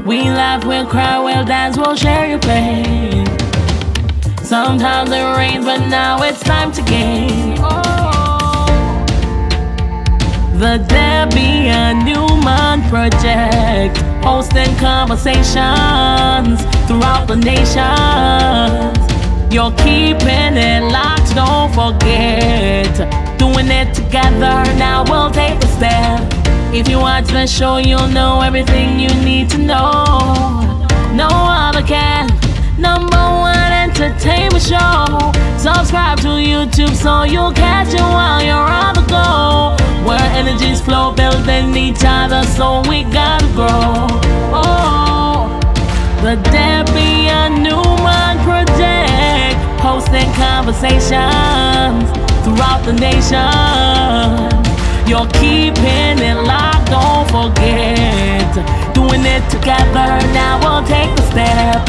We laugh, we'll cry, we'll dance, we'll share your pain. Sometimes it rains, but now it's time to gain. The Debbion Newman Project, hosting conversations throughout the nation. You're keeping it locked, don't forget. Doing it together, now we'll take a step. If you watch the show, you'll know everything you need to know. No other can. #1 entertainment show. Subscribe to YouTube so you'll catch it while you're on the go. Where energies flow, building each other, so we gotta grow. Oh, the Debbion Newman Project, hosting conversations throughout the nation. You're keeping it locked, don't forget. Doing it together, now we'll take the step.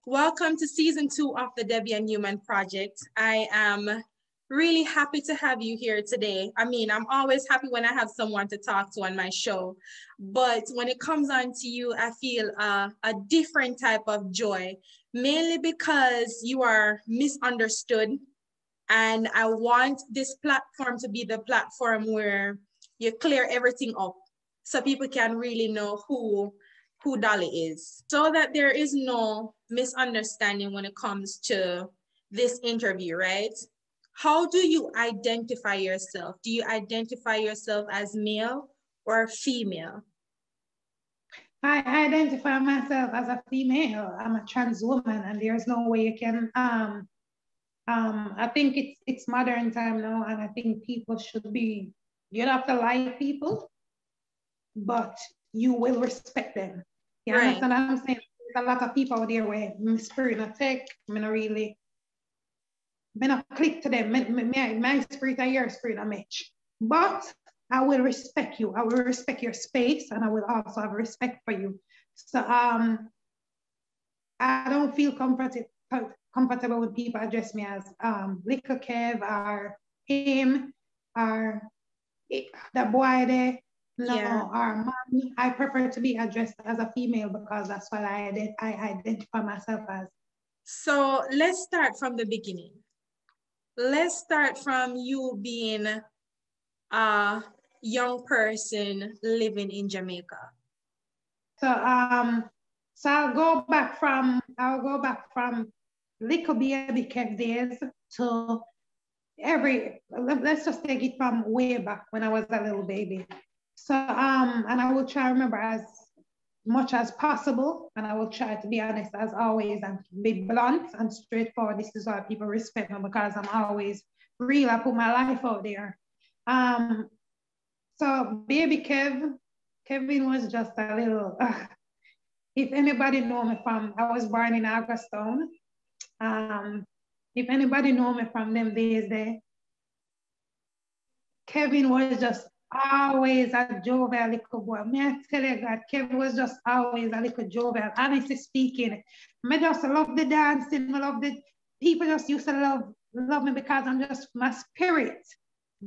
Welcome to season 2 of the Debbion Newman Project. I am really happy to have you here today. I mean, I'm always happy when I have someone to talk to on my show, but when it comes on to you, I feel a different type of joy, mainly because you are misunderstood. And I want this platform to be the platform where you clear everything up so people can really know who Dolly is, so that there is no misunderstanding when it comes to this interview, right? How do you identify yourself? Do you identify yourself as male or female? I identify myself as a female. I'm a trans woman, and there's no way you can, I think it's modern time now, and I think people should be, you don't have to like people, but you will respect them. You Right. understand what I'm saying? There's a lot of people out there where my spirit not take, I'm not click to them. My spirit and your spirit not match. But I will respect you. I will respect your space, and I will also have respect for you. So I don't feel comfortable when people address me as Little Kev or him or that boy there. No, Yeah. or man. I prefer to be addressed as a female because that's what I identify myself as. So let's start from the beginning. Let's start from you being a young person living in Jamaica. So I'll go back from little baby Kev days to let's just take it from way back when I was a little baby. So and I will try to remember as much as possible, and I will try to be honest as always and be blunt and straightforward. This is why people respect me, because I'm always real. I put my life out there. So baby Kevin was just a little, if anybody know me from, I was born in Augustown. If anybody know me from them days there, Kevin was just always a jovial little boy. May I tell you that Kevin was just always a little jovial. Honestly speaking, I just love the dancing. I love the people just used to love me because I'm just my spirit.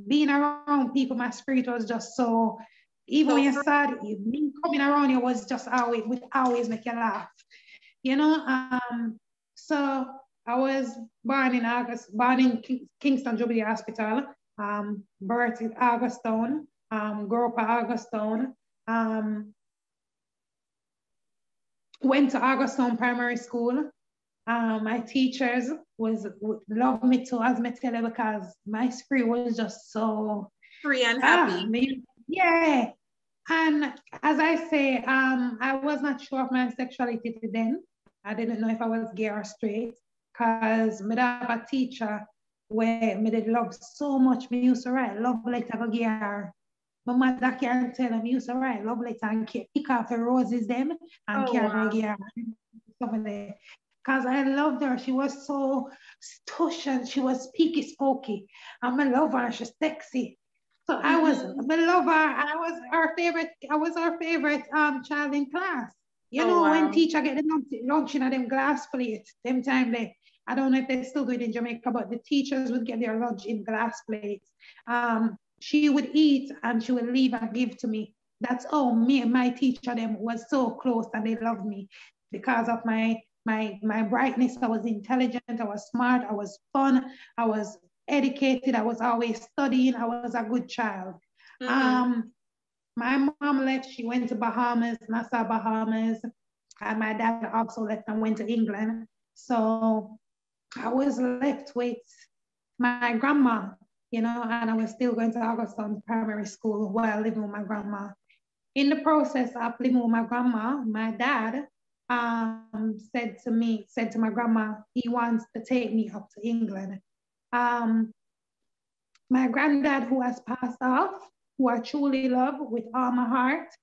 Being around people, my spirit was just so. Even when you saw me coming around, it was just always make you laugh. You know. So I was born in Kingston Jubilee Hospital. Birth in Augustown, grew up at Augustown, went to Augustown Primary School. My teachers loved me too, as me tell you, because my spirit was just so free and happy. Yeah. And as I say, I was not sure of my sexuality then. I didn't know if I was gay or straight, because I have a teacher where me did love so much. Me used to write love letter go give her. My mother can't tell him, used to write love letter and pick off the roses them and carry give her. Because I loved her. She was so stush and she was peaky spooky. And I love her, she's sexy. So I love her, and I was her favorite child in class. You know, when teacher get the lunch in them glass plates, them time they, I don't know if they still do it in Jamaica, but the teachers would get their lunch in glass plates. She would eat and she would leave and give to me. that's how me and my teacher them was so close and they loved me because of my brightness. I was intelligent, I was smart, I was fun, I was educated, I was always studying, I was a good child. My mom left, she went to Bahamas, Nassau, Bahamas, and my dad also left and went to England. So I was left with my grandma, you know, and I was still going to Augustine Primary School while living with my grandma. In the process of living with my grandma, my dad said to my grandma, he wants to take me up to England. My granddad, who has passed off, who I truly love with all my heart,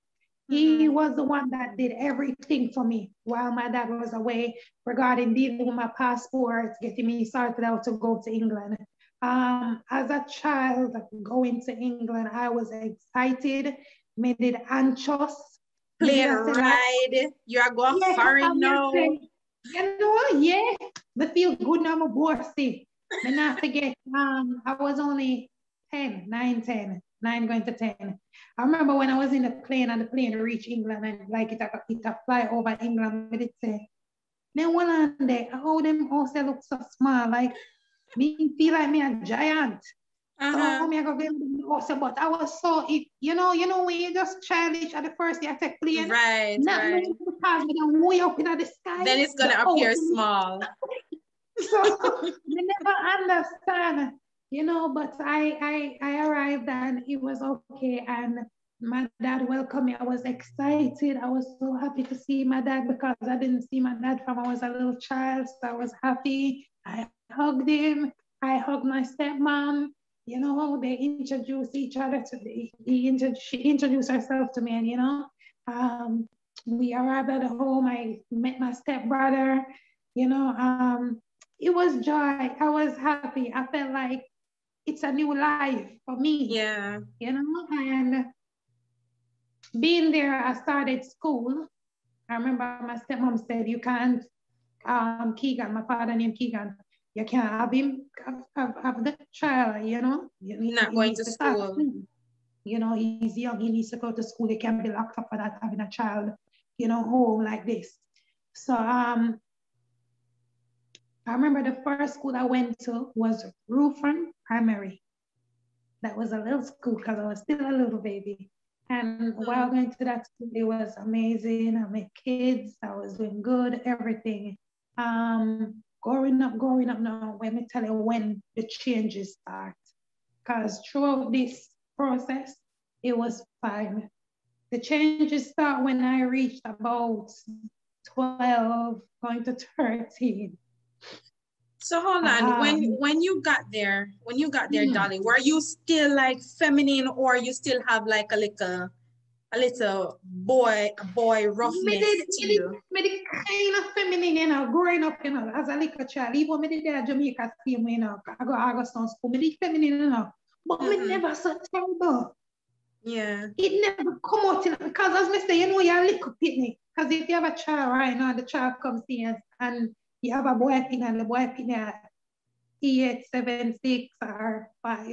he was the one that did everything for me while my dad was away regarding dealing with my passport, getting me sorted out to go to England. As a child going to England, I was excited, made it anxious. Plane ride, you are going foreign now. You know, yeah, the feel good now, I'm bossy. I not forget, I was only 9 going to 10. I remember when I was in the plane and the plane reached England and like it fly over England, but it say, then one day, how them also look so small, like me feel like me a giant. So me I go get also, but I was so, you know when you just childish at the first day I take plane, right, because we don't way up in the sky. Then it's gonna appear small. So I never understand, you know, but I arrived and it was okay. And my dad welcomed me. I was excited. I was so happy to see my dad because I didn't see my dad from I was a little child. So I was happy. I hugged him. I hugged my stepmom. You know, they introduced each other to me. She introduced herself to me, and you know, we arrived at home. I met my stepbrother. You know, it was joy. I was happy. I felt like it's a new life for me. Yeah. You know, and being there, I started school. I remember my stepmom said, you can't, Keegan, my father named Keegan, you can't have him, have the child, you know. Not going to school. You know, he's young, he needs to go to school. He can't be locked up for that, having a child, you know, home like this. So I remember the first school I went to was Rufron Primary. That was a little school because I was still a little baby. And while going to that school, it was amazing. I met kids, I was doing good, everything. Growing up now, let me tell you when the changes start. Because throughout this process, it was fine. The changes start when I reached about 12, going to 13. So hold on, when you got there, Dolly, were you still like feminine, or you still have like a little boy roughness to you? Me kind of feminine, you know, growing up, you know, as a little child. Even when I did at Jamaica, you know, I go Augustine school, me did feminine, you know, but me never so terrible. Yeah. It never come out, you know, because as me say, you know, you're a little pitney. Because if you have a child right now, the child comes in and you have a boy pin and the boy pin at 8, 7, 6 or 5,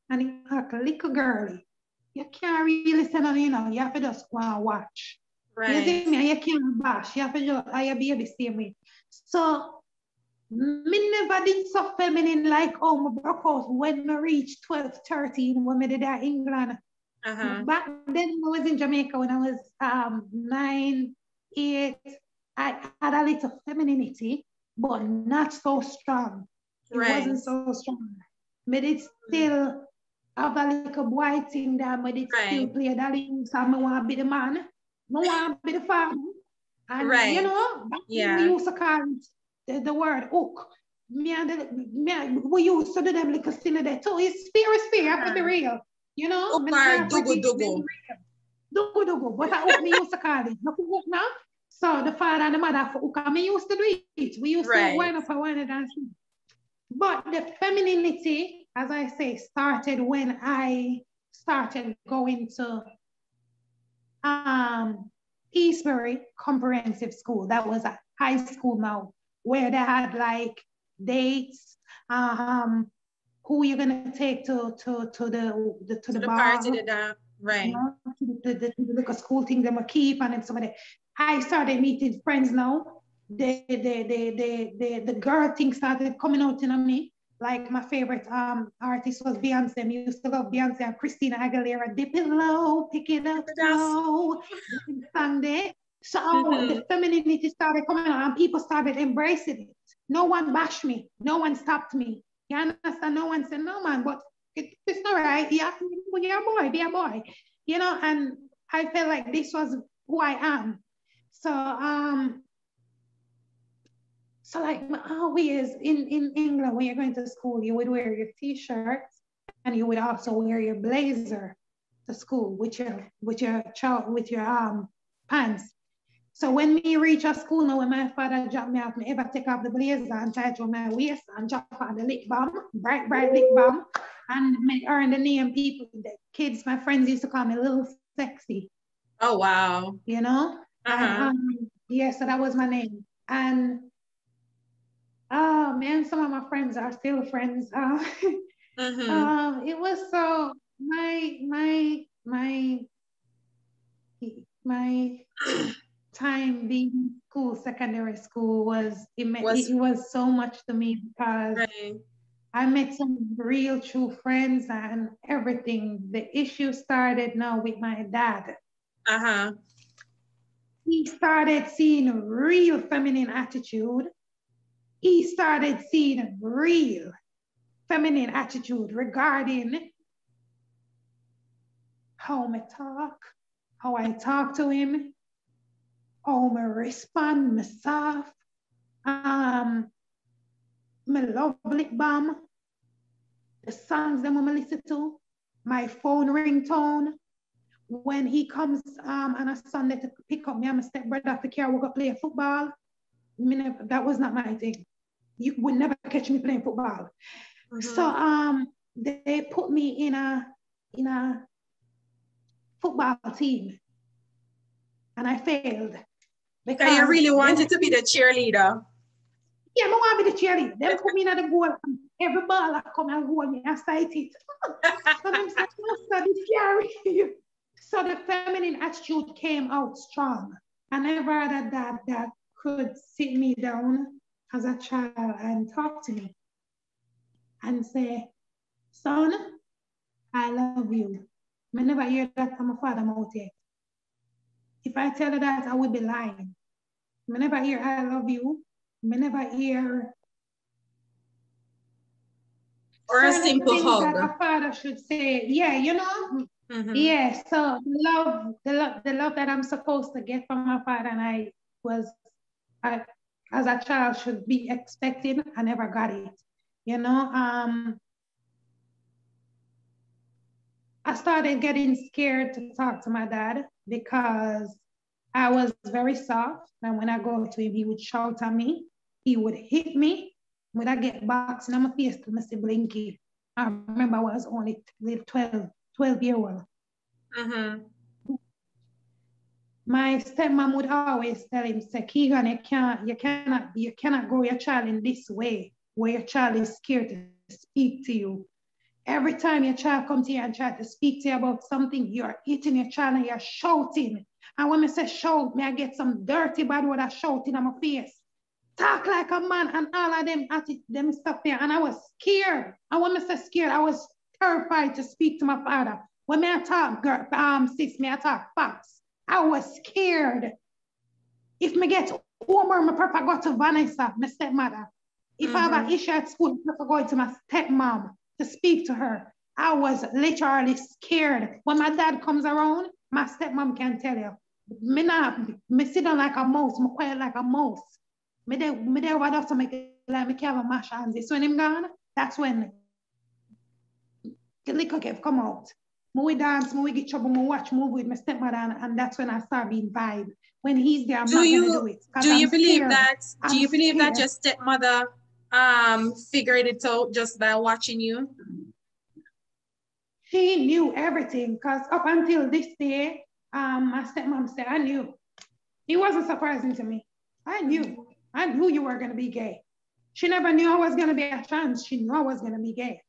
and it's like a little girly. You can't really say nothing, you know, you have to just go and watch. Right. You see me, you can't bash, you have to just, I be the same way. So, me never did so feminine like, oh, my broke out when I reached 12, 13, when I did that England. Back then, I was in Jamaica when I was 9, 8, I had a little femininity, but not so strong. It wasn't so strong. But it still have a little boy thing that, but it still play that in. So I want to be the man, I want to be the father. And you know, we used to call it the word hook. We used to do them like a silly there too. It's fear, I have to be real. You know? Dugu. Dugu. But I hook me used to call it. No hook now. So the father and the mother for hook, me used to do it. We used to wind up and wind it down. But the femininity, as I say, started when I started going to Eastbury Comprehensive School. That was a high school now, where they had like dates, who you're gonna take to the bar. Party, Right. You know, the little school thing them a keep, and then somebody. I started meeting friends now. The girl thing started coming out in me. Like my favorite artist was Beyonce. I used to love Beyonce and Christina Aguilera. Dip it low, pick it up slow. Sunday. So the femininity started coming out and people started embracing it. No one bashed me. No one stopped me. You understand? No one said, no man, but it's all right. Yeah, you're a boy, be a boy. You know, and I felt like this was who I am. So like always in England, when you're going to school, you would wear your t-shirts and you would also wear your blazer to school with your pants. So when me reach a school now, when my father dropped me off, me ever take off the blazer and tie it to my waist and drop on the lip balm, bright lip balm, and me earn the name people, the kids, my friends used to call me Little Sexy. Oh wow. You know? Yeah, so that was my name. And oh man, some of my friends are still friends. It was so my time being in school, secondary school was so much to me because I met some real true friends and everything. The issue started now with my dad. He started seeing real feminine attitude. He started seeing real feminine attitude regarding how I talk to him, how I respond, my soft, my love lip balm, the songs that I listen to, my phone ringtone. When he comes on a Sunday to pick up me and my stepbrother off the car, we go play football. That was not my thing. You would never catch me playing football. So they put me in a football team and I failed. Because you really wanted to be the cheerleader. Yeah, I want to be the cheerleader. They put me in the goal. Every ball I come and goal me, I sight it. So I'm saying, so the feminine attitude came out strong. I never had a dad that could sit me down as a child and talk to me and say, son, I love you. I never hear that from my father mouth yet. If I tell her that, I would be lying. I never hear I love you. I never hear or a simple hug that a father should say. Yeah, you know. Yeah. So the love that I'm supposed to get from my father, and I as a child should be expecting. I never got it. You know. I started getting scared to talk to my dad because I was very soft. And when I go to him, he would shout at me. He would hit me. When I get boxing, I'm a face to Mr. Blinky. I remember I was only 12-year-old. My stepmom would always tell him, say, Keegan, you cannot grow your child in this way, where your child is scared to speak to you. Every time your child comes to you and try to speak to you about something, you're hitting your child and you're shouting. And when I say shout, I get some dirty bad word I shouting on my face. Talk like a man, and all of them stuff there. And I was scared. And when I say scared, I was terrified to speak to my father. When I talk, sis, I talk facts. I was scared. If I get home, I prefer go to Vanessa, my stepmother. If I have an issue at school, I prefer go to my stepmom to speak to her. I was literally scared. When my dad comes around, my stepmom can tell you, me sit down like a mouse, me quiet like a mouse. Me there over there to make it like me have a mash hands. So when him gone, that's when the liquor can come out. Me we dance, me we get trouble, me watch movie with my stepmother, and that's when I start being vibe. When he's there, I'm not gonna do it. Do you believe that your stepmother figured it out just by watching you? She knew everything, because up until this day, my stepmom said, I knew. It wasn't surprising to me. I knew you were going to be gay. She never knew I was going to be a trans. She knew I was going to be gay.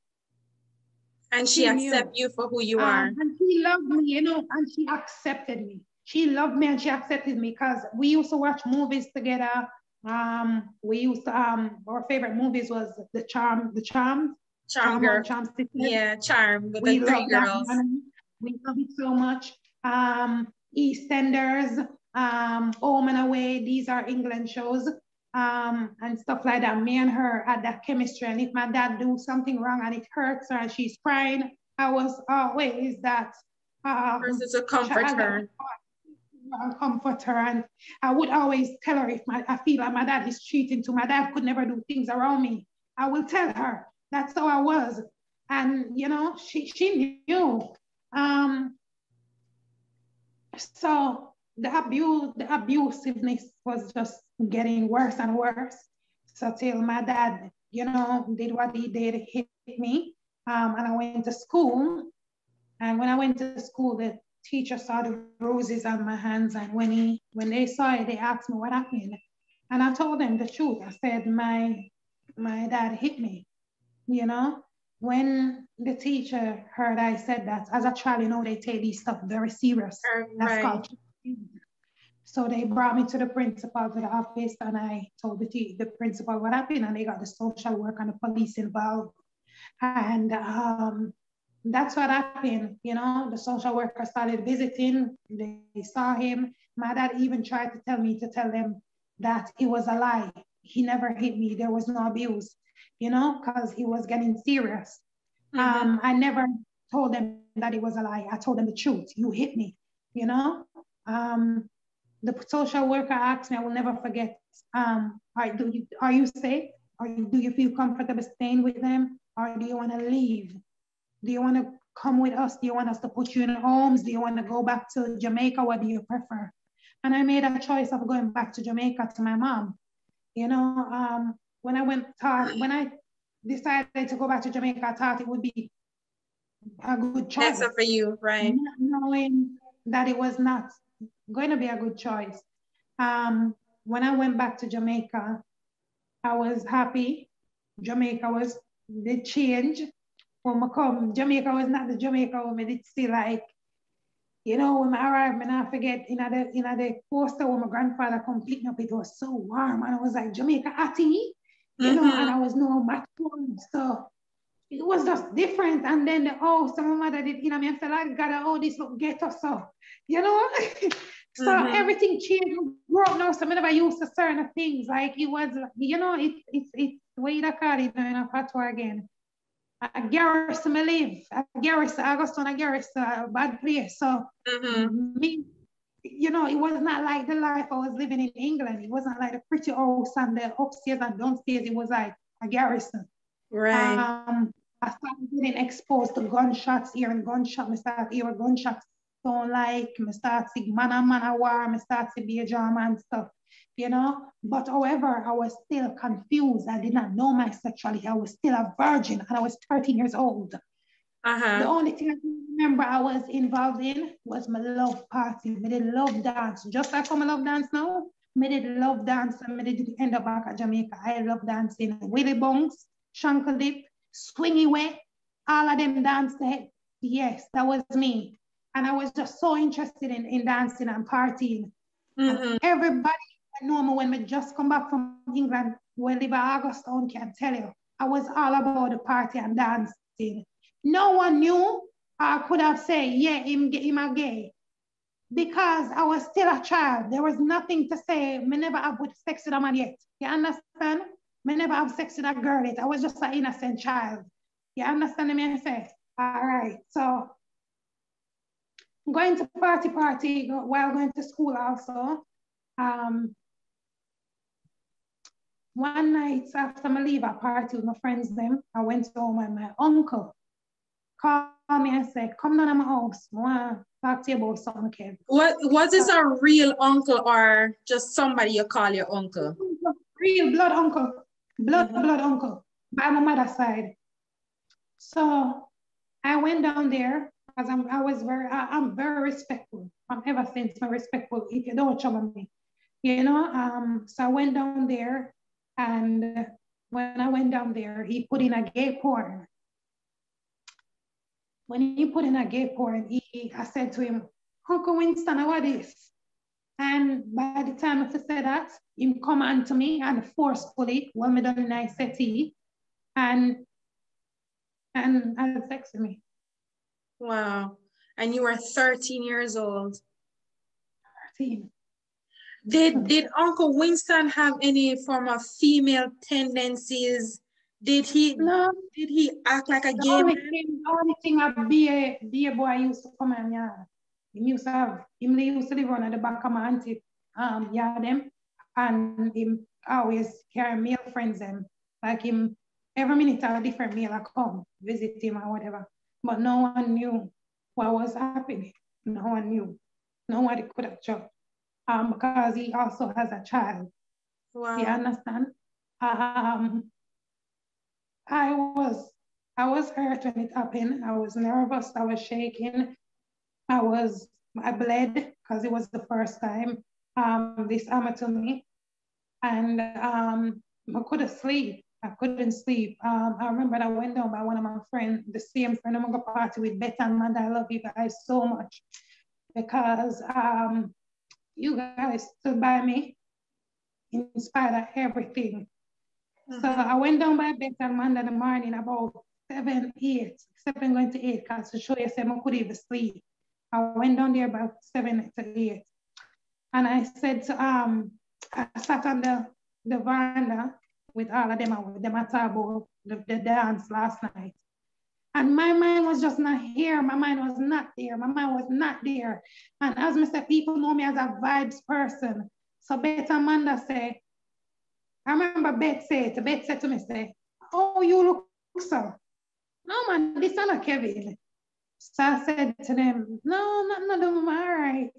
And she accepted you for who you are. And she loved me, you know, and she accepted me. She loved me and she accepted me because we used to watch movies together. We used to, our favorite movies was Charm Girl. Sisters. Yeah, Charm with We the three love girls. that one. We love it so much. EastEnders, Home and Away, these are England shows. And stuff like that. Me and her had that chemistry. And if my dad do something wrong and it hurts her and she's crying, I was always that person to comfort her. I'll comfort her, and I would always tell her if I feel like my dad is cheating to my dad could never do things around me. I will tell her that's how I was, and you know she knew. So the abusiveness was just getting worse and worse. So till my dad, you know, did what he did, hit me, and I went to school. And when I went to school, the teacher saw the bruises on my hands, and when they saw it, they asked me what happened, and I told them the truth. I said my dad hit me. You know, when the teacher heard I said that, as a child, you know, they take these stuff very serious. That's called. So they brought me to the principal to the office, and I told the principal what happened, and they got the social work and the police involved, and that's what happened. You know, the social worker started visiting. They saw him. My dad even tried to tell them that it was a lie. He never hit me. There was no abuse, you know, because he was getting serious. I never told them that it was a lie. I told them the truth. You hit me, you know. The social worker asked me, I will never forget, are you safe? Or do you feel comfortable staying with them? Or do you want to leave? Do you want to come with us? Do you want us to put you in homes? Do you want to go back to Jamaica? What do you prefer? And I made a choice of going back to Jamaica to my mom. You know, when I decided to go back to Jamaica, I thought it would be a good choice. That's for you, right? Not knowing that it was not going to be a good choice. When I went back to Jamaica, I was happy. Jamaica was the change. When I come, Jamaica was not the Jamaica when I did see like, you know, when I arrived, and I forget in the poster when my grandfather come pick me up, it was so warm, and I was like, Jamaica Atty, you know, and I was no match one, so it was just different. And then some mother did, you know, I feel like God, this look ghetto, so you know, so everything changed. Grew up now, so I never used to certain things. Like it was, you know, it's the way you call it, you know, patois again. A garrison I live, a garrison, Augustine, a garrison, a bad place. So me, you know, it was not like the life I was living in England. It wasn't like the pretty house and the upstairs and downstairs. It was like a garrison. Right. I started getting exposed to gunshots, hearing gunshots. I started hearing gunshots sound like, I start seeing man and war, I start to be a drama and stuff, you know. But however, I was still confused. I did not know my sexuality. I was still a virgin and I was 13 years old. The only thing I remember I was involved in was my love party. I did love dance, just like how I love dance now. I did love dance and I did end up back at Jamaica. I love dancing. Willy Bongs, Shankle Dip, Swingy Way, all of them danced. Yes, that was me. And I was just so interested in dancing and partying. And everybody that know me when we just come back from England, when live in Augustown, can tell you, I was all about the party and dancing. No one knew I could have said, yeah, him a gay. Because I was still a child. There was nothing to say. Me never have sex with a man yet. You understand? Me never have sex with a girl yet. I was just an innocent child. You understand me? I say, all right. So going to party while going to school also. One night after I leave a party with my friends, I went home and my uncle called me and said, come down to my house. I want to talk to you about something, Kev. Was this a real uncle or just somebody you call your uncle? Real blood uncle. Blood uncle by my mother's side. So I went down there because I'm very respectful. I'm ever since I'm respectful if you don't trouble me. You know, so I went down there, and when I went down there, he put in a gay porn. when he put in a gay porn, I said to him, Uncle Winston, what is? And by the time I said that, he come on to me and forcefully, well, me done a nice settee, and texted me. Wow. And you were 13 years old. 13. Did Uncle Winston have any form of female tendencies? Did he act like a gay man? The only thing a be a boy used to come and him used to live on at the back of my auntie them, and him always carry male friends them. Like him every minute a different male I come visit him or whatever. But no one knew what was happening. No one knew. Nobody could have judged. Because he also has a child. Wow. You understand? I was hurt when it happened. I was nervous. I was shaking. I bled because it was the first time this happened to me, and I couldn't sleep. I couldn't sleep. I remember I went down by one of my friends, the same friend I'm gonna party with, Beth and Amanda. I love you guys so much because you guys stood by me in spite of everything. So I went down by Beth and Amanda in the morning about 7 going to 8, because to show you I could even sleep. I went down there about 7 to 8. And I said to, I sat on the veranda with all of them, with them at about the dance last night. And my mind was just not here. My mind was not there. My mind was not there. And as I said, people know me as a vibes person. So Beth and Amanda say, I remember Beth said to me, say, oh, you look so. No, man, this is not Kevin. So I said to them, no, not them, all right.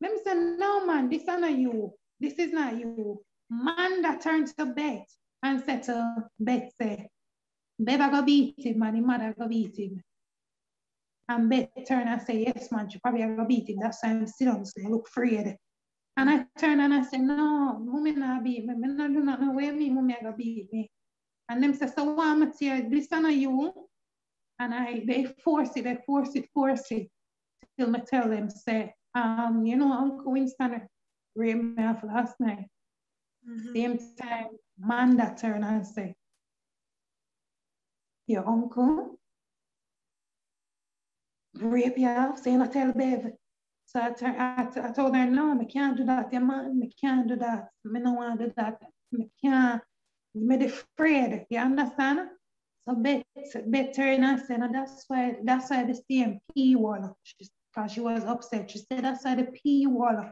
Them said, no, man, this is not you. This is not you. Manda turned to Beth and said to Beth, say, Beth, I go beat him, man, the mother go beat him. And Beth turned and said, yes, man, she probably go beat him. That's why I'm still on, so I look afraid. And I turned and I said, no, mommy not beat me. I don't do not know where me, mommy go beat me. And them said, so what am I saying? This is not you. And they force it till me tell them, say, you know, Uncle Winston raped me off last night. Same time, Manda turned and say, your uncle rape you off, say not tell Bev. So I told her, no, I can't do that, man. I can't do that. I don't want to do that. I can't. I'm afraid. You understand? So Beth turned and said, no, that's why the same P wall. Because she was upset. She said, that's why the P wall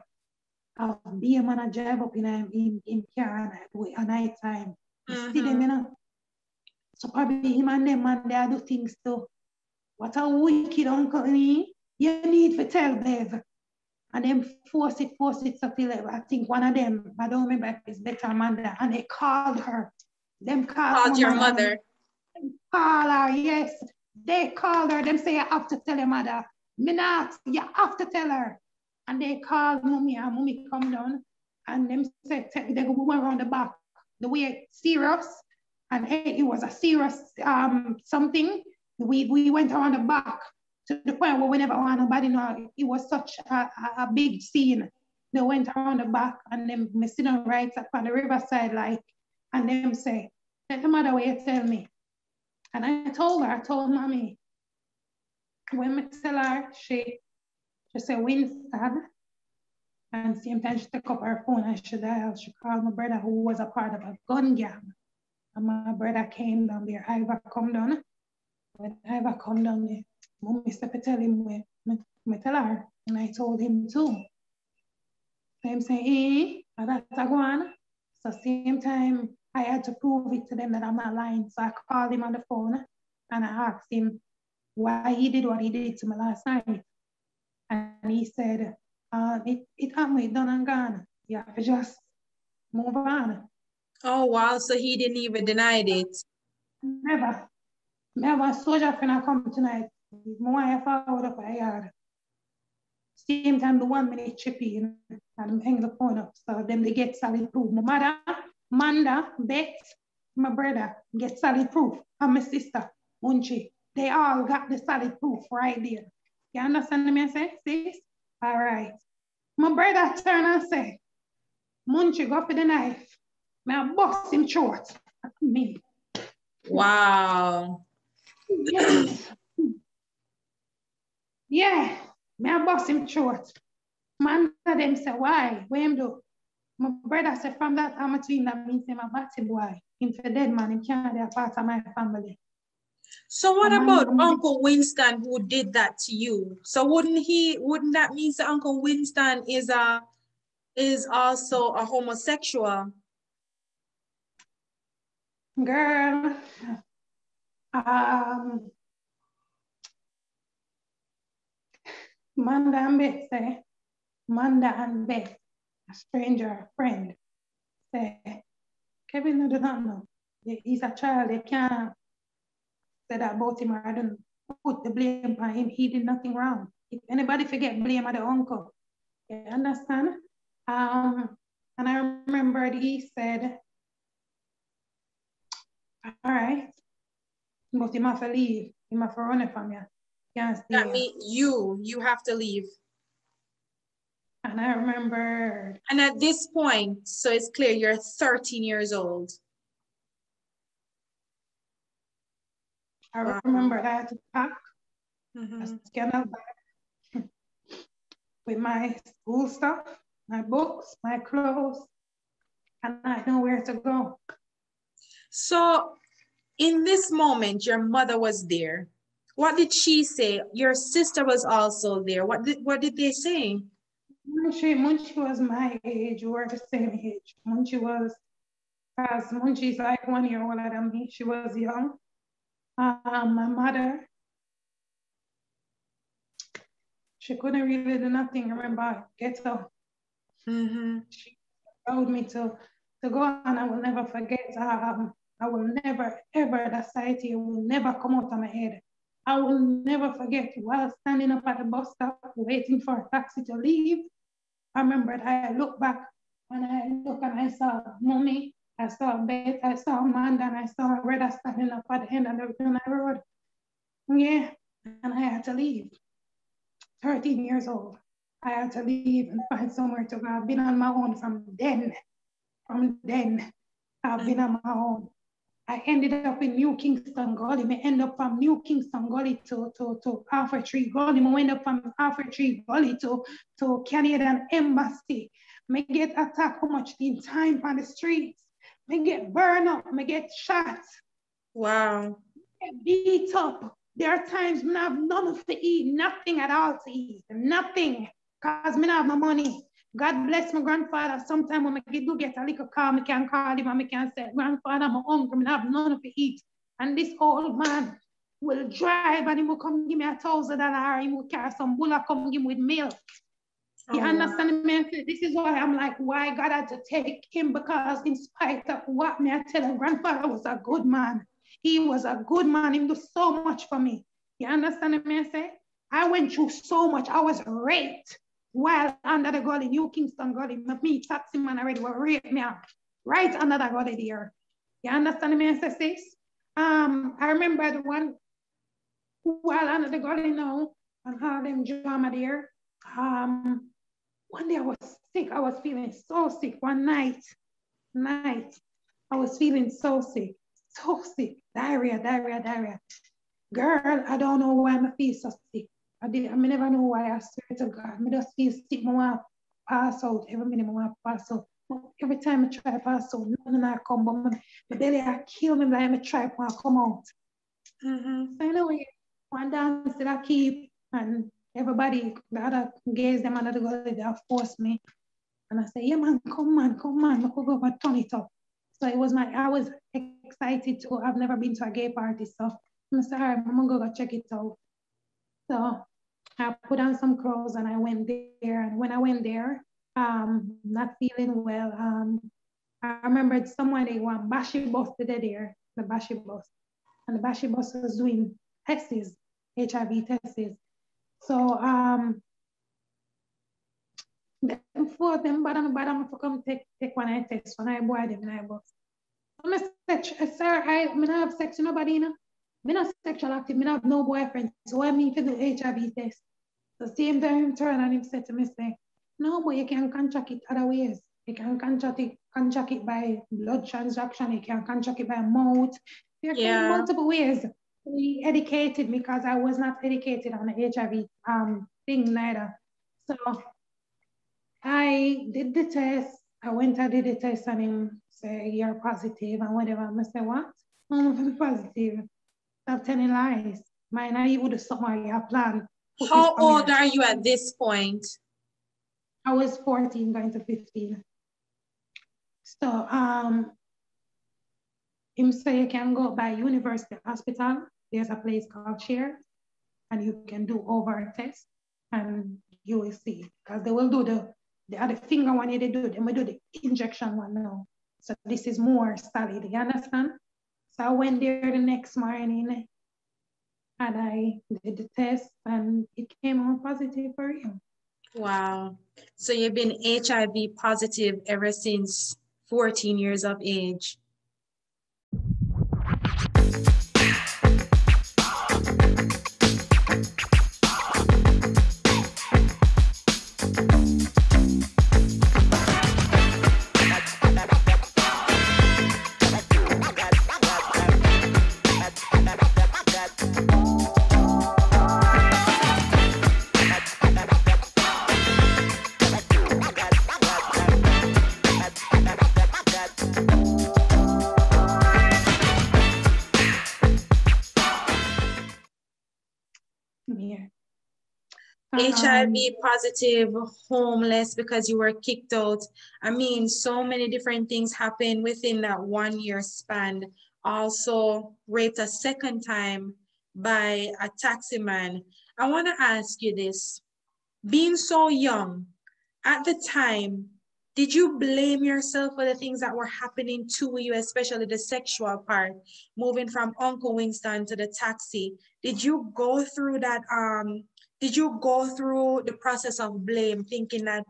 of be a man and drive up in car at night time. You see them, you know? So probably him and them man, they do things too. What a wicked uncle, you need to tell Bev. And then force it so till I think one of them, I don't remember if it's Better Amanda, and they called her. Them called your mother. Call her, yes. They called her. Them say you have to tell your mother. Me not, you have to tell her. And they called mommy, and mommy come down. And them said they go around the back. The way serious, and it was a serious something. We went around the back to the point where we never want nobody know. It was such a big scene. They went around the back, and then me sit down right up on the riverside, like, and them say, tell the mother what you tell me. And I told mommy, when I tell her, she said, Winston. And same time she took up her phone and she called my brother who was a part of a gun gang. And my brother came down there. Ivor come down. When Ivor come down there, mommy said to tell him where I tell her. And I told him too. So him say, and that's a go on. So same time I had to prove it to them that I'm not lying. So I called him on the phone and I asked him why he did what he did to me last night. And he said, it happened, done and gone. You have to just move on. Oh, wow. So he didn't even deny it? Never. Never. Soldier friend come tonight. My wife out of the yard. Same time, the 1 minute chippy, and I'm hanging the phone up. So then they get solid proof. My mother, Manda, Beth, my brother get solid proof. And my sister, Munchi. they all got the solid proof right there. You understand me? I say, sis? All right. My brother turn and say, Munchie, go for the knife. I bust him short. Me. Wow. Yes. Yeah. I bust him short. Man, them say, why? What him do? My brother said, from that time between that means him a batty boy. Him a dead man, him can't be a part of my family. So what about Uncle Winston who did that to you? So wouldn't that mean that Uncle Winston is also a homosexual? Girl, Manda and Beth say, Manda and Beth, a stranger, a friend, say, Kevin do not know. He's a child, they can't say that about him, or I don't put the blame on him. He did nothing wrong. If anybody forget blame on the uncle, you understand? And I remembered he said, all right, but he have to leave. He have to run it from you. Can't stay. That means you have to leave. And I remembered. And at this point, so it's clear you're 13 years old. I remember I had to pack a scanner bag with my school stuff, my books, my clothes, and I know where to go. So in this moment, your mother was there. What did she say? Your sister was also there. What did they say? Munchie was my age, we were the same age. Munchie's like 1 year older than me. She was young. My mother, she couldn't really do nothing. Remember, get up. She allowed me to go, and I will never forget. I will never, ever, that society will never come out of my head. I will never forget while standing up at the bus stop waiting for a taxi to leave. I remember I looked back, and I looked and I saw Mommy, I saw Beth, I saw Amanda, and I saw my brother standing up at the end of the road. Yeah, and I had to leave. 13 years old. I had to leave and find somewhere to go. I've been on my own from then. I've been on my own. I ended up in New Kingston Gully. I ended up from New Kingston Gully to Alpha Tree Gully. I went up from Alpha Tree Gully to Canadian Embassy. I get attacked how much in time on the streets. I get burned up. I get shot. Wow. I get beat up. There are times I have none to eat, nothing at all to eat, nothing, because I don't have no money. God bless my grandfather. Sometimes when I do get a little call, I can call him and I can say, grandfather, I'm hungry, I have none to eat. And this old man will drive and he will come give me $1,000, he will carry some bulla, come give me with milk. You understand me? This is why I'm like, why God had to take him, because in spite of what me I tell him, grandfather was a good man. He was a good man. He did so much for me. You understand me? I say, I went through so much. I was raped while under the gully, New Kingston Gully. Me, taxi man already were raped me out right under the gully there. You understand me? I say, sis? I remember the one while under the gully now and all them drama there. One day I was sick. I was feeling so sick. One night, I was feeling so sick. Diarrhea. Girl, I don't know why I feel so sick. I never know why. I swear to God. I just feel sick. I want to pass out. Every minute I want to pass out. Every time I try to pass out, nothing I come, but my belly I kill me like I try to come out. So anyway, one dance that I keep, and everybody, the other gays, them under the gully, they forced me. And I say, yeah man, come on. I could go and turn it up. So I was excited to, I've never been to a gay party. So I'm sorry, I'm gonna go check it out. So I put on some clothes and I went there. And when I went there, not feeling well, I remembered someone, they were Bashi bus there, the Bashi bus. And the Bashi bus was doing tests, HIV tests. So for them, but I'm to come take one I test when I boy them and I bus. I said, sir, I don't have sex with nobody, you know. I'm not sexual active, I have no boyfriend. So I mean to do HIV test. So same time him turn and him said to me, say, no, but you can contract it other ways. You can contract it by blood transaction, you can contract it by mouth. There can be multiple ways. He educated me because I was not educated on the HIV thing neither. So I did the test. I did the test and him say, you're positive and whatever. I say, what? I'm positive. Stop telling lies. Mine, I would have somewhere you plan. How old are you at this point? I was 14 going to 15. So him say you can go by University Hospital. There's a place called Share, and you can do over a test and you will see. Because they will do the other finger one they do, they will do the injection one now. So this is more solid, you understand? So I went there the next morning and I did the test and it came out positive for you. Wow. So you've been HIV positive ever since 14 years of age. HIV positive, homeless because you were kicked out. I mean, so many different things happened within that 1 year span. Also raped a second time by a taxi man. I want to ask you this. Being so young, at the time, did you blame yourself for the things that were happening to you, especially the sexual part, moving from Uncle Winston to the taxi? Did you go through that, did you go through the process of blame, thinking that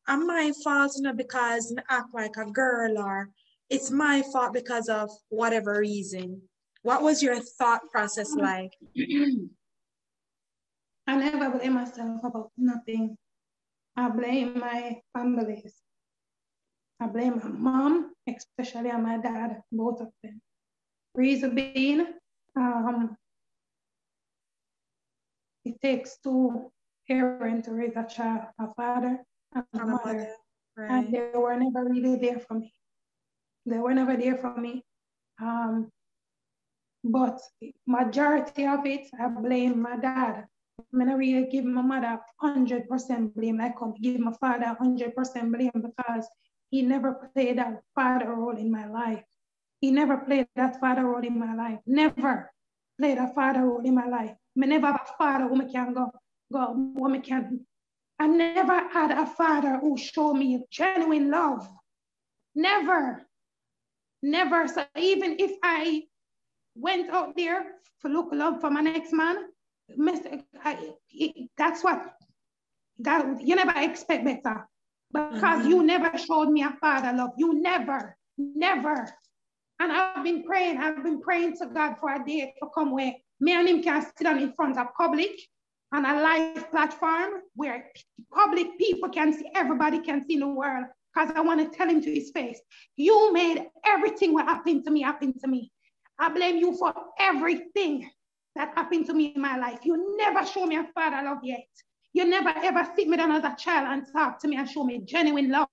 I'm my fault, you know, because I act like a girl, or it's my fault because of whatever reason? What was your thought process like? I never blame myself about nothing. I blame my families. I blame my mom, especially on my dad, both of them. Reason being, it takes two parents to raise a child, a father and a mother. Right. And they were never really there for me. They were never there for me. But majority of it, I blame my dad. I'm not really give my mother 100% blame. I can't give my father 100% blame because he never played that father role in my life. He never played that father role in my life. Never played a father role in my life. I never have a father who can go who can. I never had a father who showed me genuine love. Never. Never. So even if I went out there to look love for my next man, that's what you never expect better. Because you never showed me a father love. You never. And I've been praying to God for a day to come where me and him can sit down in front of public on a live platform where public people can see, everybody can see in the world. Because I want to tell him to his face, you made everything what happened to me happen to me. I blame you for everything that happened to me in my life. You never show me a father love yet. You never ever sit me down as a child and talk to me and show me genuine love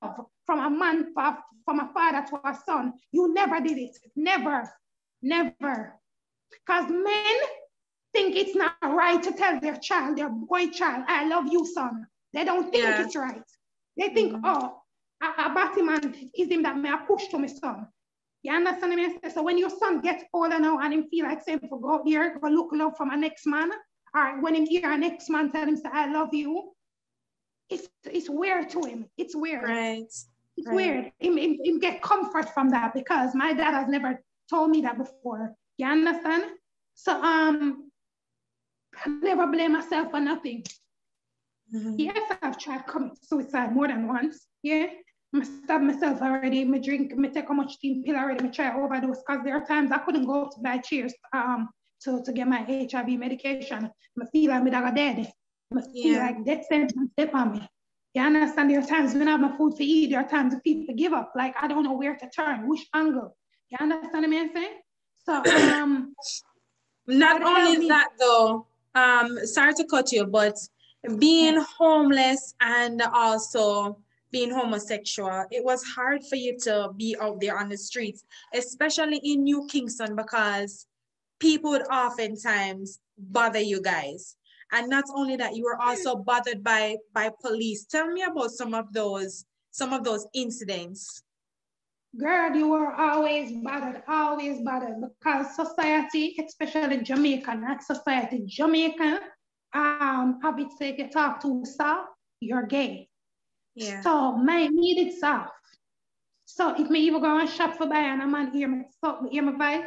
from a man, from a father to a son. You never did it. Never. Because men think it's not right to tell their child, their boy child, I love you, son. They don't think it's right. They think, oh, a batty man is him that may I push to my son. You understand me? So when your son gets older now and him feel like saying, go out here, go look love from a next man, or when him hear a next man tell him, say, I love you, it's weird to him. It's weird. Right. It's weird. Him get comfort from that because my dad has never told me that before. You understand? So I never blame myself for nothing. Yes, I've tried commit suicide more than once. Yeah. I stabbed myself already. I take how much team pill already. I try overdose because there are times I couldn't go to buy cheers to get my HIV medication. I feel like I'm dead. I feel like death sentence step on me. You understand? There are times when I have no food to eat. There are times when people give up. Like, I don't know where to turn, which angle. You understand what I'm saying? So, not only that though, sorry to cut you, but being homeless and also being homosexual, it was hard for you to be out there on the streets, especially in New Kingston, because people would oftentimes bother you guys. And not only that, you were also bothered by police. Tell me about some of those incidents. Girl, you were always bothered, because society, especially Jamaican, not society, Jamaican, habits say if you talk too soft, you're gay. Yeah. So my needed soft. So if me even go and shop for buy and a man hear me voice,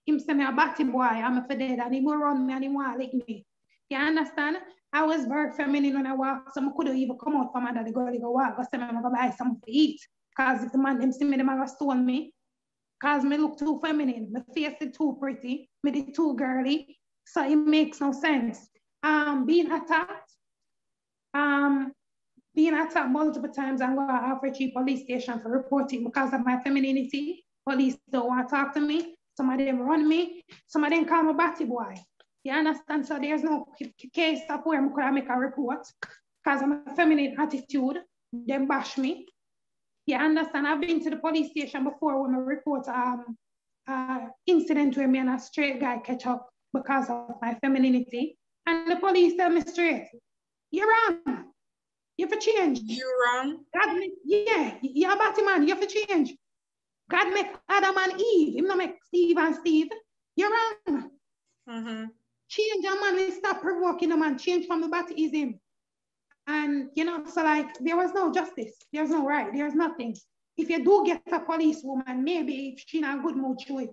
him say me a batty boy, I'm a for dead, and he will run me and he want lick me. You understand? I was very feminine when I walk, so I couldn't even come out from under the girl, go walk, go say me go buy something to eat. Because if the man them see me, they might stole me. Because me look too feminine, my face is too pretty, me the too girly. So it makes no sense. Being attacked multiple times, I'm going to Alfred police station for reporting because of my femininity. Police don't want to talk to me. Some of them run me. Some of them call me batty boy. You understand? So there's no case of where I could make a report because of my feminine attitude. Them bash me. You understand? I've been to the police station before when I report incident where me and a straight guy catch up because of my femininity. And the police tell me straight, you're wrong. You have to change. You're wrong? God make, yeah, you're a batty man. You have to change. God make Adam and Eve. Him not make Steve and Steve. You're wrong. Change a man and stop provoking a man. Change from the battyism. And, you know, so like, there was no justice. There's no right. There's nothing. If you do get a police woman, maybe if she's in a good mood, she will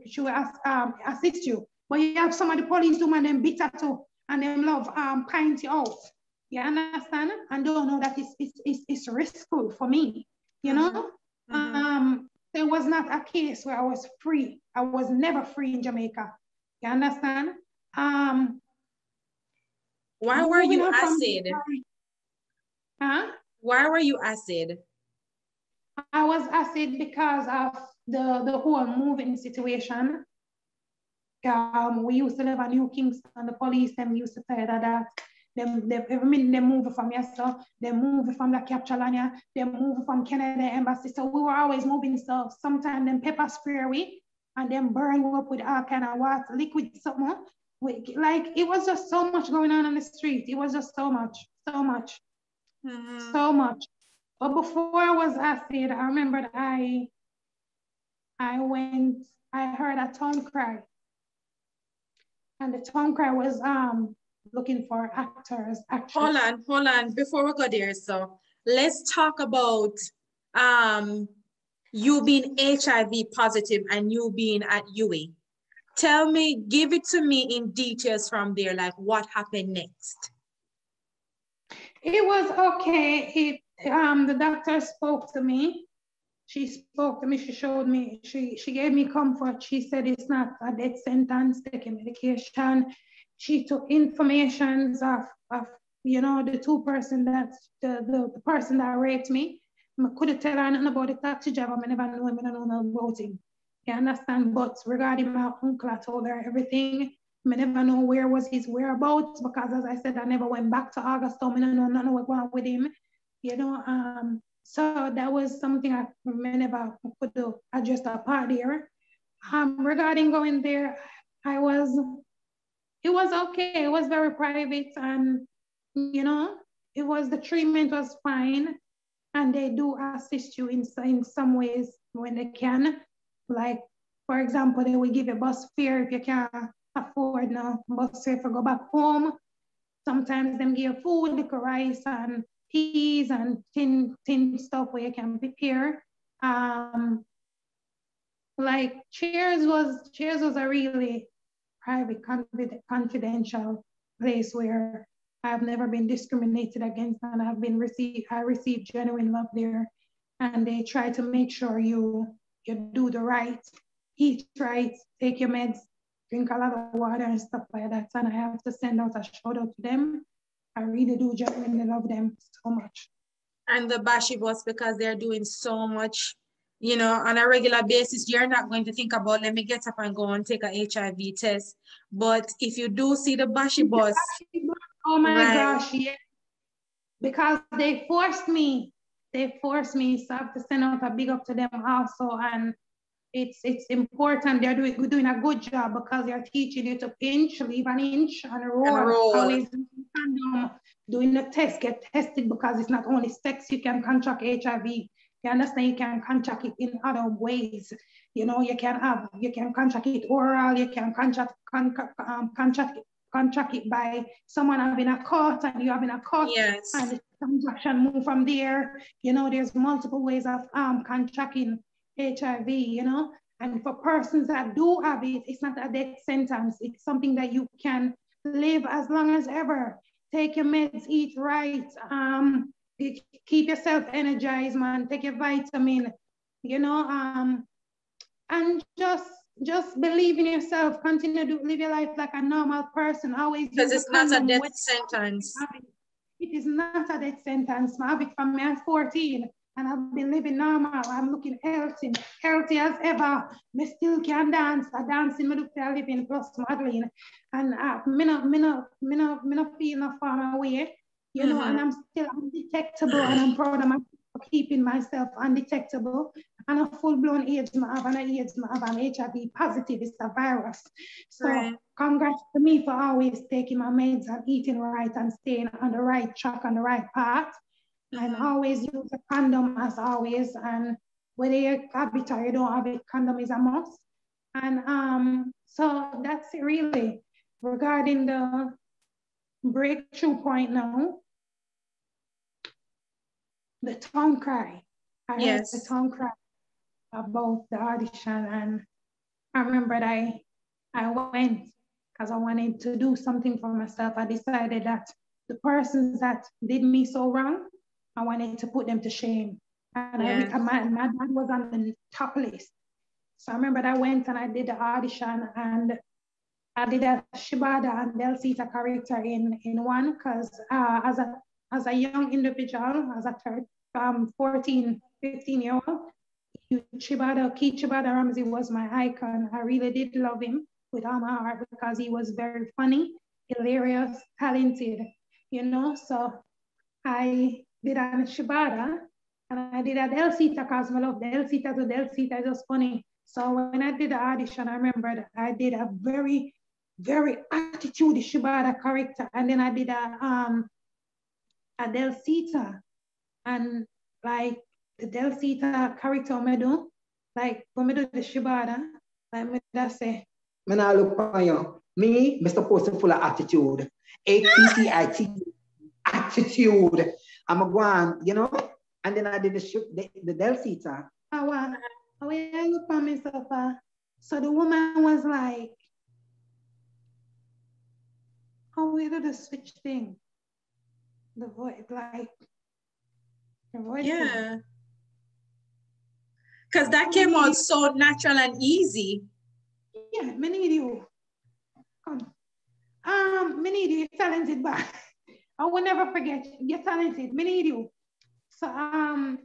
assist you. But you have some of the police women, them bitter too, and them love point you out. You understand? And don't know that it's risky for me, you know? There was not a case where I was free. I was never free in Jamaica. You understand? Why were you acid? Why were you acid? I was acid because of the whole moving situation. We used to live in New Kingston. The police them used to say that every minute they move from Yeso, they move from the capture line, they move from Canada embassy. So we were always moving stuff. Sometimes them pepper spray we and then burn up with all kind of water, liquid something. Like it was just so much going on the street. It was just so much. So much. But before I was acid, I remember I heard a town cry. And the town cry was looking for actors. Hold on. Before we go there, so let's talk about you being HIV positive and you being at UWI. Tell me, give it to me in details from there, like what happened next. It was okay. The doctor spoke to me. She spoke to me, she showed me, she gave me comfort. She said it's not a death sentence, taking medication. She took information of you know, the two person that, the person that raped me. I couldn't tell her nothing about the taxi driver. I never knew him, I don't know about him. You understand? But regarding my uncle, I told her everything. I never know where was his whereabouts because as I said, I never went back to August. I don't know nothing what went with him. You know, so that was something I never could do. I just a part there. Regarding going there, it was okay. It was very private and, you know, the treatment was fine. And they do assist you in some ways when they can. Like, for example, they will give you bus fare if you can't afford no bus fare to go back home. Sometimes them give food, like rice and peas and tin stuff where you can prepare. Like Cheers was a really private, confidential place where I've never been discriminated against and I received genuine love there. And they try to make sure you do the right, eat right, take your meds, drink a lot of water and stuff like that. And I have to send out a shout out to them. I really do genuinely love them so much. And the Bashi Boss, because they're doing so much, you know, on a regular basis. You're not going to think about, let me get up and go and take a HIV test. But if you do see the Bashi Boss, oh my gosh, yeah. Because they forced me. They forced me. So I have to send out a big up to them also. And it's important. They're doing a good job because they're teaching you to pinch, leave an inch, and roll. Always doing the test, get tested, because it's not only sex you can contract HIV. You understand? You can contract it in other ways. You know, you can contract it oral. You can contract it by someone having a cut and you having a cut. Yes. And the transaction move from there. You know, there's multiple ways of contracting HIV, you know, and for persons that do have it, it's not a death sentence. It's something that you can live as long as ever. Take your meds, eat right, keep yourself energized, man. Take your vitamin, you know, and just believe in yourself. Continue to live your life like a normal person. Always, because it's not a death sentence. It is not a death sentence. I have it from me at 14. And I've been living normal. I'm looking healthy as ever. I still can dance. I dance in my living plus modeling. And me not feel no far away, you know, and I'm still undetectable, and I'm proud of myself for keeping myself undetectable. And a full-blown AIDS, I have an AIDS, I have an HIV positive, it's a virus. So congrats to me for always taking my meds and eating right and staying on the right track, on the right path. And always use a condom as always. And whether you have it or you don't have it, condom is a must. And so that's it really. Regarding the breakthrough point now, the tongue cry. I heard the tongue cry about the audition, and I remember I went because I wanted to do something for myself. I decided that the persons that did me so wrong, I wanted to put them to shame. And my dad was on the top list. So I remember I went and I did the audition, and I did a Shibada and Delcita character in one, because as a young individual, as a 14, 15-year-old, Keith Shibada Ramsey was my icon. I really did love him with all my heart because he was very funny, hilarious, talented, you know. So I did a Shibada and I did a Delcita because I love Delcita to Delcita, it was funny. So when I did the audition, I remember that I did a very, very attitude Shibada character, and then I did a Delcita, and like the Delcita character I do, like when I do the Shibada, like me that say, me now look on you. Me, Mr. Person full of attitude. ATCIT attitude. I'm a guan, you know? And then I did the Delcita. When I look on myself, so the woman was like, how we do the switch thing? The voice, like, the voice. Yeah. Because that came out so natural and easy. Yeah, me need you. Come. Me need you. You're talented, but I will never forget. You're talented. Me need you. So I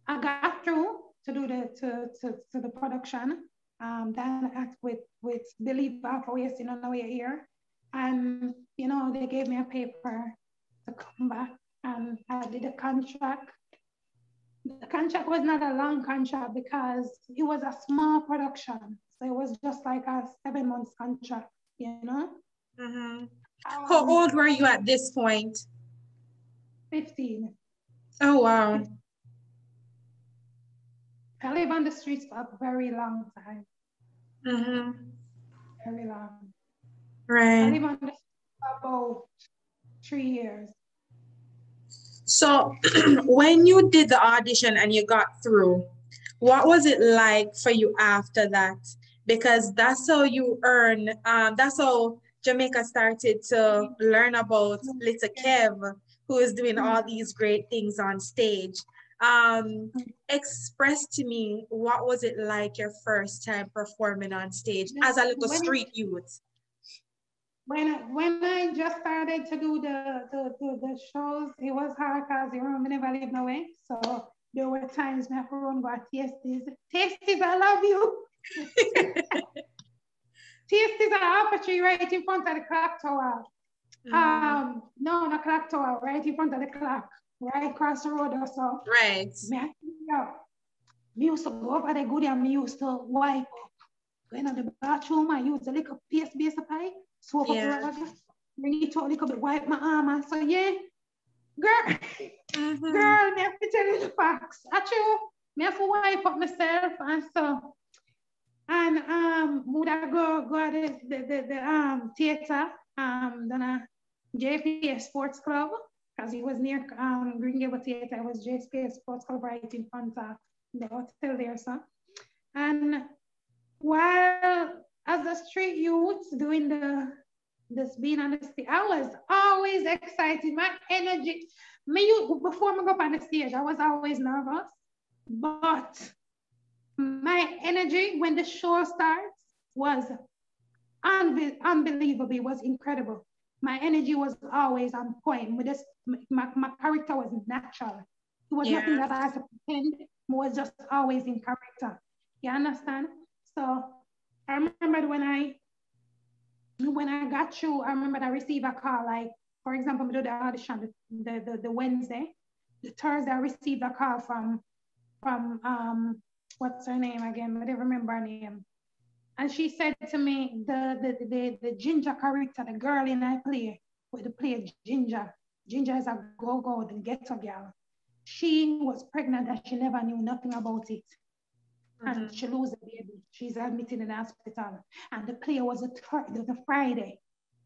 got through to do the production. Then act with Billy Baffoe, you know, we're here. And you know, they gave me a paper to come back, and I did a contract. The contract was not a long contract because it was a small production. So it was just like a 7 months contract, you know? How old were you at this point? 15. Oh, wow. I live on the streets for a very long time. Very long. Right. I live on the streets for about 3 years. So when you did the audition and you got through, what was it like for you after that? Because that's how you earn, that's how Jamaica started to learn about little Kev, who is doing all these great things on stage. Express to me, what was it like your first time performing on stage as a little street youth? When I just started to do the shows, it was hard because you remember never live no way. So there were times my phone got tasties. Tasties, I love you. Tasties are apple tree right in front of the clock tower. No, not clock tower, right in front of the clock, right across the road or so. Right. Me used to go over there good and me used to wipe up. Going to the bathroom, I used a little paste base of pie, swap up the rubber, bring it out a little bit, wipe my arm. So yeah, girl, girl, me have to tell you the facts. Actually, me have to wipe up myself and so. And would I go to the theater, done a JPS Sports Club, because it was near Green Gable Theater. It was JPS Sports Club right in front of the hotel there, so. And while as a street youth doing this being on the stage, I was always excited. My energy, before I go up on the stage, I was always nervous, but my energy when the show starts was unbelievable. It was incredible. My energy was always on point. My character was natural. It was nothing that I had to pretend. It was just always in character. You understand? So I remember when I got through, I remember I received a call, like, for example, I did the audition the Wednesday. The Thursday, I received a call from what's her name again? I don't remember her name. And she said to me, the Ginger character, the girl in I play, with the play Ginger. Ginger is a go-go, the ghetto girl. She was pregnant and she never knew nothing about it. And she lose the baby. She's admitted in the hospital. And the play was the Friday.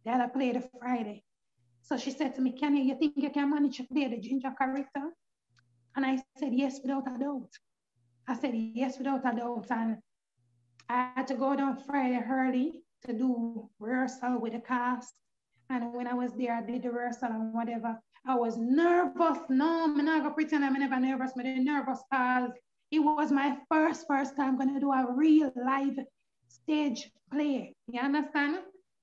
They had a play the Friday. So she said to me, you think you can manage to play the Ginger character? And I said, yes, without a doubt. I said, yes, without a doubt. And I had to go down Friday early to do rehearsal with the cast. And when I was there, I did the rehearsal and whatever. I was nervous. No, I'm not gonna pretend I'm never nervous. I'm nervous because it was my first time gonna do a real live stage play. You understand?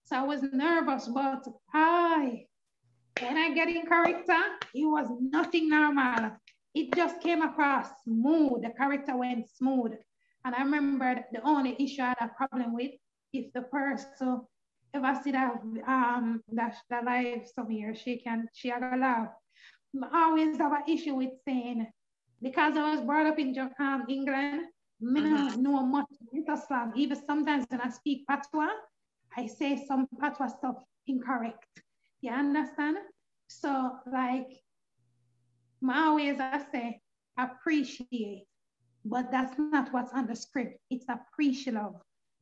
So I was nervous, but when I get in character, it was nothing normal. It just came across smooth. The character went smooth. And I remember the only issue I had a problem with, if the person ever see that live somewhere, she had a laugh. I always have an issue with saying, because I was brought up in England, I don't know much about slang. Even sometimes when I speak patois, I say some patois stuff incorrect. You understand? So like, I say appreciate, but that's not what's on the script. It's appreciate.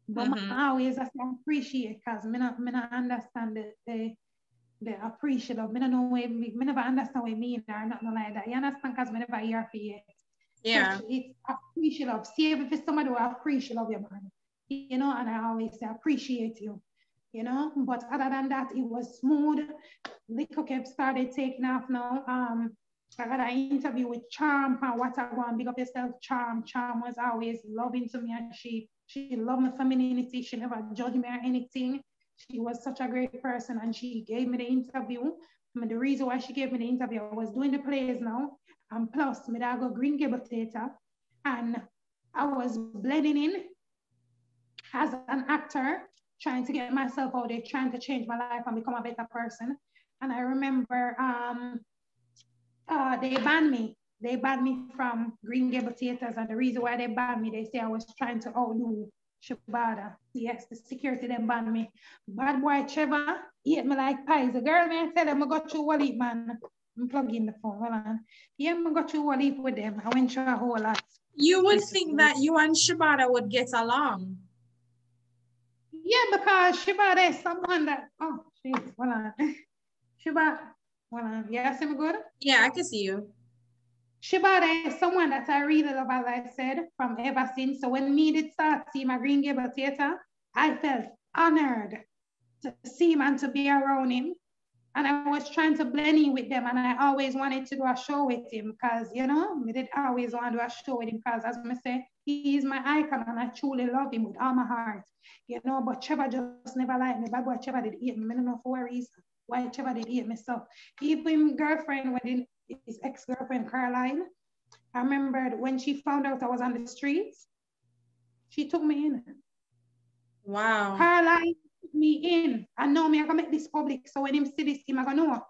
But I always say appreciate because I not understand the appreciate. I don't know what me never understand what it means or nothing like that. You understand? Because I never hear for it. Yeah. So it's appreciate. See if it's somebody who appreciate your man, you know, and I always say appreciate you. You know, but other than that, it was smooth. Liquor kept started taking off now. I got an interview with Charm and what I want. Big up yourself, Charm. Charm was always loving to me and she loved my femininity. She never judged me or anything. She was such a great person and she gave me the interview. I mean, the reason why she gave me the interview, I was doing the plays now. And plus, I go Green Gable Theater and I was blending in as an actor, trying to get myself out there, trying to change my life and become a better person. And I remember they banned me. They banned me from Green Gable Theaters, and the reason why they banned me, they say I was trying to outdo Shabada. Yes, the security then banned me. Bad boy Trevor, he ate me like pies. The girl, man, tell them I got through Wally, man. I'm plugging the phone. Hold on. Yeah, I got through Wally with them. I went through a whole lot. You would think that you and Shabada would get along. Yeah, because Shabada is someone that, oh, shit, hold on. Shabada, hold on. Yeah, see me good? Yeah, I can see you. Shabada is someone that I really love, as I said, from ever since. So when me did start see my Green Gable Theater, I felt honored to see him and to be around him. And I was trying to blend in with them, and I always wanted to do a show with him because, you know, I did always want to do a show with him because, as I say, he is my icon and I truly love him with all my heart. You know, but Trevor just never liked me. Bad boy Trevor did hate me. I don't know for what reason why Trevor did hate me. So even girlfriend, when his ex-girlfriend Caroline, I remember when she found out I was on the streets, she took me in. Wow. Caroline took me in. I know me, I can make this public. So when him see this, him I gonna know.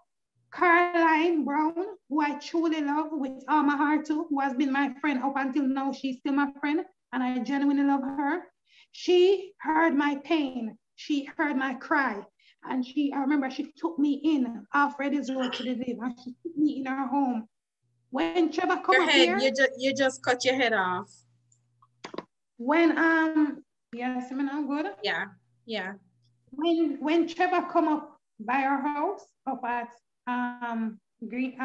Caroline Brown, who I truly love with all my heart too, who has been my friend up until now, she's still my friend, and I genuinely love her. She heard my pain. She heard my cry. And I remember she took me in off Reddy's Road to the live, and she took me in her home. When Trevor come up here, you just cut your head off. When yes, I'm good. Yeah, yeah. When Trevor come up by our house up at Green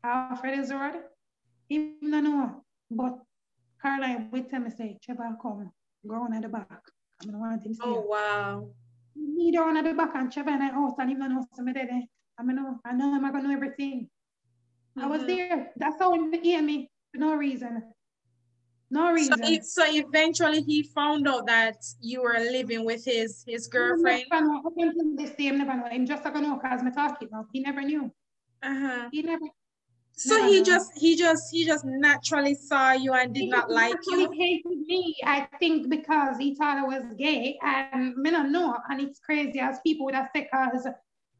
Alfred's Road, even no know, but Caroline would tell me say Trevor come go on at the back. I don't want him to see. Oh wow. Me down at the back and Trevor and I out and even know some of that. I know I'm gonna know everything. I was there. That's how he hear me for no reason. No reason. So eventually he found out that you were living with his girlfriend. Never know. Up until this day, never know. Him just gonna know because I'm talking now. He never knew. He never. So never he just naturally saw you and did not like you. He hated me, I think, because he thought I was gay, and me don't know. And it's crazy as people would have said, because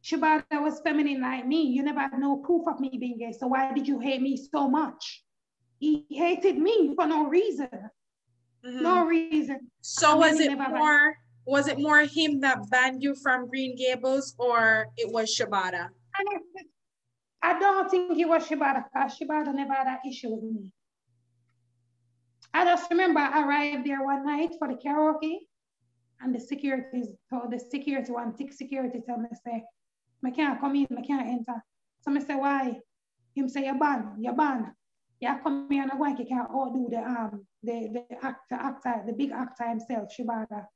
Shibata was feminine like me. You never had no proof of me being gay. So why did you hate me so much? He hated me for no reason. No reason. So was it more him that banned you from Green Gables, or it was Shibata? I don't think it was Shibata, because Shibata never had an issue with me. I just remember I arrived there one night for the karaoke, and the security one thick security tell me, say, I can't come in, I can't enter. So I say, why? Him say, you're banned. You come here and I want you can't outdo the actor, the big actor himself, Shibata.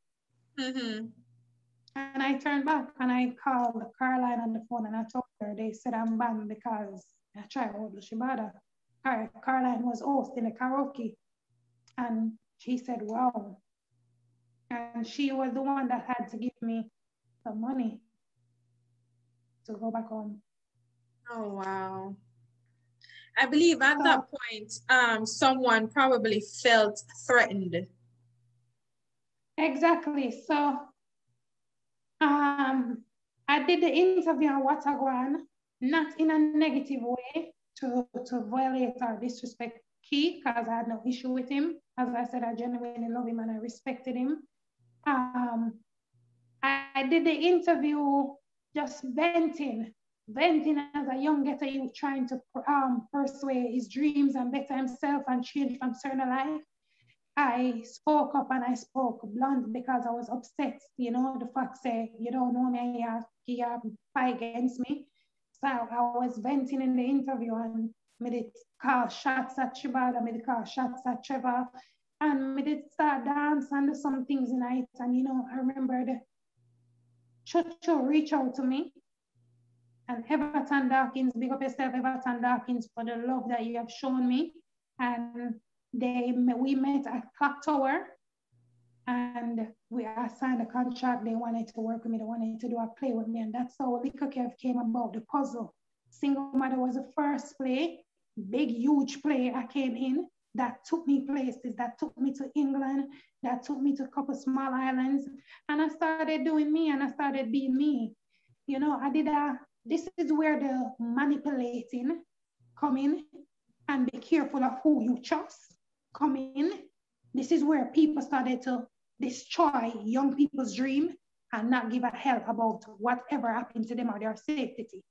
And I turned back and I called Caroline on the phone and I told her, they said I'm banned because I tried to outdo Shibata. Caroline was hosting a karaoke and she said, wow. And she was the one that had to give me the money to go back home. Oh, wow. I believe at that point, someone probably felt threatened. Exactly. So I did the interview on Watagwan, not in a negative way to violate or disrespect Key, because I had no issue with him. As I said, I genuinely love him and I respected him. I did the interview just venting as a young ghetto youth trying to pursue his dreams and better himself and change from certain life. I spoke up and I spoke blunt because I was upset, you know, the fact say, you don't know me, he fight against me. So I was venting in the interview and made it call shots at Shibata, made it call shots at Trevor, and made it start dance and do some things in it. And, you know, I remembered Chucho reach out to me. And Everton Dawkins, big up yourself, Everton Dawkins, for the love that you have shown me. And we met at Clock Tower and we signed a contract. They wanted to work with me. They wanted to do a play with me. And that's how Liquor Kev came about, the puzzle. Single Mother was the first play, big, huge play I came in that took me places, that took me to England, that took me to a couple small islands. And I started doing me and I started being me. You know, this is where the manipulating come in, and be careful of who you trust come in. This is where people started to destroy young people's dream and not give a hell about whatever happened to them or their safety.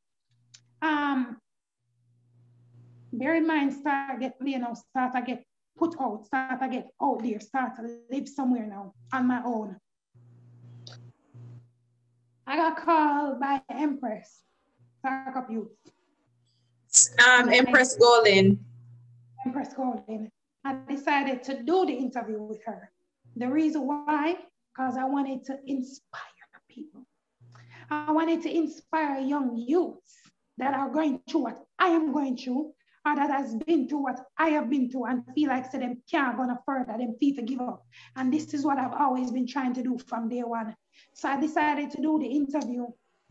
Bear in mind, start get playing now, start to get put out, start to get out there, start to live somewhere now on my own. I got called by Empress, Stark Up Youth. Empress Golden. Empress Golden. I decided to do the interview with her. The reason why, because I wanted to inspire people. I wanted to inspire young youths that are going through what I am going through, or that has been through what I have been through and feel like so them can't go no further, them feel to give up. And this is what I've always been trying to do from day one. So I decided to do the interview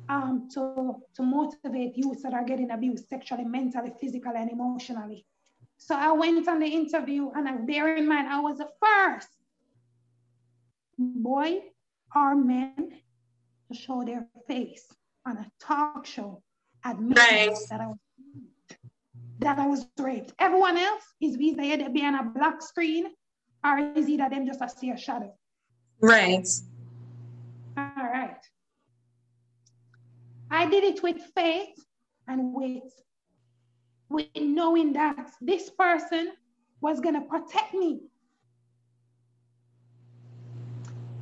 to motivate youths that are getting abused sexually, mentally, physically, and emotionally. So I went on the interview, and I bear in mind, I was the first boy or man to show their face on a talk show admitting that I was raped. Everyone else is either being a black screen or is either them just a see a shadow. Right. All right. I did it with faith and with knowing that this person was gonna protect me.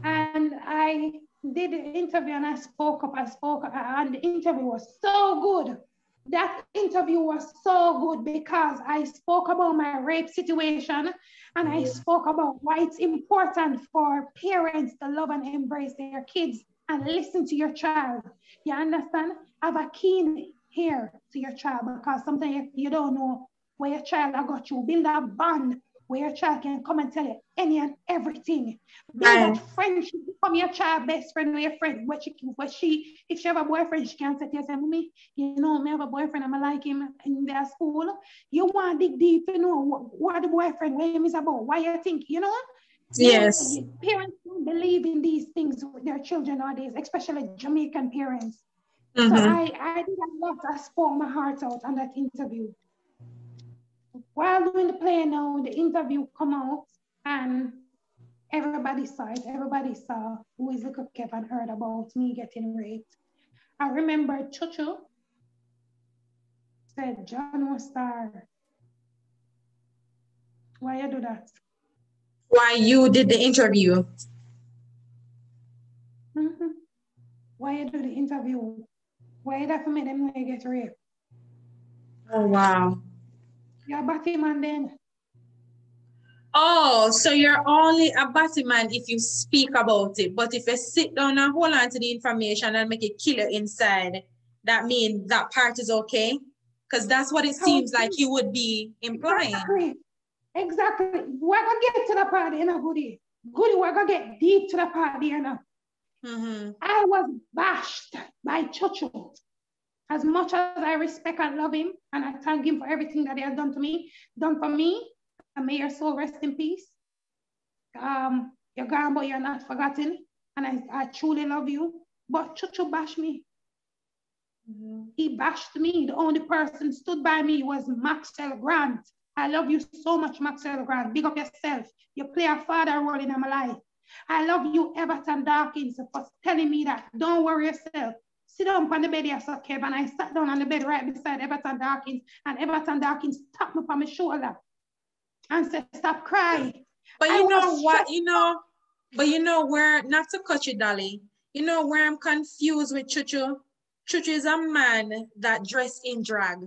And I did the interview and I spoke up, and the interview was so good. That interview was so good because I spoke about my rape situation and I spoke about why it's important for parents to love and embrace their kids and listen to your child. You understand? Have a keen ear to your child, because sometimes you don't know where your child has got you. Build a bond where your child can come and tell you any and everything. Build that friendship, become your child best friend or your friend. If she have a boyfriend, she can say to you, "Mommy, you know, me have a boyfriend, I like him in their school." You want to dig deep, you know, what the boyfriend, what him is about, why you think, you know? Yes. Parents don't believe in these things with their children nowadays, especially Jamaican parents. Mm-hmm. So I did a lot. I spoke my heart out on that interview. While doing the play now, the interview come out and everybody saw it. Everybody saw who is Little Kev and heard about me getting raped. I remember Chuchu said, "John was star. Why you do that?" Why you did the interview? Mm-hmm. Why you do the interview? Why you that for me them get raped? Oh, wow. You're a batty man then. Oh, so you're only a batty man if you speak about it. But if you sit down and hold on to the information and make it kill you inside, that means that part is okay? Because that's what it seems like you would be implying. Exactly. We're going to get to the party, you know, Goody. Goody, we're going to get deep to the party, you know. Mm-hmm. I was bashed by Chuchu. As much as I respect and love him, and I thank him for everything that he has done for me, and may your soul rest in peace. You're gone, but you're not forgotten, and I truly love you. But Chuchu bashed me. Mm-hmm. He bashed me. The only person stood by me was Maxwell Grant. I love you so much, Maxwell Grant. Big up yourself. You play a father role in my life. I love you, Everton Dawkins, for telling me that. Don't worry yourself. Sit down on the bed here, so Kev, and I sat down on the bed right beside Everton Dawkins, and Everton Dawkins tapped me on my shoulder and said, "Stop crying." But you know what, but you know where, not to cut you, Dolly, you know where I'm confused with Chuchu? Chuchu is a man that dressed in drag.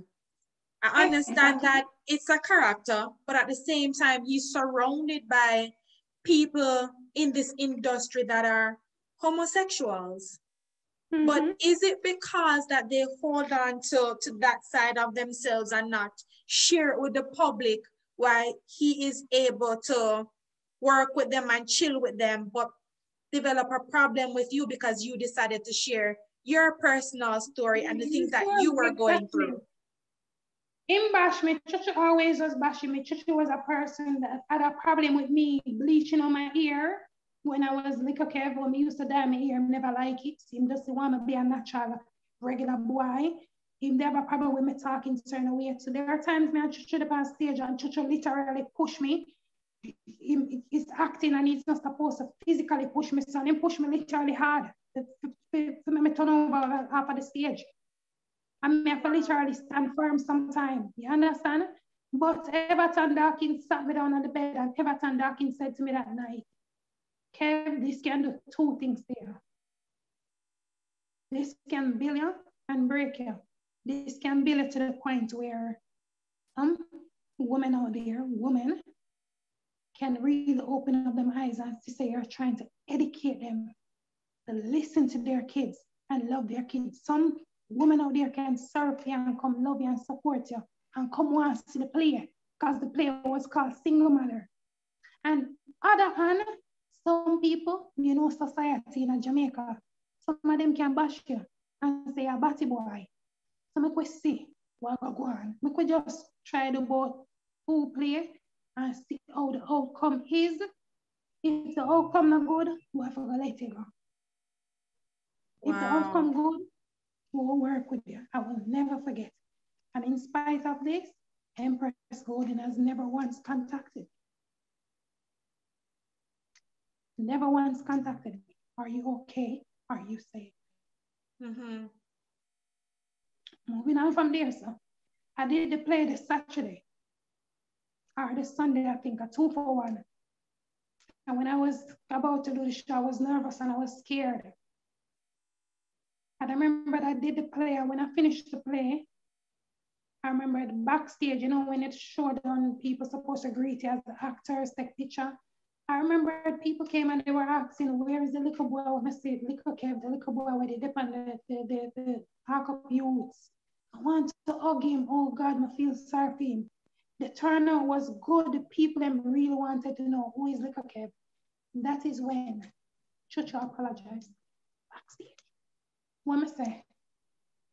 I understand that it's a character, but at the same time, he's surrounded by people in this industry that are homosexuals. Mm-hmm. But is it because that they hold on to that side of themselves and not share it with the public, why he is able to work with them and chill with them, but develop a problem with you because you decided to share your personal story and the things that you were going through? Him bash me. Chuchu always was bashing me. Chuchu was a person that had a problem with me bleaching on my ear. When I was little Kev, when me used to dye my ear, I never like it. Him just want to be a natural, regular boy. Him never problem with me talking certain way. So there are times me and Chuchu up on stage and Chuchu literally push me. He's acting and he's not supposed to physically push me. So him push me literally hard for me turn over half of the stage. I mean, I have to literally stand firm sometimes. You understand? But Everton Dawkins sat me down on the bed and Everton Dawkins said to me that night, "Kev, this can do two things there. This can build you and break you. This can build you to the point where some women out there, women, can really open up their eyes and say you're trying to educate them to listen to their kids and love their kids. Some women out there can serve you and come love you and support you and come once to the play because the play was called Single Mother. And other hand, some people, you know, society in Jamaica, some of them can bash you and say, a batty boy. So make we see what go on. Make we just try to both who play and see how the outcome is. If the outcome not good, we have to let it go. Wow. If the outcome good, we'll work with you. I will never forget. And in spite of this, Empress Golden has never once contacted me. Never once contacted me. Are you okay? Are you safe? Mm-hmm. Moving on from there, so I did the play this Saturday or this Sunday, I think, a 2-for-1. And when I was about to do the show, I was nervous and I was scared. And I remember I did the play, and when I finished the play, I remember the backstage, you know, when it's showed on, people supposed to greet you as the actors, take picture. I remember people came and they were asking, where is the little boy? I say, little Kev, the little boy where they dip on the park of youths. I want to hug him. Oh God, I feel sorry for him. The turnout was good. The people them really wanted to know who is little Kev. That is when Chucho apologized backstage. What I say?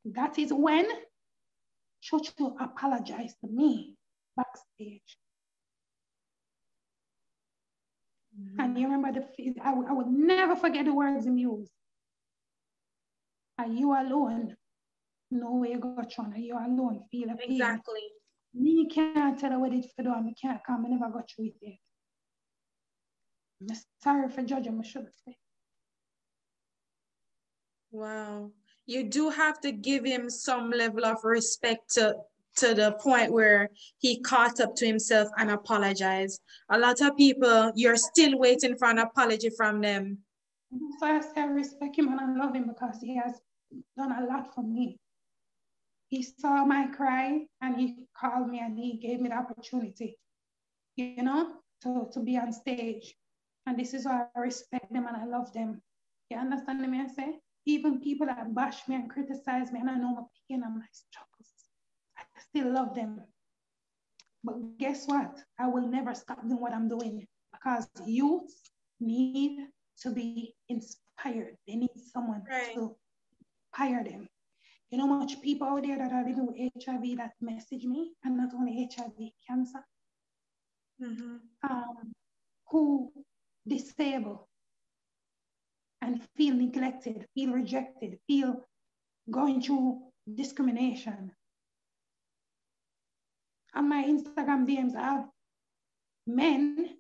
That is when Chucho apologized to me backstage. Mm-hmm. And you remember I would never forget the words he used. Are you alone? No way you got on. Are you alone? Feel a pain. Exactly. Me can't tell her what it for do. I can't come. I never got through it yet. I'm sorry for judging. I should say. Wow. You do have to give him some level of respect to the point where he caught up to himself and apologized. A lot of people, you're still waiting for an apology from them. So I say I respect him and I love him because he has done a lot for me. He saw my cry and he called me and he gave me the opportunity, you know, to be on stage. And this is why I respect them and I love them. You understand me? I say? Even people that bash me and criticize me and I know my pain and my struggles, I still love them. But guess what? I will never stop doing what I'm doing because youth need to be inspired. They need someone to inspire them. You know much people out there that are living with HIV that message me, and not only HIV, cancer, who disabled and feel neglected, feel rejected, feel going through discrimination. On my Instagram DMs, I have men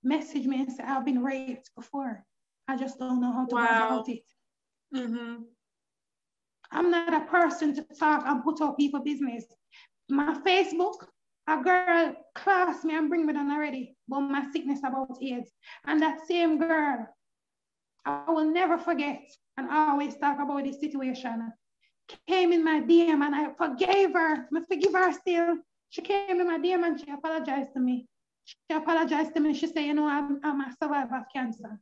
message me and say, I've been raped before. I just don't know how to go about it. Mm-hmm. I'm not a person to talk and put out people's business. My Facebook, a girl classed me and bring me down already about my sickness about AIDS. And that same girl, I will never forget and always talk about this situation, came in my DM and I forgave her. I forgive her still. She came in my DM and she apologized to me. She apologized to me. She said, you know, I'm a survivor of cancer.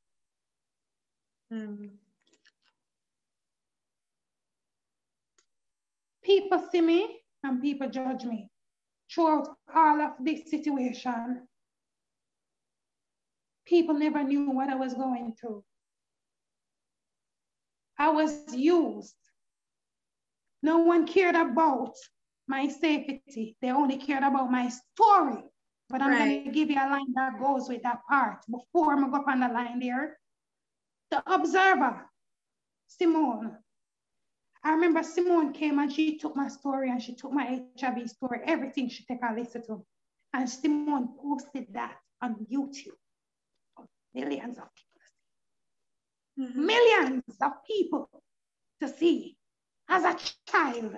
Mm-hmm. People see me and people judge me. Throughout all of this situation, people never knew what I was going through. I was used. No one cared about my safety. They only cared about my story. But I'm going to give you a line that goes with that part. Before I go up on the line there, the observer, Simone. I remember Simone came and she took my story and she took my HIV story, everything she took a listen to. And Simone posted that on YouTube. Millions of people. Mm-hmm. Millions of people to see as a child.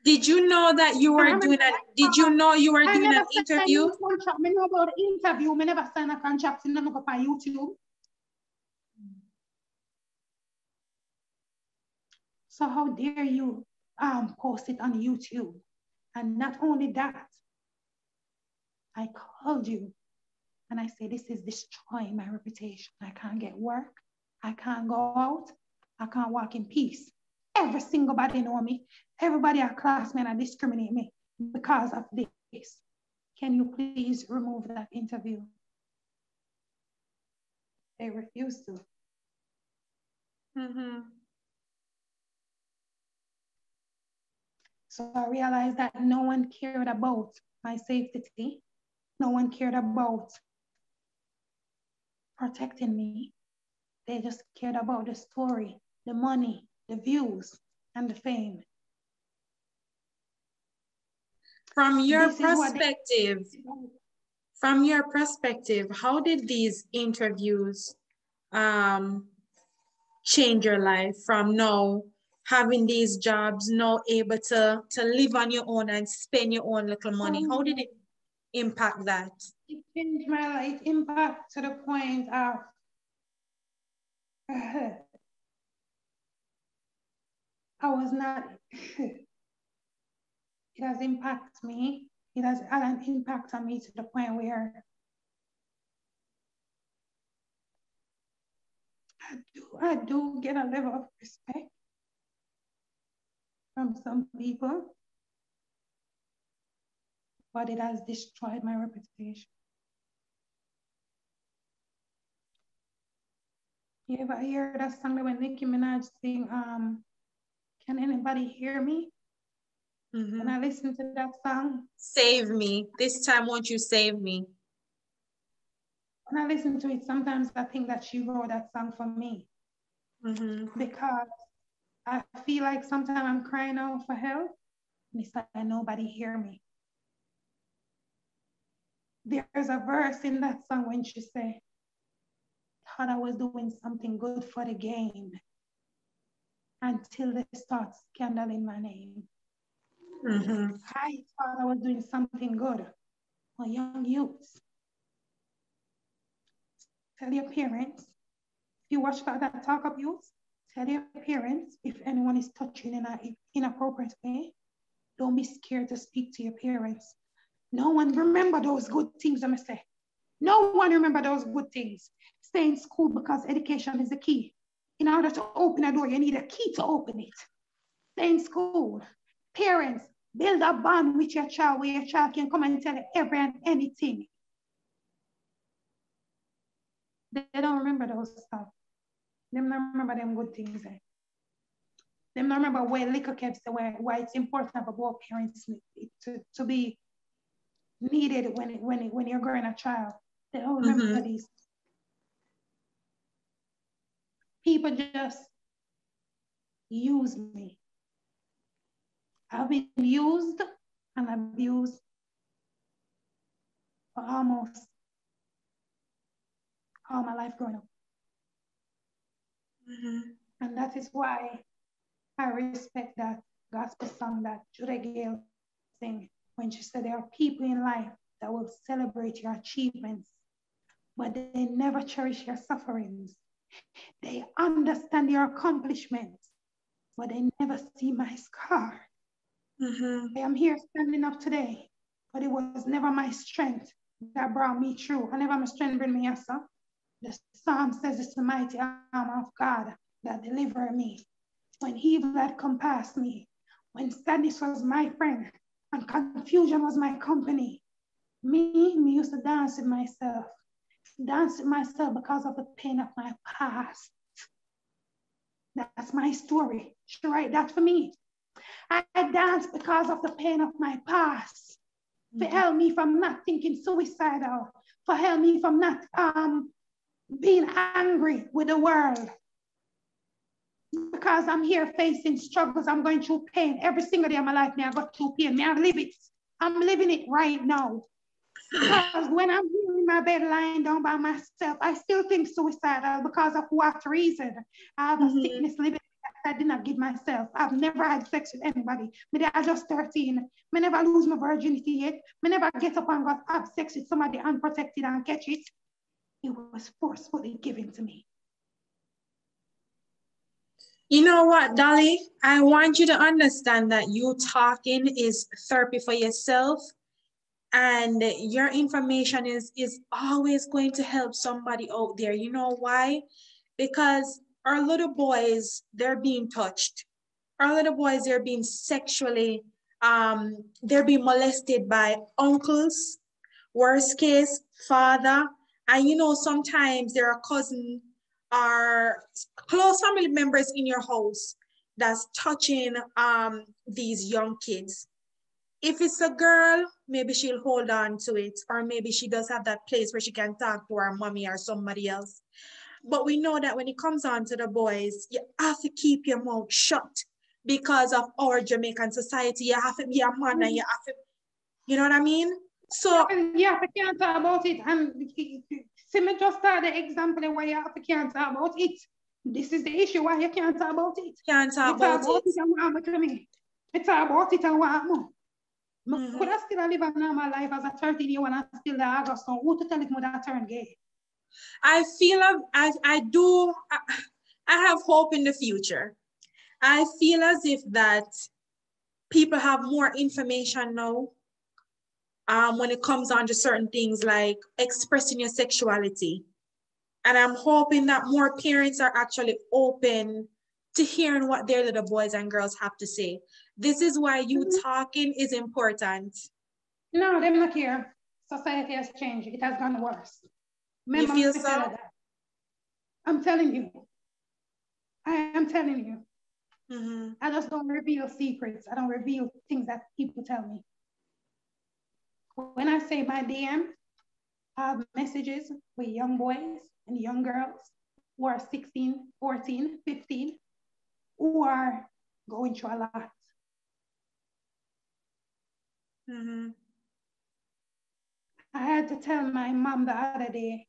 Did you know that you were doing an interview? I know about the interview. I never signed a contract in on YouTube. So how dare you post it on YouTube? And not only that, I called you and I said, this is destroying my reputation. I can't get work. I can't go out. I can't walk in peace. Every single body know me. Everybody are classmates and discriminate me because of this. Can you please remove that interview? They refuse to. So I realized that no one cared about my safety. No one cared about protecting me. They just cared about the story, the money, the views, and the fame. From your perspective, how did these interviews change your life from now having these jobs, now able to live on your own and spend your own little money? How did it impact that? It changed my life, impact to the point of I was not, it has impacted me. It has had an impact on me to the point where I do get a level of respect from some people, but it has destroyed my reputation. You ever hear that song that when Nicki Minaj sing, Can Anybody Hear Me? When I listen to that song, Save me. This time, won't you save me? When I listen to it, sometimes I think that she wrote that song for me. Because I feel like sometimes I'm crying out for help, and it's like nobody hear me. There's a verse in that song when she said, thought I was doing something good for the game until they start scandaling my name. I thought I was doing something good for young youths. Tell your parents, if you watch that Talk Up Youth, tell your parents if anyone is touching in an inappropriate way, don't be scared to speak to your parents. No one remember those good things, I'm gonna say. No one remember those good things. Stay in school because education is the key. In order to open a door, you need a key to open it. Stay in school. Parents, build a bond with your child where your child can come and tell you every and anything. They don't remember those stuff. They don't remember them good things. They don't remember where liquor keeps the way, why it's important for both parents to be needed when you're growing a child. They don't remember these. People just use me. I've been used and abused for almost all my life growing up. And that is why I respect that gospel song that Judah Gale sang when she said there are people in life that will celebrate your achievements, but they never cherish your sufferings. They understand your accomplishments, but they never see my scar. I am here standing up today, but it was never my strength that brought me through. I never my strength bring me up. The Psalm says it's the mighty arm of God that delivered me. When evil had compassed me, when sadness was my friend and confusion was my company, me used to dance with myself. Dance with myself because of the pain of my past. That's my story. She write that for me. I dance because of the pain of my past. For help me from not thinking suicidal. For help me from not being angry with the world. Because I'm here facing struggles. I'm going through pain. Every single day of my life now I go through pain. I live it. I'm living it right now. Because when I'm here in my bed lying down by myself, I still think suicidal because of what reason? I have a sickness living that I did not give myself. I've never had sex with anybody. Maybe I just 13. I never lose my virginity yet. I never get up and have sex with somebody unprotected and catch it. It was forcefully given to me. You know what, Dolly? I want you to understand that you talking is therapy for yourself. And your information is always going to help somebody out there. You know why? because our little boys, they're being touched. Our little boys, they're being sexually, they're being molested by uncles, worst case, father. And you know, sometimes there are cousins or close family members in your house that's touching these young kids. If it's a girl, maybe she'll hold on to it, or maybe she does have that place where she can talk to her mommy or somebody else. But we know that when it comes on to the boys, you have to keep your mouth shut because of our Jamaican society. You have to be a man and you have to, you know what I mean? So yeah, I can't talk about it. And see me just start the example why you have to can't talk about it. This is the issue why you can't talk about it. Can't talk about it. And what to me. It's about it and what more. Could I still live a normal life as a 13-year-old and still the August? So who to tell it more that turn gay? I feel I have hope in the future. I feel as if that people have more information now when it comes on to certain things like expressing your sexuality. And I'm hoping that more parents are actually open to hearing what their little boys and girls have to say. This is why you talking is important. No, they don't care. Society has changed. It has gone worse. Remember, You feel so? I'm telling you. I am telling you. I just don't reveal secrets. I don't reveal things that people tell me. When I say my DM, I have messages with young boys and young girls who are 16, 14, 15, who are going through a lot. I had to tell my mom the other day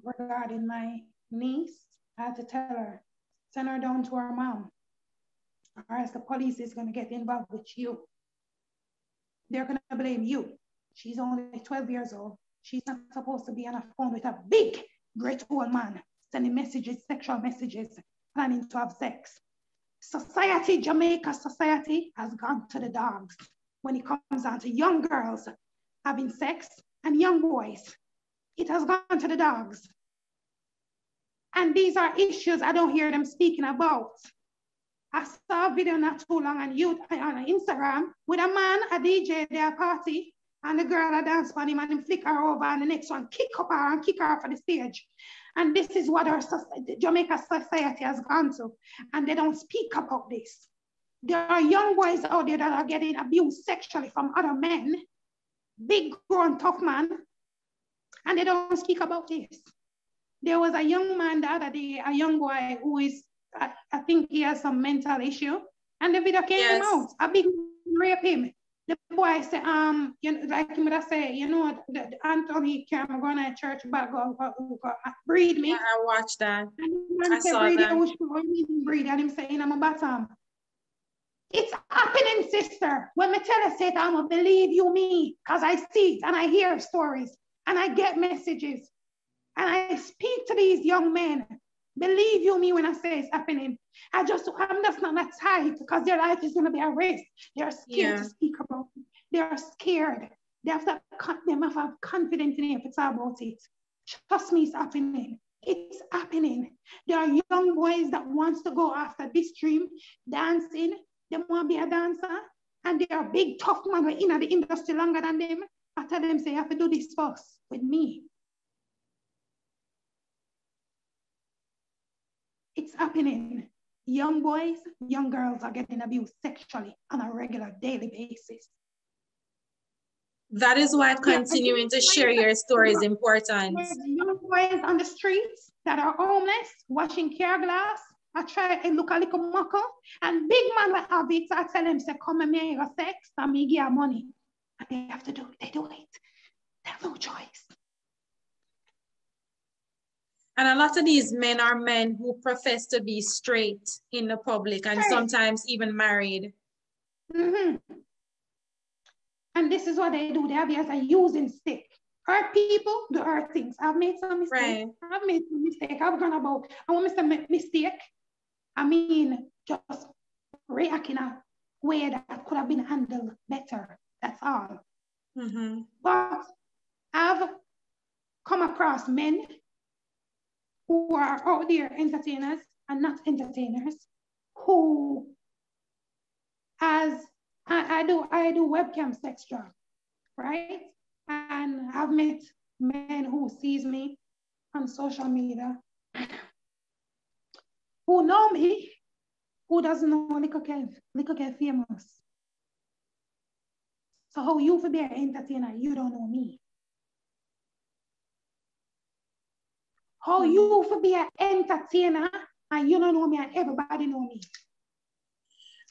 regarding my niece. I had to tell her, send her down to her mom, or else the police is going to get involved with you. They're going to blame you. She's only 12 years old. She's not supposed to be on a phone with a big, great old man, sending messages, sexual messages, planning to have sex. Society, Jamaica society has gone to the dogs when it comes down to young girls having sex and young boys. It has gone to the dogs. And these are issues I don't hear them speaking about. I saw a video not too long on Instagram with a man, a DJ at their party, and the girl a dance on him and him flick her over, and the next one kick up her and kick her off of the stage. And this is what our Jamaica society has gone to. And they don't speak about this. There are young boys out there that are getting abused sexually from other men, big grown tough man, and they don't speak about this. There was a young man the other day, a young boy who is, I think he has some mental issue, and the video came out. A big rape him. The boy said, you know, like him would have said, you know, the Anthony came going to church, but go breed me. Yeah, I watched that. And I saw that. Breed, and him saying, I'm a bottom. It's happening, sister. When me tell her, say, I'm going to believe you me, because I see it, and I hear stories, and I get messages, and I speak to these young men. Believe you me when I say it's happening. I'm just not that tight because their life is going to be a risk. They're scared to speak about it. They're scared. They have to have confidence in it if it's about it. Trust me, it's happening. It's happening. There are young boys that wants to go after this dream, dancing. They want to be a dancer. And they are big, tough men who are in the industry longer than them. I tell them, say, you have to do this first with me. It's happening. Young boys, young girls are getting abused sexually on a regular daily basis. That is why continuing to share your story is important. Young boys on the streets that are homeless, washing car glass, I try and look a little muckle, and big man will have it, so I tell them, say, come and make a sex, and me give money. And they have to do it, they do it. They have no choice. And a lot of these men are men who profess to be straight in the public and sometimes even married. And this is what they do. They have it as a using stick. Hurt people do hurt things. I've made some mistakes. I've made some mistakes. I've gone about, I want to make mistake. I mean, just react in a way that could have been handled better. That's all. But I've come across men who are out there, entertainers and not entertainers, who as I do webcam sex job, right? And I've met men who sees me on social media, who know me, who doesn't know Little get famous. So how you for be an entertainer, you don't know me. How you for be an entertainer and you don't know me and everybody know me.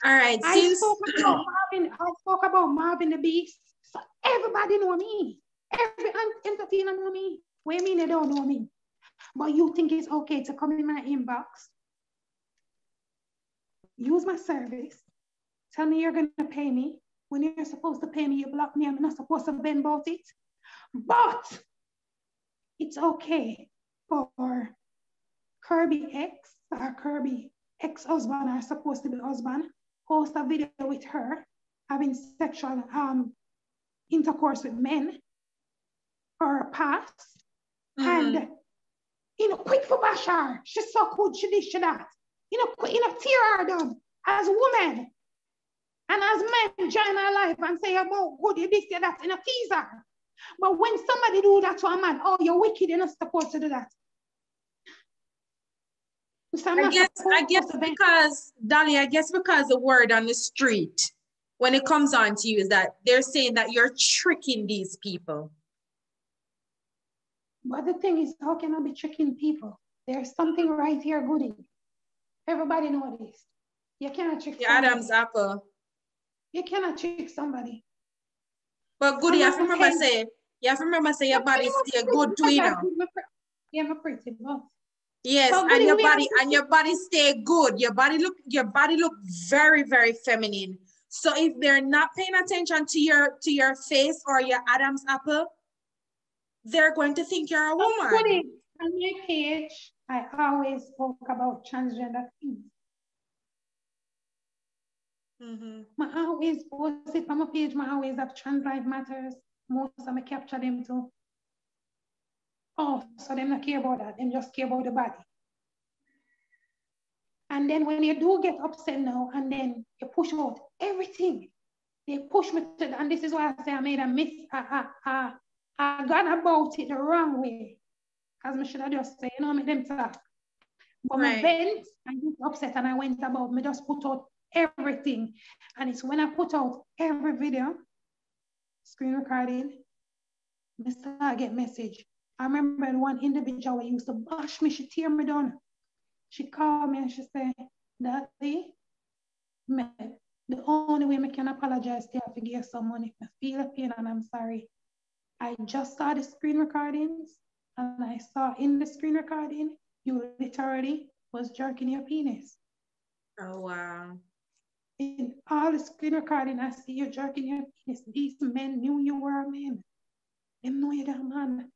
All right. I spoke about Marvin the Beast. So everybody know me. Every entertainer know me. What do you mean they don't know me? But you think it's okay to come in my inbox, use my service, tell me you're gonna pay me. When you're supposed to pay me, you block me. I'm not supposed to bend about it. But it's okay for Kirby X or Kirby ex-husband or supposed to be husband, post a video with her having sexual intercourse with men or past. And quick for bash her. She's so good, she this, she that. Tear her down as women. And as men join our life and say about good, you this, you that, tease her. But when somebody do that to a man, oh, you're wicked, you're not supposed to do that. So I guess because, Dolly, because the word on the street, when it comes on to you, is that they're saying that you're tricking these people. But the thing is, how can I be tricking people? There's something right here, goody. Everybody know this. You cannot trick the Adam's apple. You cannot trick somebody. But goody, you have to remember say your body stay good too, you know. Yeah, I'm pretty much. Yes, so and your body stay good. Your body look very, very feminine. So if they're not paying attention to your face or your Adam's apple, they're going to think you're a woman. On my page, I always spoke about transgender things. I always post it on my page. I always have trans life matters. Most of them capture them too. Oh, so they don't care about that. They just care about the body. And then when you do get upset now, and then you push out everything, they push me to, and this is why I say I made a miss. I got about it the wrong way. As I should have just say, make them talk. But my bent, I got upset and I went about, me just put out everything. And it's when I put out every video, screen recording, I get message. I remember one individual who used to bash me, she tear me down. She called me and she said, Daddy, the only way I can apologize to you to give some money. I feel the pain and I'm sorry. I just saw the screen recordings and I saw in the screen recording, you literally was jerking your penis. Oh, wow. In all the screen recording, I see you jerking your penis. These men knew you were a man. They know you're a man.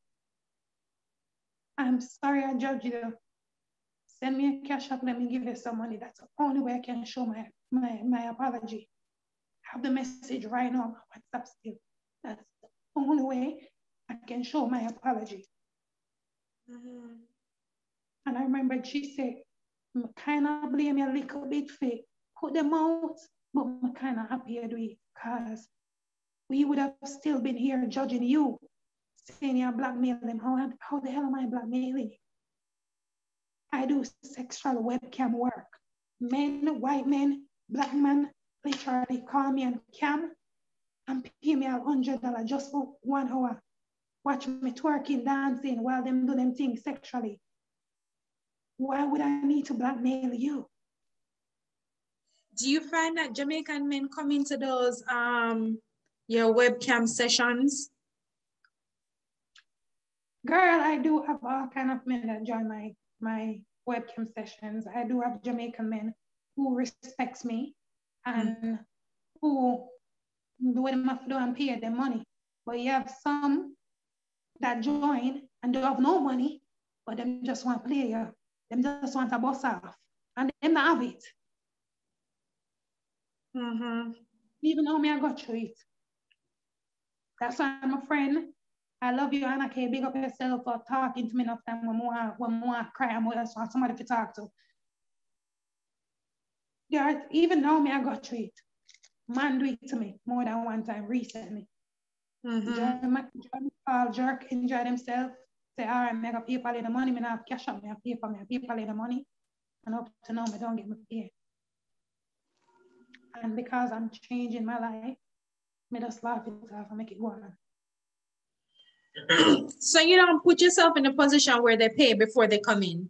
I'm sorry I judged you. Send me a cash app, let me give you some money. That's the only way I can show my apology. I have the message right now on my WhatsApp still. That's the only way I can show my apology. And I remember she said, I kind of blame you a little bit for put them out, but I'm kind of happy to do it because we would have still been here judging you, saying you're blackmailing them. How the hell am I blackmailing? I do sexual webcam work. Men, white men, black men, literally call me on cam and pay me $100 just for 1 hour. Watch me twerking, dancing while them do them things sexually. Why would I need to blackmail you? Do you find that Jamaican men come into those your webcam sessions? Girl, I do have all kind of men that join my webcam sessions. I do have Jamaican men who respects me and who do what I do and pay them money. But you have some that join and don't have no money, but them just want to play you. Them just want to bust off. And them not have it. Even though me I got through it. That's why I'm a friend. I love you, Anna K. Big up yourself for talking to me enough time when more cry and more somebody to talk to. Yeah, even now me I got treat. Man do it to me more than one time recently. Jerk enjoy themselves. Say, all right, I got people in the money, me not have cash up, me have people in the money. And up to now, me don't get me paid. And because I'm changing my life, me just laugh it off and make it go on. So you don't put yourself in a position where they pay before they come in?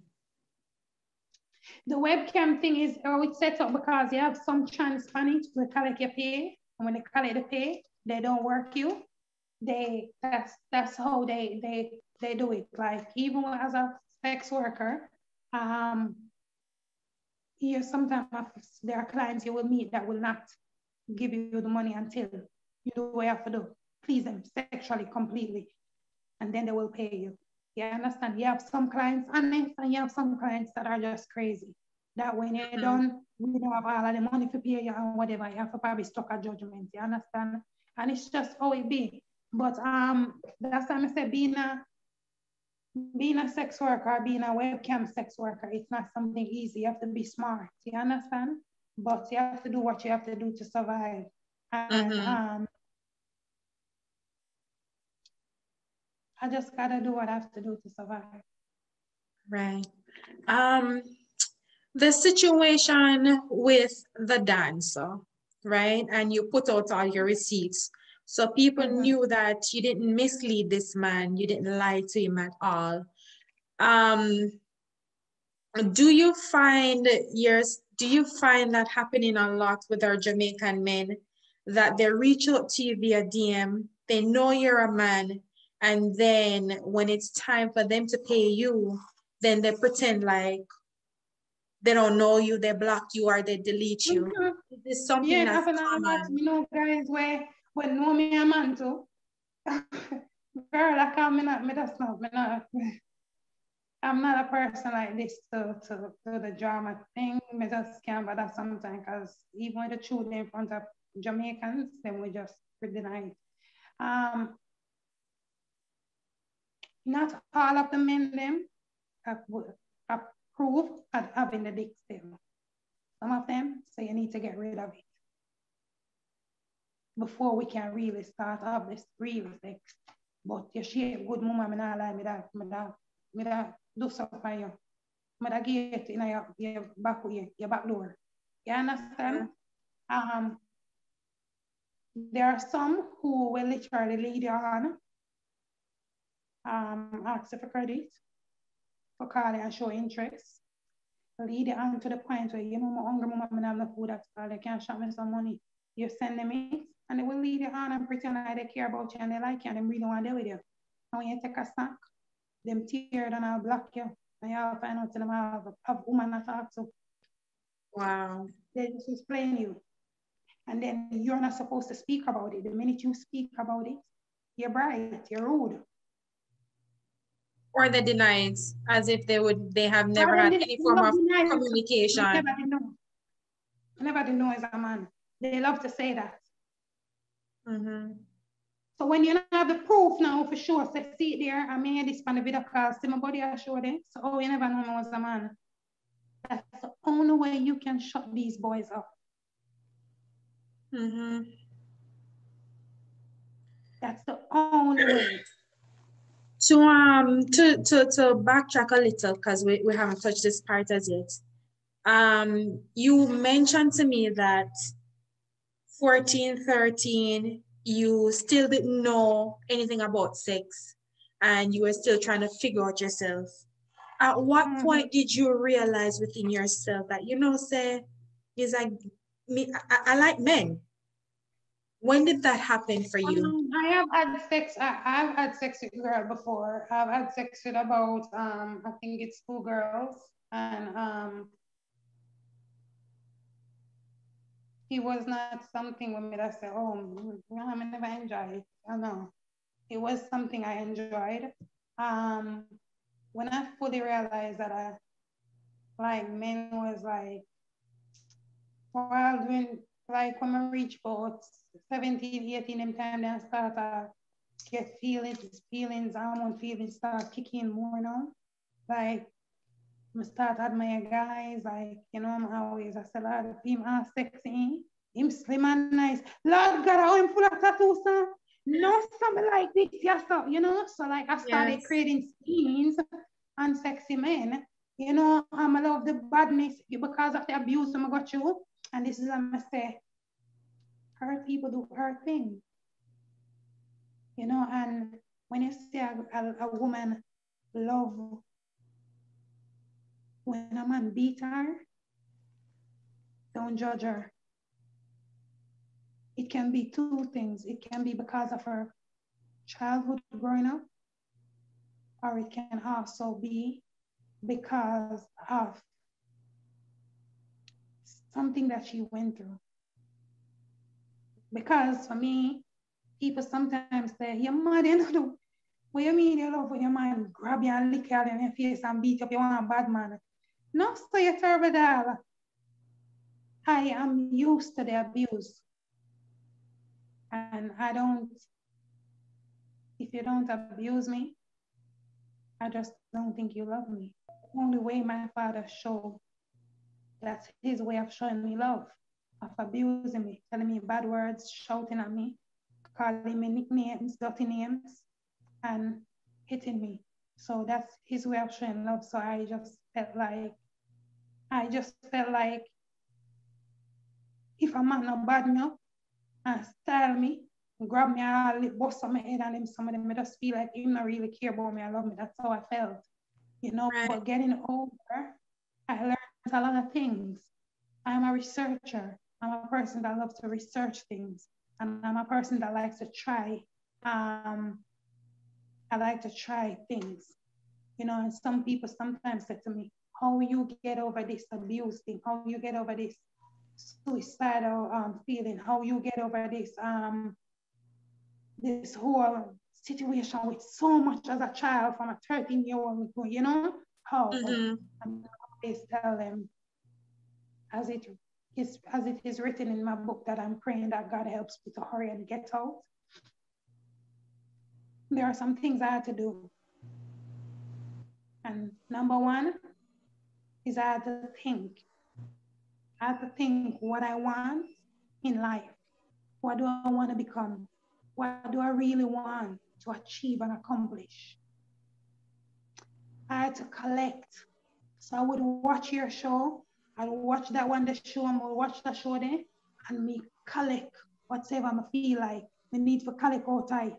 The webcam thing is how it's set up because you have some chance on it to collect your pay. And when they collect the pay, they don't work you. That's how they do it. Like even as a sex worker, sometimes there are clients you will meet that will not give you the money until you do what you have to do, please them sexually completely, and then they will pay you. You understand? You have some clients honest, and you have some clients that are just crazy. That when you're done, we don't have all of the money to pay you and whatever. You have to probably stock a judgment. You understand? And it's just how it be. But that's why I say being a sex worker, being a webcam sex worker, it's not something easy. You have to be smart. You understand? But you have to do what you have to do to survive. And I just gotta do what I have to do to survive. Right. The situation with the dancer, right? And you put out all your receipts. So people knew that you didn't mislead this man, you didn't lie to him at all. Do you find that happening a lot with our Jamaican men, that they reach out to you via DM, they know you're a man, and then when it's time for them to pay you, then they pretend like they don't know you, they block you, or they delete you? Is this something that's common? You know, guys, when know me a man too. Girl, I can't, I'm not a person like this to the drama thing. Me just can't bother sometimes because even with the truth in front of Jamaicans, then we just deny it. Not all of the men them approve of having the dick still. Some of them say you need to get rid of it before we can really start up this real sex. But you shape good mama, me not lie, me that do something for you. Me that get in your back door. You understand? There are some who will literally lead you on, ask for credit, for calling and show interest. Lead it on to the point where you know my hungry mama and have no food at all. They can't shop me some money. You send them it and they will lead you on and pretend like they care about you and they like you and they really want to deal with you. And when you take a snack, them tear and I'll block you. And you'll find out them have woman to talk to. Wow. They just explain you. And then you're not supposed to speak about it. The minute you speak about it, you're bright, you're rude. Or they deny it as if they have never had any form of communication. Never did know as a man. They love to say that. So when you have the proof now for sure, so see it there, I made this on the video call, see my body I showed it. So you never know me as a man. That's the only way you can shut these boys up. That's the only way. To backtrack a little, because we haven't touched this part as yet. You mentioned to me that 14, 13, you still didn't know anything about sex and you were still trying to figure out yourself. At what point did you realize within yourself that, you know, say, it's like me, I like men? When did that happen for you? I have had sex. I've had sex with a girl before. I've had sex with about I think it's 2 girls, and it was not something with me that said, oh, I never enjoyed it. I don't know. It was something I enjoyed. When I fully realized that I like men was like, while doing like when I reach about 17, 18 them time, then I start get feelings, hormone feelings start kicking more now. Like, I start admire guys, like, you know, I'm always, I said, Lord, him are sexy, him slim and nice. Lord God, how him full of tattoos, son. No, something like this, yes, so, you know, so like I started creating scenes on sexy men. You know, I love the badness because of the abuse I got you. And this is what I say, hurt people do hurt things. You know, and when you see a woman love, when a man beat her, don't judge her. It can be two things. It can be because of her childhood growing up, or it can also be because of something that she went through. Because for me, people sometimes say, you're mad, you know. What you mean you love when your man grab you and lick you in your face and beat you up, you want a bad man? No, so you're terrible, doll. I am used to the abuse. And I don't, if you don't abuse me, I just don't think you love me. The only way my father showed, that's his way of showing me love, of abusing me, telling me bad words, shouting at me, calling me nicknames, dirty names, and hitting me. So that's his way of showing love. So I just felt like if a man not bad me up and style me, grab me and bust on my head, and some of them I just feel like he not really care about me, I love me. That's how I felt. You know, Right. But getting older, I learned a lot of things. I'm a researcher. I'm a person that loves to research things. And I'm a person that likes to try. I like to try things. You know, and some people sometimes say to me, how you get over this abuse thing? How you get over this suicidal feeling? How you get over this whole situation with so much as a child from a 13-year-old, you know? How? And I always tell them, as it is written in my book, that I'm praying that God helps me to hurry and get out. There are some things I had to do. And number one is I had to think. I had to think what I want in life. What do I want to become? What do I really want to achieve and accomplish? I had to collect. So I would watch your show. I would watch that one, the show, and we'll watch the show there, and me collect whatever I feel like we need to collect all tight.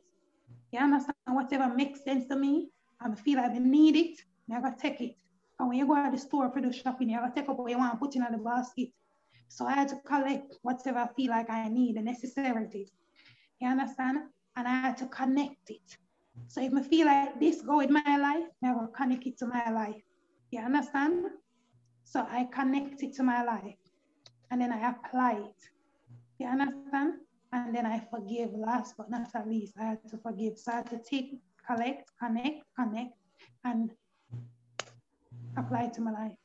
You understand? Whatever makes sense to me, I feel like I need it, I gotta take it. And when you go to the store for the shopping, you gotta take up what you want and put in the basket. So I had to collect whatever I feel like I need, the necessities. You understand? And I had to connect it. So if I feel like this go with my life, I will connect it to my life. You understand? So I connect it to my life, and then I apply it. You understand? And then I forgive. Last but not least, I had to forgive. So I had to take, collect, connect, and apply it to my life.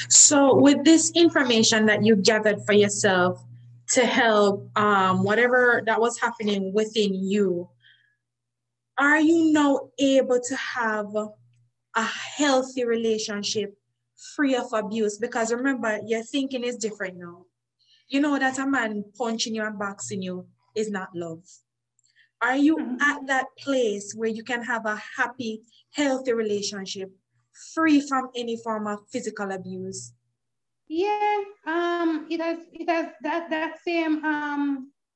So with this information that you gathered for yourself to help whatever that was happening within you, are you now able to have a healthy relationship free of abuse? Because remember, your thinking is different now. You know that a man punching you and boxing you is not love. Are you at that place where you can have a happy, healthy relationship free from any form of physical abuse? Yeah, it has that same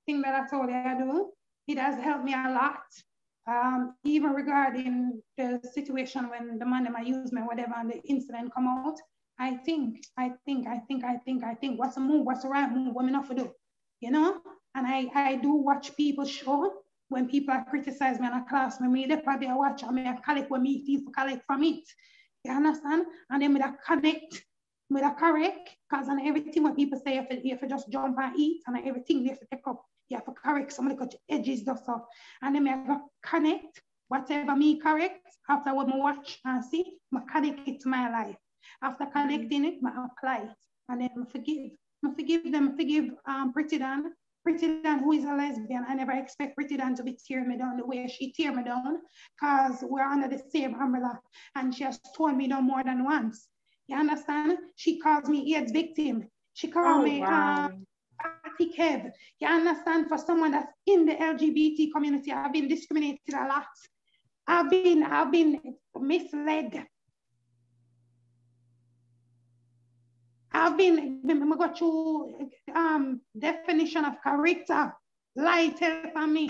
thing that I told you I do. It has helped me a lot. Even regarding the situation when the man might use me, whatever, and the incident come out, I think, what's the move, what's the right move, what me not to do, you know? And I do watch people show when people criticize me in a class, me they probably watch, I mean, I collect what me feel to collect from it. You understand? And then me that connect, me that correct, because on everything what people say, you have to just jump and eat, and everything you have to take up. You have to correct some of the edges just up. And then I connect whatever me correct after what I watch and see, I connect it to my life. After connecting it, I apply it. And then I forgive them, forgive Pretty Dan, Pretty Dan, who is a lesbian, I never expect Pretty Dan to be tearing me down the way she tear me down, because we're under the same umbrella, and she has torn me down more than once. You understand? She calls me AIDS victim. She called me Kev. You understand? For someone that's in the LGBT community, I've been discriminated a lot. I've been misled. I've been go through definition of character, lie tell for me.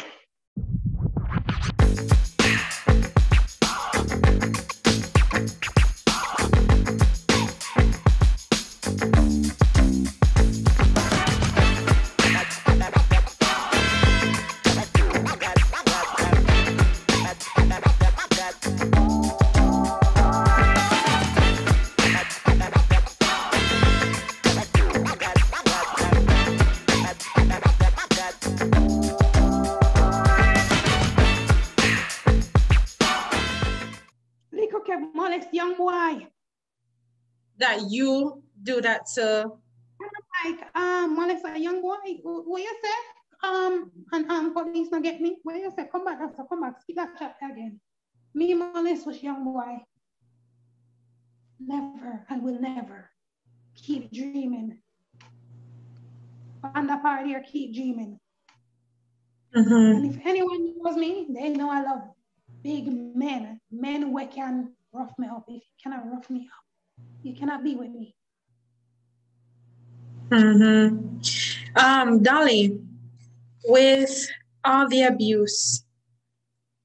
Young boy. That you do that to? Like, molest a young boy. What you say? And police not get me. What you say? Come back, after, come back. Speak that chat again. Me molest was young boy. Never and will never. Keep dreaming. On the part here, keep dreaming. And if anyone knows me, they know I love big men. Men who can rough me up. If you cannot rough me up, you cannot be with me. Dolly, with all the abuse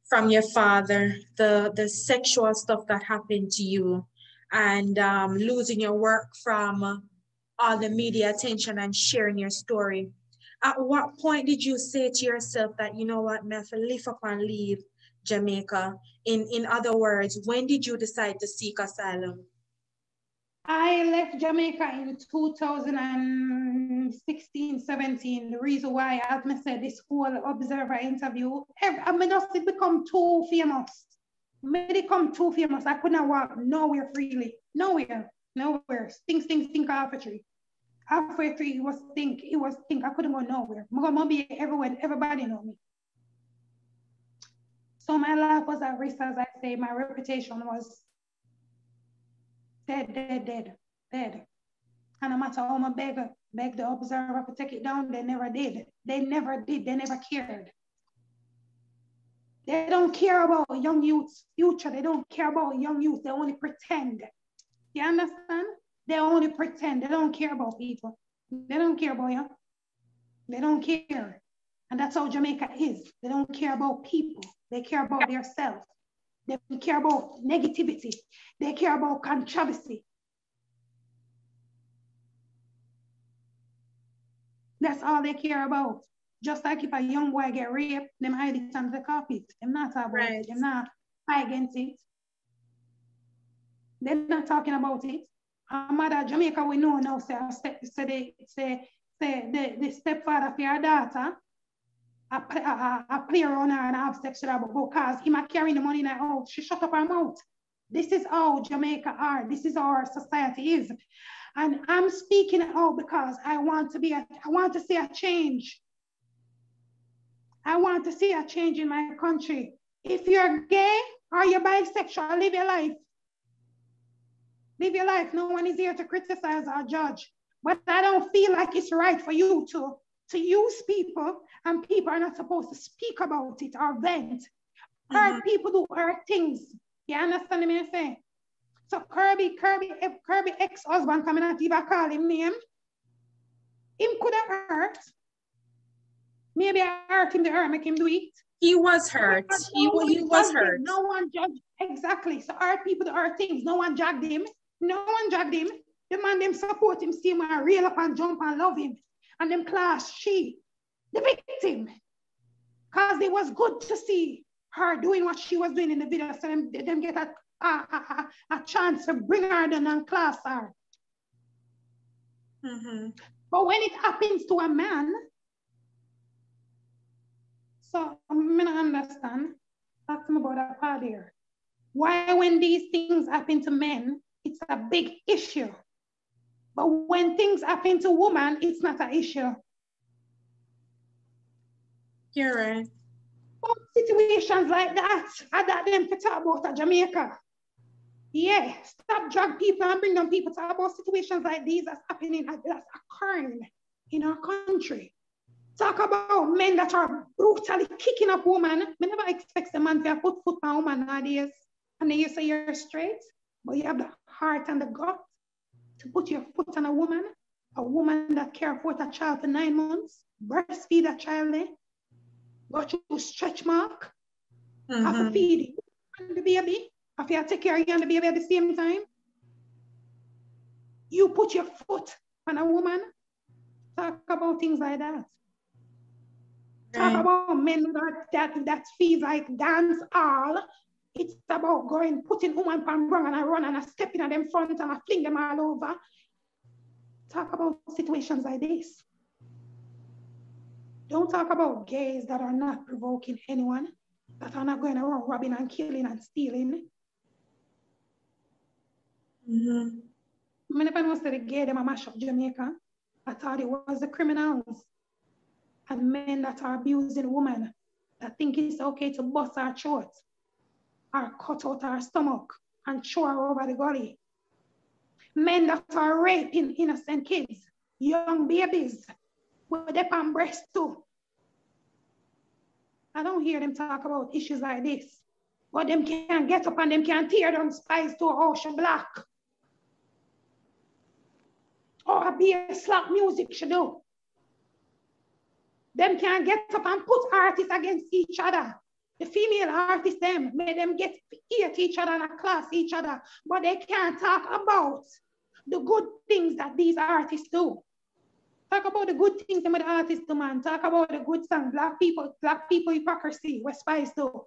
from your father, the sexual stuff that happened to you, and losing your work from all the media attention and sharing your story, at what point did you say to yourself that, you know what, me have to lift up and leave Jamaica? In other words, when did you decide to seek asylum? I left Jamaica in 2016, 17. The reason why, as I said, this whole Observer interview, I mean, it become too famous. I could not walk nowhere freely. Nowhere. Think halfway through. Halfway through, it was think. I couldn't go nowhere. I'm gonna be everywhere, everybody know me. So my life was at risk, as I say. My reputation was dead. And no matter how I beg the Observer to take it down, they never did. They never cared. They don't care about young youth's future. They don't care about young youth. They only pretend. You understand? They only pretend. They don't care about people. They don't care about you. They don't care. And that's how Jamaica is. They don't care about people. They care about themselves. They care about negativity. They care about controversy. That's all they care about. Just like if a young boy get raped, them hide it under the carpet. Them not talk about it. Them not fight against it. They're not talking about it. Mother Jamaica, we know now, say the stepfather for your daughter, I play around her and have sex with her because he might carry the money in her house. She shut up her mouth. This is how Jamaica are. This is how our society is. And I'm speaking out because I want to see a change. I want to see a change in my country. If you're gay or you're bisexual, live your life. Live your life. No one is here to criticize or judge. But I don't feel like it's right for you to use people, and people are not supposed to speak about it or vent. Hurt people do hurt things. You understand me I'm saying? So Kirby ex-husband coming out even call him name. Him could have hurt. Maybe I hurt him to hurt, make him do it. He was hurt. He was hurt. No one judged. Exactly. So hurt people to hurt things. No one dragged him. The man them support him, see him and reel up and jump and love him. And them class the victim. Because it was good to see her doing what she was doing in the video. So them get a chance to bring her down and class her. But when it happens to a man, so I'm gonna understand. Talk to me about that part here. Why when these things happen to men, it's a big issue. But when things happen to women, it's not an issue. You're right. Situations like that, I got them to talk about Jamaica. Yeah, stop drug people and bring them people to talk about situations like these that's happening, that's occurring in our country. Talk about men that are brutally kicking up women. I never expect a man to put foot on a woman nowadays. And then you say you're straight, but you have the heart and the gut to put your foot on a woman that care for a child for 9 months, breastfeed a child, go through stretch mark, have to feed you and the baby, have to take care of you and the baby at the same time. You put your foot on a woman. Talk about things like that. Talk about men that feel like dance all. It's about going, putting woman pan wrong and I run and I step in at them front and I fling them all over. Talk about situations like this. Don't talk about gays that are not provoking anyone, that are not going around robbing and killing and stealing. I mean, if I was the gay, them a mash up Jamaica, I thought it was the criminals and men that are abusing women that think it's okay to bust our throat or cut out our stomach and throw her over the gully. Men that are raping innocent kids, young babies, with their palm breast too. I don't hear them talk about issues like this. But them can get up and them can tear down Spice to Ocean Black. Or be a slap music should do. Them can get up and put artists against each other. The female artists, them, make them get hate each other and class each other. But they can't talk about the good things that these artists do. Talk about the good things that the artists do, man. Talk about the good song, black people hypocrisy, what Spice do.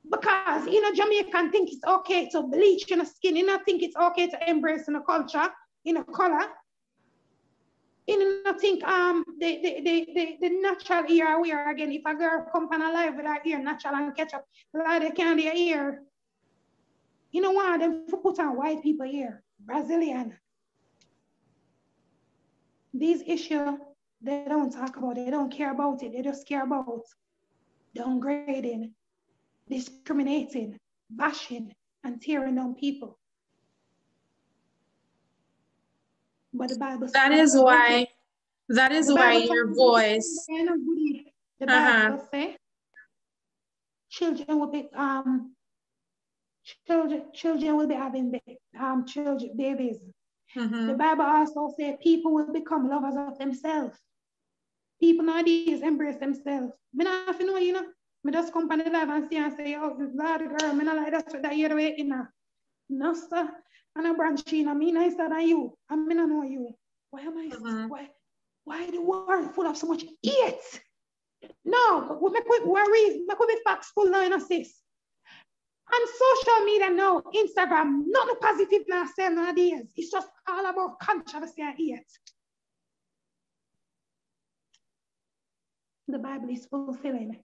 Because, Jamaican think it's okay to bleach in the skin. You know, think it's okay to embrace in the culture, in a color. You know, think the natural ear we are again. If a girl come on alive with her ear natural and catch up, like they can't their ear. You know why them put on white people ear, Brazilian. These issues, they don't talk about it, they don't care about it, they just care about downgrading, discriminating, bashing, and tearing down people. But the Bible that is why your voice. The Bible says children will be children will be having babies. The Bible also says people will become lovers of themselves. People nowadays embrace themselves. Me not have to know, me just come on the live and see and say, oh, Lord, girl, me not like that you're the way, No, sir. And a branch in me nicer than you. I mean, I know you. Why am I, why the world full of so much hate? No, we make worries, make we be factful now, sis. And social media now, Instagram, not the positive now, nowadays. It's just all about controversy and hate. The Bible is fulfilling.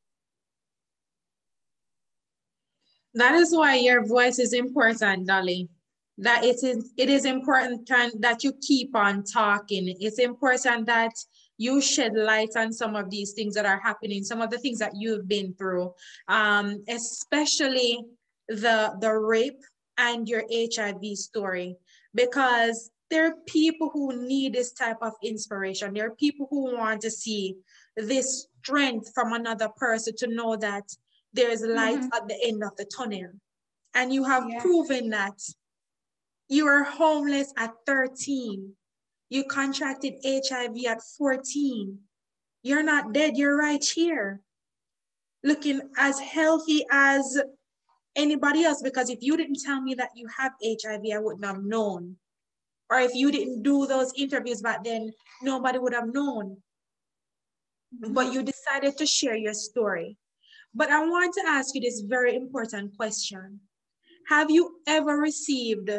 That is why your voice is important, Dolly. That it is important that you keep on talking. It's important that you shed light on some of these things that are happening, some of the things that you've been through, especially the rape and your HIV story, because there are people who need this type of inspiration. There are people who want to see this strength from another person to know that there's light at the end of the tunnel. And you have proven that. You were homeless at 13. You contracted HIV at 14. You're not dead, you're right here. Looking as healthy as anybody else, because if you didn't tell me that you have HIV, I wouldn't have known. Or if you didn't do those interviews back then, nobody would have known. But you decided to share your story. But I want to ask you this very important question. Have you ever received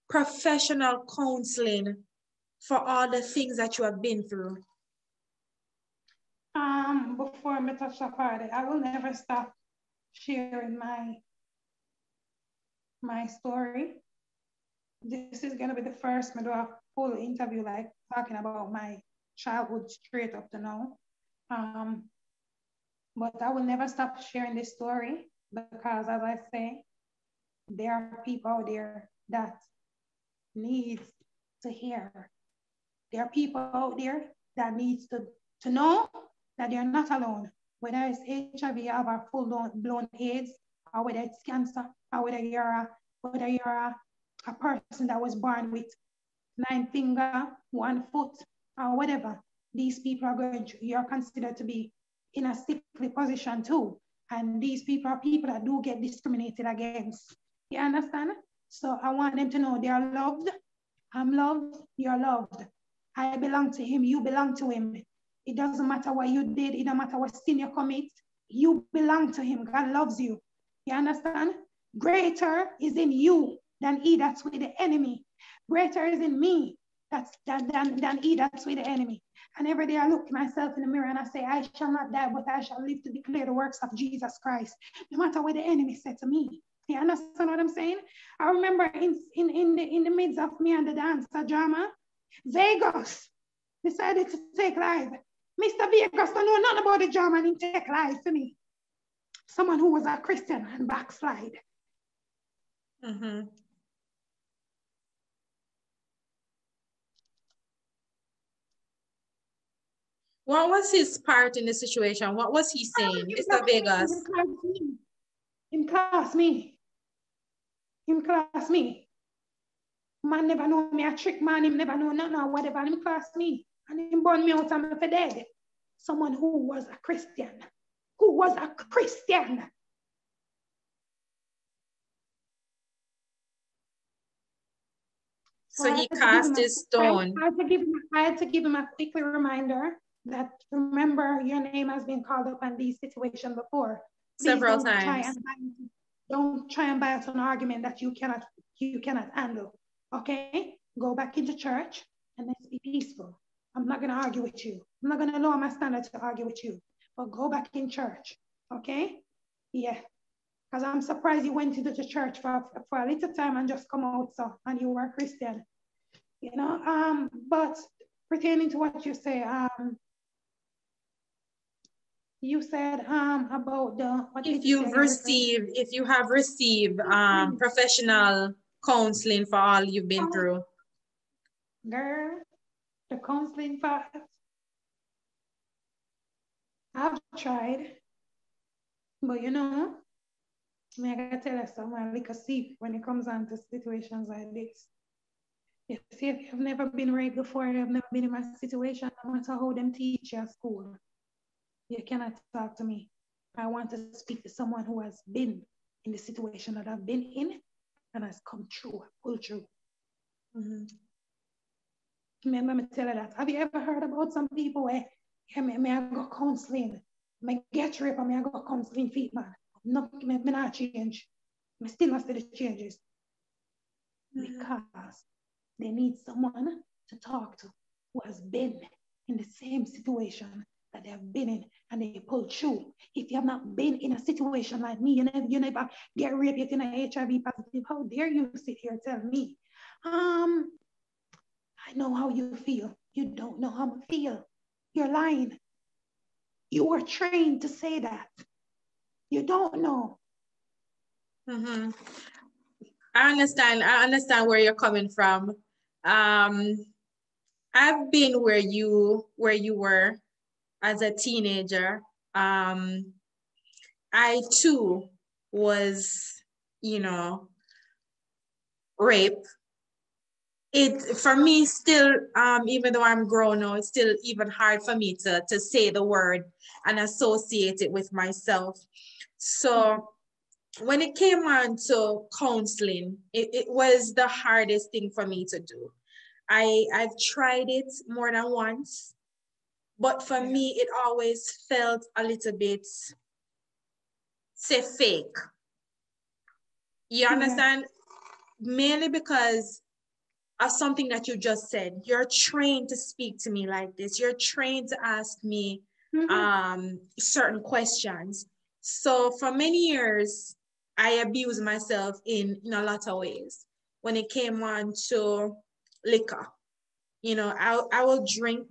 professional counseling for all the things that you have been through? Before I touch that part, I will never stop sharing my story. This is gonna be the first me do a full interview, like talking about my childhood straight up to now. But I will never stop sharing this story because, as I say, there are people out there that needs to hear. There are people out there that needs to know that they're not alone, whether it's HIV or full-blown AIDS, or whether it's cancer, or whether you're a person that was born with 9 fingers, 1 foot, or whatever. These people are going to, you're considered to be in a sickly position too. And these people are people that do get discriminated against. You understand? So I want them to know they are loved. I'm loved, you're loved. I belong to him, you belong to him. It doesn't matter what you did, it doesn't matter what sin you commit, you belong to him. God loves you. You understand? Greater is in you than he that's with the enemy. Greater is in me than he that's with the enemy. And every day I look at myself in the mirror and I say, I shall not die, but I shall live to declare the works of Jesus Christ, no matter what the enemy said to me. You understand what I'm saying? I remember in the midst of me and the dance drama, Vegas decided to take live. Mr. Vegas don't know nothing about the drama and he take live for me. Someone who was a Christian and backslide. Mm-hmm. What was his part in the situation? What was he saying, Mr. Vegas? Him class me. Man never know me a trick man, him never know nothing or whatever, and him class me. And him burn me out and me for dead. Someone who was a Christian. So he cast his stone. I had to give him a quick reminder that, remember, your name has been called up on these situations before. Several times. Don't try and buy us an argument that you cannot handle. Okay? Go back into church and let's be peaceful. I'm not gonna argue with you. I'm not gonna lower my standards to argue with you. But go back in church. Okay? Yeah. Because I'm surprised you went into the church for a little time and just come out and you were a Christian. You know, but pertaining to what you say, you said about the if you have received professional counseling for all you've been through. Girl, the counseling part, I've tried, but you know, I gotta tell you something, like a thief when it comes on to situations like this. If you've never been raped before, you've never been in my situation, no matter how them teach you at school, you cannot talk to me. I want to speak to someone who has been in the situation that I've been in and has come through, pulled through. Mm-hmm. Remember me tell you that. Have you ever heard about some people where, may I go counseling, may get raped, or may I go counseling feet, man? No, me not change. I still not see the changes. Mm-hmm. Because they need someone to talk to who has been in the same situation that they have been in and they pull through. If you have not been in a situation like me, you never get raped, you're HIV positive, how dare you sit here and tell me? I know how you feel. You don't know how I feel. You're lying. You were trained to say that. You don't know. Mm-hmm. I understand where you're coming from. I've been where you were as a teenager. I too was, raped. It for me still, even though I'm grown now, it's still even hard for me to say the word and associate it with myself. So when it came on to counseling, it was the hardest thing for me to do. I've tried it more than once, but for me, it always felt a little bit, say, fake. You understand? Mainly because of something that you just said. You're trained to speak to me like this. You're trained to ask me certain questions. So for many years, I abused myself in a lot of ways. When it came on to liquor, I will drink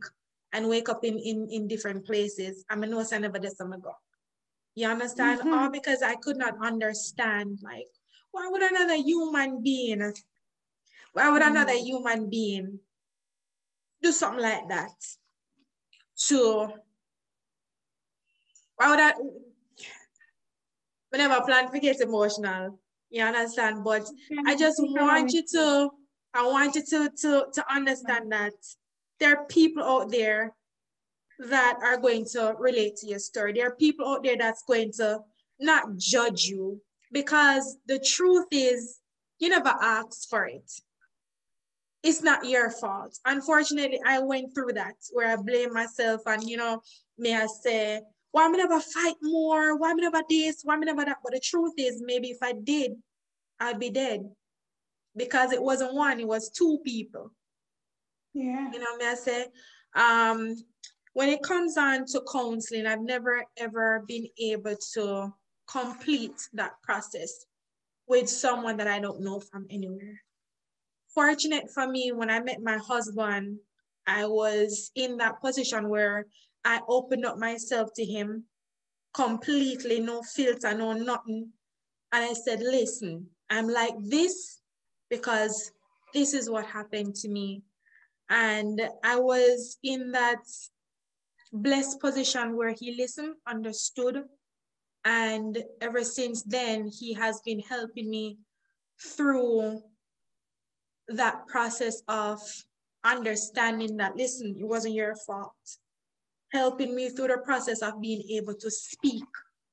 and wake up in different places. I'm a no sign of this, I'm a go. You understand? All because I could not understand, like, why would another human being, do something like that? So, why would I never plan to get emotional? You understand? But I just want you to, to understand that there are people out there that are going to relate to your story. There are people out there that's going to not judge you, because the truth is you never asked for it. It's not your fault. Unfortunately, I went through that where I blame myself and, may I say, why am I never fight more? Why am I never this? Why am I never that? But the truth is, maybe if I did, I'd be dead, because it wasn't one, it was two people. Yeah. May I say, when it comes on to counseling, I've never ever been able to complete that process with someone that I don't know from anywhere. Fortunate for me, when I met my husband, I was in that position where I opened up myself to him completely, no filter, no nothing. And I said, listen, I'm like this because this is what happened to me. And I was in that blessed position where he listened, understood. And ever since then, he has been helping me through that process of understanding that, listen, it wasn't your fault. Helping me through the process of being able to speak,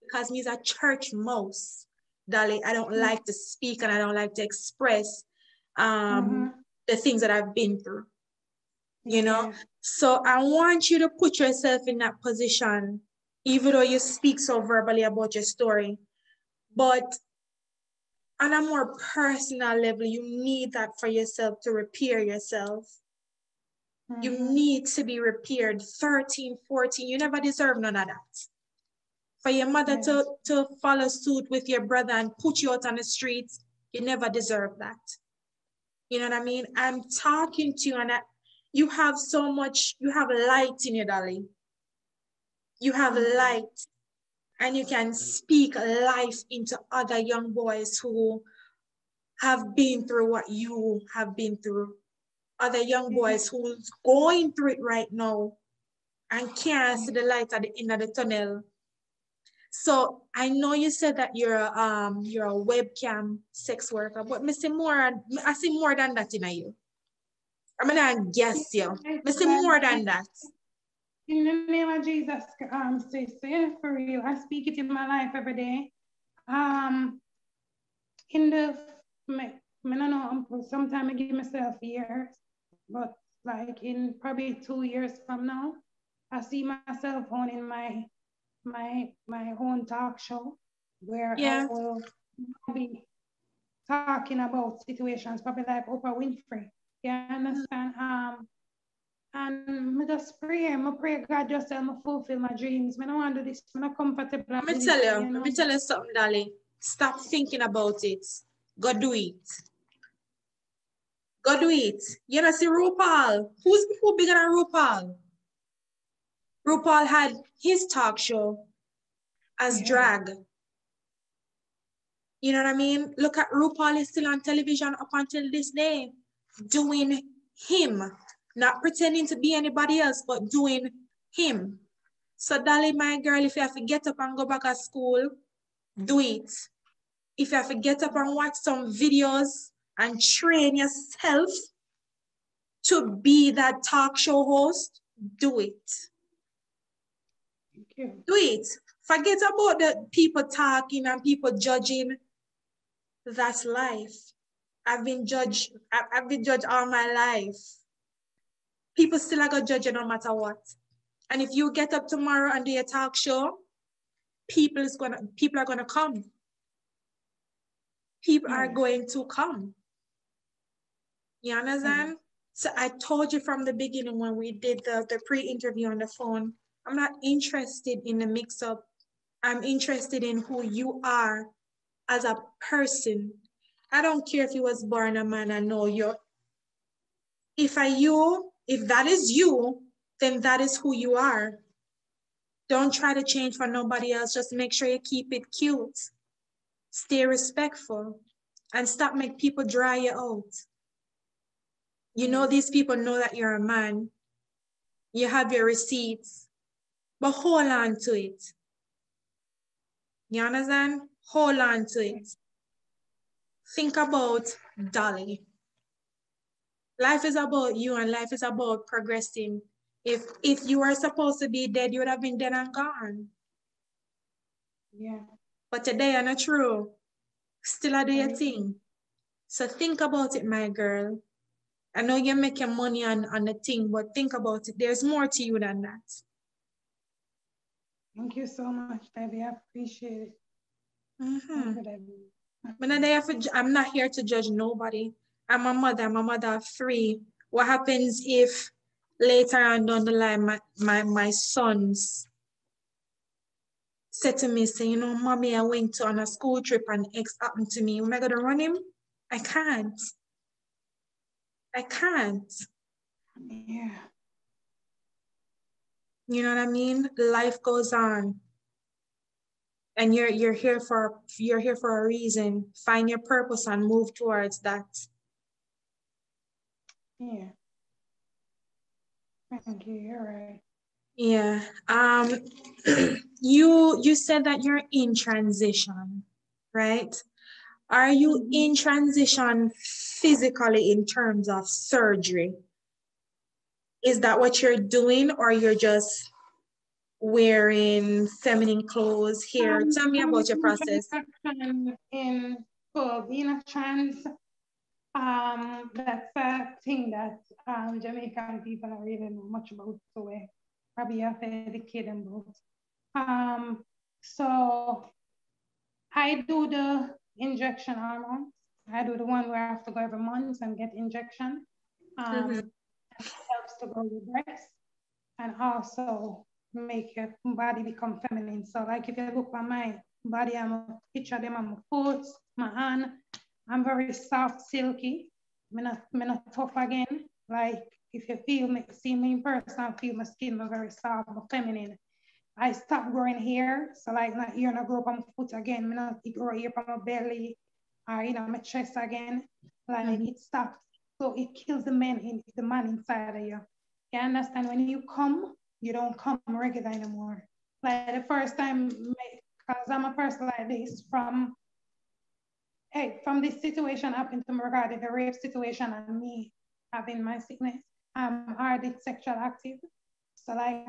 because me's a church mouse, Dolly. I don't like to speak and I don't like to express the things that I've been through, you know? So I want you to put yourself in that position, even though you speak so verbally about your story, but on a more personal level, you need that for yourself to repair yourself. You need to be repaired. 13, 14, you never deserve none of that. For your mother to follow suit with your brother and put you out on the streets, you never deserve that. You know what I mean? I'm talking to you and you have so much, you have light in you, Dolly. You have light, and you can speak life into other young boys who have been through what you have been through. Other young boys who's going through it right now and can't see the light at the end of the tunnel. So I know you said that you're a webcam sex worker, but I see more than that in you. I'm gonna guess you. I see more than that. In the name of Jesus, say for real. I speak it in my life every day. In the I don't know, sometimes I give myself years, but like in probably 2 years from now, I see myself owning my own talk show where I will be talking about situations probably like Oprah Winfrey. You understand? And I just pray, I pray God just help me fulfill my dreams. I don't want to do this. I'm not comfortable. Let me tell you something, Dolly. Stop thinking about it. Go do it. Go do it. You know, see RuPaul. Who bigger than RuPaul? RuPaul had his talk show as drag. You know what I mean? Look at RuPaul is still on television up until this day, doing him, not pretending to be anybody else, but doing him. So, Dolly, my girl, if you have to get up and go back to school, do it. If you have to get up and watch some videos and train yourself to be that talk show host, do it. Do it. Forget about the people talking and people judging. That's life. I've been judged all my life. People still are gonna judge you no matter what. And if you get up tomorrow and do a talk show, people are gonna come. People are going to come. You understand? So I told you from the beginning when we did the pre-interview on the phone, I'm not interested in the mix-up. I'm interested in who you are as a person. I don't care if you was born a man. I know you're. If that is you, then that is who you are. Don't try to change for nobody else. Just make sure you keep it cute. Stay respectful and stop make people dry you out. You know, these people know that you're a man. You have your receipts, but hold on to it. You understand? Hold on to it. Think about Dolly. Life is about you and life is about progressing. If you were supposed to be dead, you would have been dead and gone. Yeah. But today are not true. Still I do your thing. So think about it, my girl. I know you're making money on the thing, but think about it. There's more to you than that. Thank you so much, Debbie. I appreciate it. Mm-hmm. But I'm not here to judge nobody. I'm a mother of 3. What happens if later on down the line, my sons said to me, say, you know, mommy, I went on a school trip and X happened to me. Am I going to run him? I can't. I can't. Yeah. You know what I mean? Life goes on. And you're here for a reason. Find your purpose and move towards that. Yeah. Thank you. You're right. Yeah. You said that you're in transition, right? Are you in transition physically in terms of surgery? Is that what you're doing, or you're just wearing feminine clothes here? Tell me about your process. In being a trans, that's a thing that Jamaican people don't really know much about, so we probably have to educate them about. So I do the injection hormones. I do the one where I have to go every month and get injection. It helps to grow your breast and also make your body become feminine. So like if you look at my body, I'm a picture them on my foot, my hand. I'm very soft, silky. I'm not tough again. Like if you see me in person, I feel my skin, I'm very soft, I'm feminine. I stopped growing hair, so like not ear not grow up on my foot again. I'm not grow hair from my belly or my chest again. Like it stops. So it kills the man inside of you. You understand? When you come, you don't come regular anymore. Like the first time, because I'm a person like this, from this situation happened to me regarding the rape situation and me having my sickness, I'm already sexual active. So like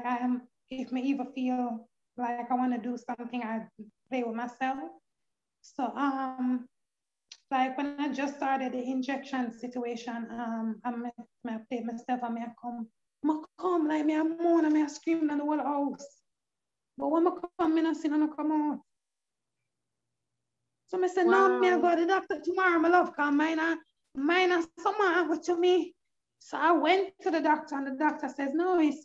if me even feel like I want to do something, I play with myself. So like when I just started the injection situation, I played myself and I come like me, I'm moan and I scream in the whole house. But when I come, I see no come out. So I said, no, me I go to the doctor tomorrow, my love, because mine someone happened to me. So I went to the doctor and the doctor says, no, it's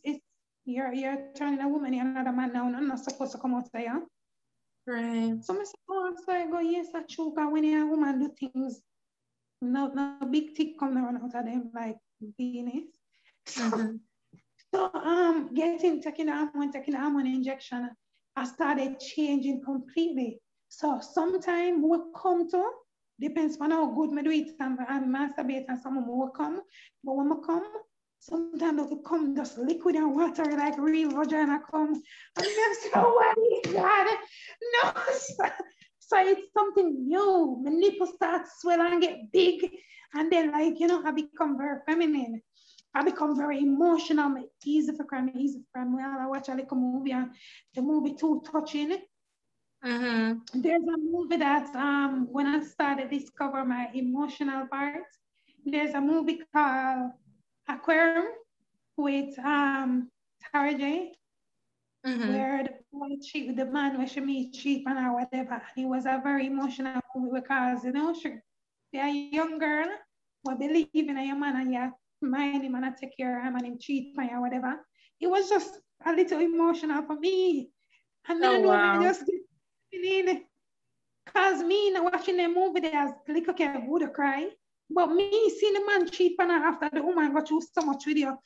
you're turning a woman, you're not a man now, I'm not supposed to come out there. Right. So I said, oh, so I go, yes, that's true, because when you're a woman do things, no big tick come around out of them, like penis. So taking the hormone injection, I started changing completely. So sometimes we come to, depends on how good me do it and masturbate and some will come. But when I come, sometimes it will come just liquid and water like real vagina come. And I say, oh, what is that? No. So it's something new. My nipple starts swell and get big. And then I become very feminine. I become very emotional. It's easy for cry. Well, I watch a little movie and the movie too touching. There's a movie that when I started to discover my emotional part, there's a movie called Aquarium with Tara J, where the boy cheat with the man where she meet cheap and or whatever. And it was a very emotional movie because you're a young girl who believe in your man and you mind him and I take care of him and him cheat on you or whatever. It was just a little emotional for me. And then I just because me watching the movie there's little kid would cry. But me seeing the man cheat on her after the woman got through so much with you.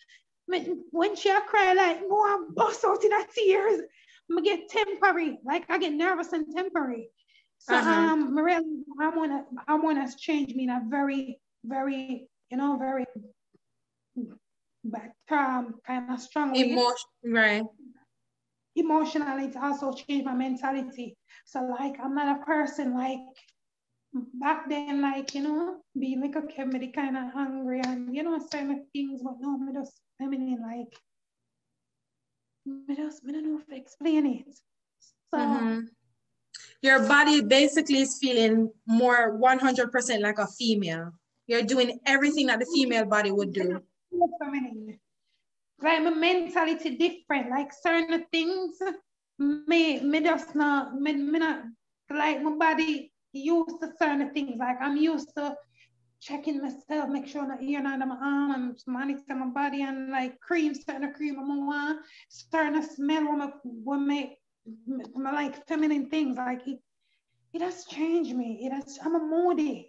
When she cry like go and bust out in her tears. I get temporary, like I get nervous and temporary. So hormone has changed me in a very, very, very but kind of strong way. Right. Emotionally, it's also changed my mentality. So like I'm not a person like back then, like being like a kid, kind of hungry and certain things, but no, me just feminine, like me don't know if to explain it. So your body basically is feeling more 100% like a female. You're doing everything that the female body would do. Like my mentality different, like certain things me just not me not like my body used to certain things. Like I'm used to checking myself, make sure that you're not on my arm and monitor my body and like certain cream I want, certain smell when my like feminine things. Like it has changed me. I'm a moody.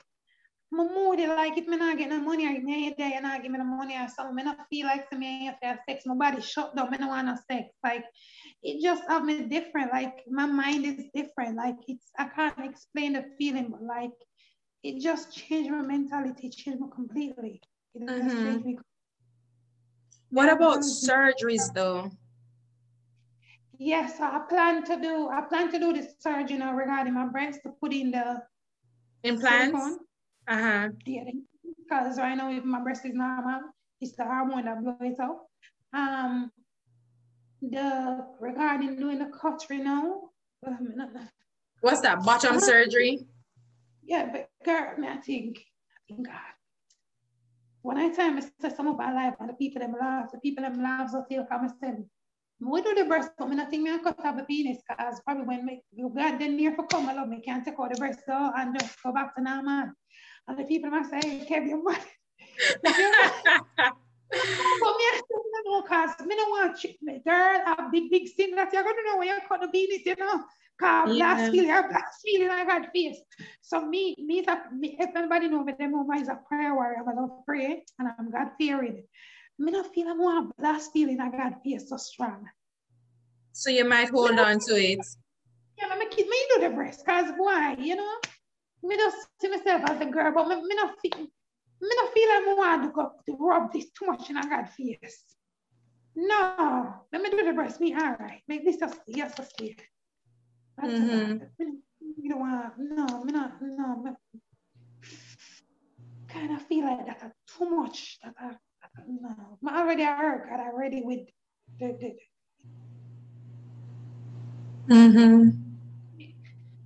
Like if me not get no money, or me day and not give me the money or something, me not feel like to me if I have sex, my body shut down, me don't want no sex. Like it just have me different. Like my mind is different. Like I can't explain the feeling, but like it just changed my mentality, changed me completely. It just changed me. What about surgeries though? Yes, so I plan to do this surgery now regarding my breast to put in the implants. Silicone. Yeah, because right now if my breast is normal, it's the hormone that blows it out. Regarding doing the cutlery now. What's that? Bottom surgery? Yeah, but girl, I think God. When I tell me some of my life and the people them laugh, so feel come and we do the breast, but I think I cut off the penis because probably when you got the near for come, I love me can't take out the breast though and just go back to normal. And the people must say, Kevin, what? But me, I don't know, because I don't want you, girl, a big sin that you're going to know when you cut the penis, Because blast feeling, I got face. So me, if anybody know me, them know is a prayer warrior, I love pray, and I'm God fearing. I don't feel I'm more blast feeling, I got face so strong. So you might hold on to it. Yeah, I kid me do the breast, because why, me just see myself as a girl, but me not feel I want to rub this too much in a God face. No, let me do the breast. Me all right. Make this just yes, stay. That's you don't want me not kind of feel like that too much. No. I already heard God already with the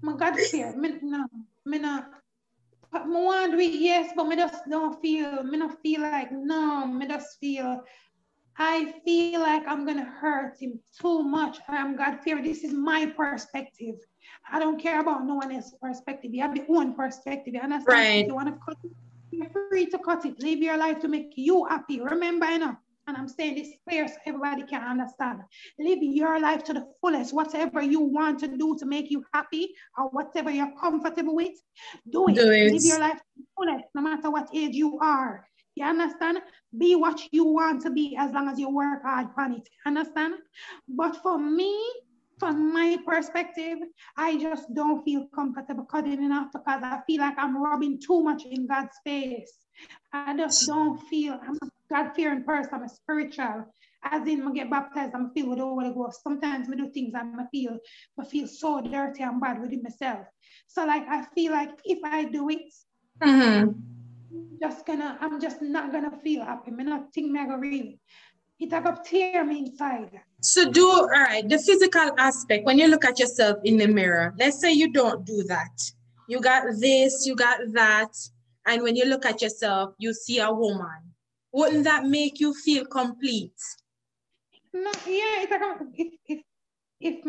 my God fear. Me not. I want to do it, yes, but me just don't feel, me not feel like, no, me just feel, I feel like I'm going to hurt him too much. I'm God fear. This is my perspective. I don't care about no one else's perspective. You have your own perspective. You understand? Right. If you want to cut it, you're free to cut it. Live your life to make you happy. Remember, and I'm saying this clear so everybody can understand. Live your life to the fullest. Whatever you want to do to make you happy or whatever you're comfortable with, do it. Live your life to the fullest, no matter what age you are. You understand? Be what you want to be as long as you work hard on it. Understand? But for me, from my perspective, I just don't feel comfortable cutting enough because I feel like I'm rubbing too much in God's face. I just don't feel, I'm a God-fearing person, I'm a spiritual. As in, I get baptized, I'm filled with the Holy Ghost. Sometimes I do things I feel so dirty and bad within myself. So like, I feel like if I do it, I'm just not gonna feel happy. I'm not think me go really. It gonna tear me inside. So all right, the physical aspect, when you look at yourself in the mirror, let's say you don't do that. You got this, you got that. And when you look at yourself, you see a woman. Wouldn't that make you feel complete? No, yeah, if I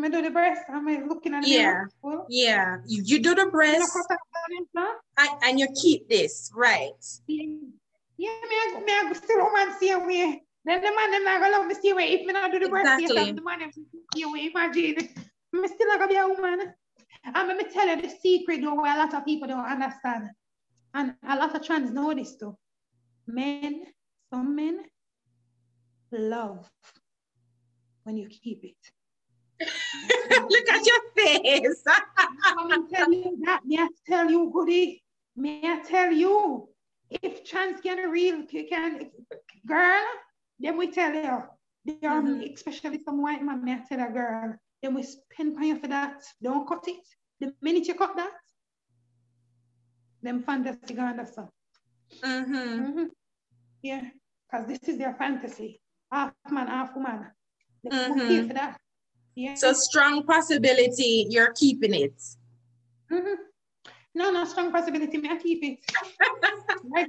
do the breast, am I looking at the mirror? Yeah, you do the breast and you keep this, right? Yeah, me still woman see me. Then the man them not gonna love me see way. If me not do the breast, the man them see way. Imagine, me still not gonna be a woman. And let me tell you the secret though, where a lot of people don't understand. And a lot of trans know this too. Some men love when you keep it. Look at your face. Let me tell you that. May I tell you, Goody? May I tell you? If chance can real, girl, then we tell you. Especially some white man, may I tell a girl, then we spend money for that. Don't cut it. The minute you cut that, them fantasy gone that's all. Yeah, because this is their fantasy. Half man, half woman. They won't pay for that. Yeah. So strong possibility you're keeping it. No, no strong possibility. May I keep it? Right.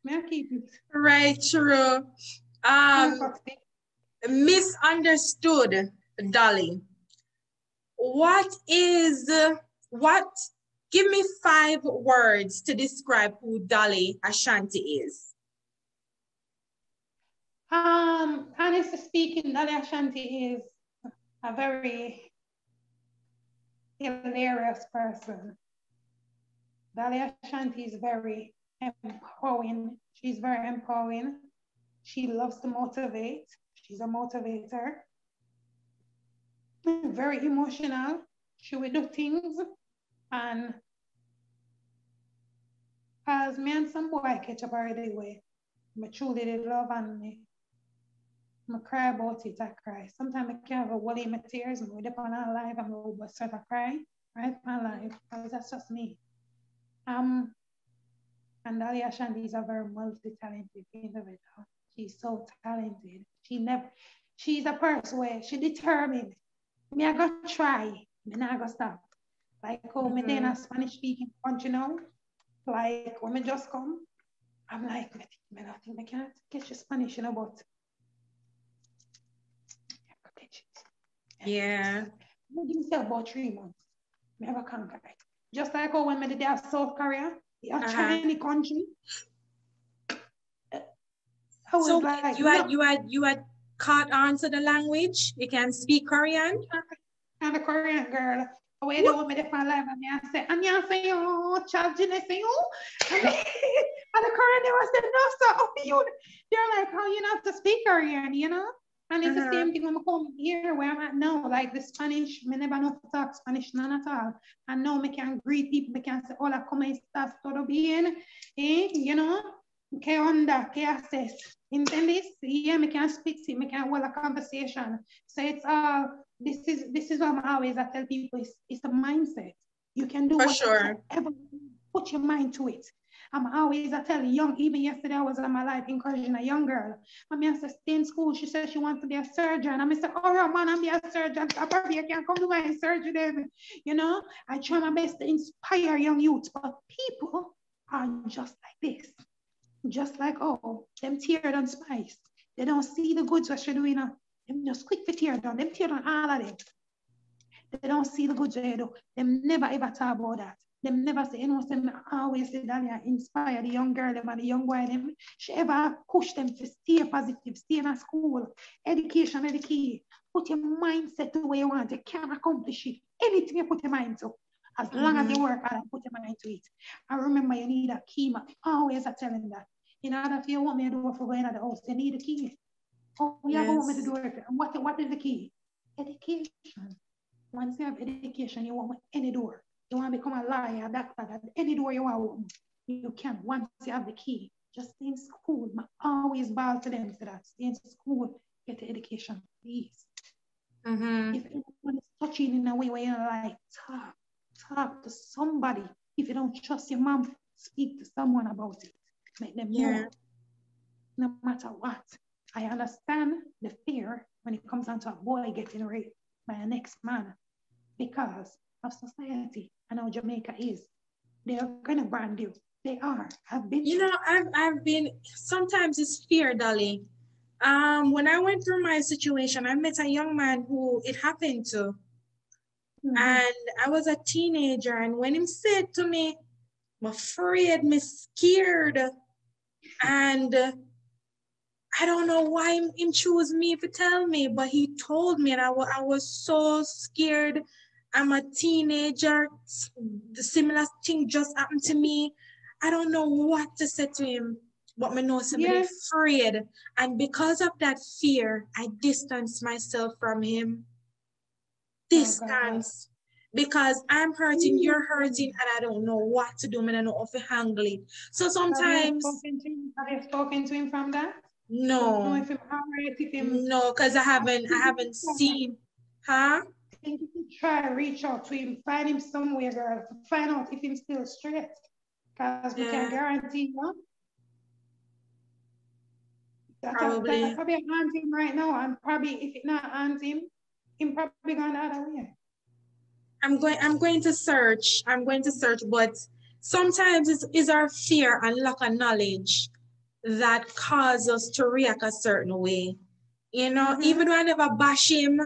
May I keep it? Right, true. Misunderstood, Dolly. Give me 5 words to describe who Dolly Ashanti is. Honestly speaking, Dolly Ashanti is a very hilarious person. Dolly Ashanti is very empowering. She's very empowering. She loves to motivate. She's a motivator. Very emotional. She will do things. And as me and some boy catch up already way, I truly did love and I cry about it, I cry. Sometimes I can't have a wall in my tears, and we're on our life, and we'll start to cry, right? My life, because that's just me. And Dolly Ashanti is a very multi-talented individual. She's so talented. She's a person where she determined. Me, I go try, me not go stop. Like, me in a Spanish speaking country now, like, when me just come, I'm like, I think I can't get your Spanish, but yeah. Give myself about 3 months. Me ever conquer it. Just like how when I did that South Korea, a Chinese country. So like, you had caught on to the language. You can speak Korean. I'm a Korean girl. Away the woman in my life, and I say, "안녕하세요, 잘 지내세요?" And the Korean they was saying, "No, so they're like, how you not to speak Korean, you know?" And it's the same thing when I come here where I'm at now, like the Spanish, I never know to talk Spanish, none at all. And now I can greet people, I can say, hola, ¿cómo estás? ¿Todo bien? You know, ¿qué onda? ¿Qué haces? ¿Entiendes? Yeah, I can speak, I can hold a conversation. So it's all, this is what I always tell people, it's a mindset. You can do whatever, put your mind to it. I'm always, I tell young, even yesterday I was on my life encouraging a young girl. I mean, I said, stay in school. She said she wants to be a surgeon. I said, all right, man, I'm be a surgeon. I probably can't come to my surgery then. You know, I try my best to inspire young youth, but people are just like this. Just like, oh, them tear down spice. They don't see the goods what you're doing. Them just quick to tear down. Them tear down all of them. They don't see the goods what you do. Them never ever talk about that. Them never say, you know, them always say that they inspire the young girl them and the young boy them. She ever push them to stay positive, stay in a school. Education is the key. Put your mindset to where you want. You can't accomplish it. Anything you put your mind to. As long as you work hard and put your mind to it. I remember you need a key. Always I tell them that. In order if you want me to do it for going to the house, you need a key. Oh, you want me to do it. And what is the key? Education. Once you have education, you want any door. You want to become a lawyer, a doctor, any door you want, you can. Once you have the key, just stay in school. I always bow to them for that. Stay in school, get the education, please. If anyone is touching in a way where you're like, talk to somebody. If you don't trust your mom, speak to someone about it. Make them know. No matter what. I understand the fear when it comes down to a boy getting raped by a next man because of society and how Jamaica is. They are gonna brand you. They are. I've been. You know, I've been. Sometimes it's fear, Dolly. When I went through my situation, I met a young man who it happened to, and I was a teenager. And when he said to me, "I'm afraid, I'm scared," and I don't know why he chose me to tell me, but he told me, and I was so scared. I'm a teenager. The similar thing just happened to me. I don't know what to say to him. but me know somebody afraid. And because of that fear, I distance myself from him. Distance. Because I'm hurting, you're hurting, and I don't know what to do. I don't know how to handle it. So sometimes... Have you spoken to him from that? No. No, because I haven't seen. Huh? I think you should try reach out to him, find him somewhere, girl, to find out if he's still straight. Because we can guarantee, you know? Probably. That probably aunt him right now, and probably if it not aunt him probably gone the other way. I'm going to search, but sometimes it's our fear and lack of knowledge that cause us to react a certain way. You know, even though I never bash him,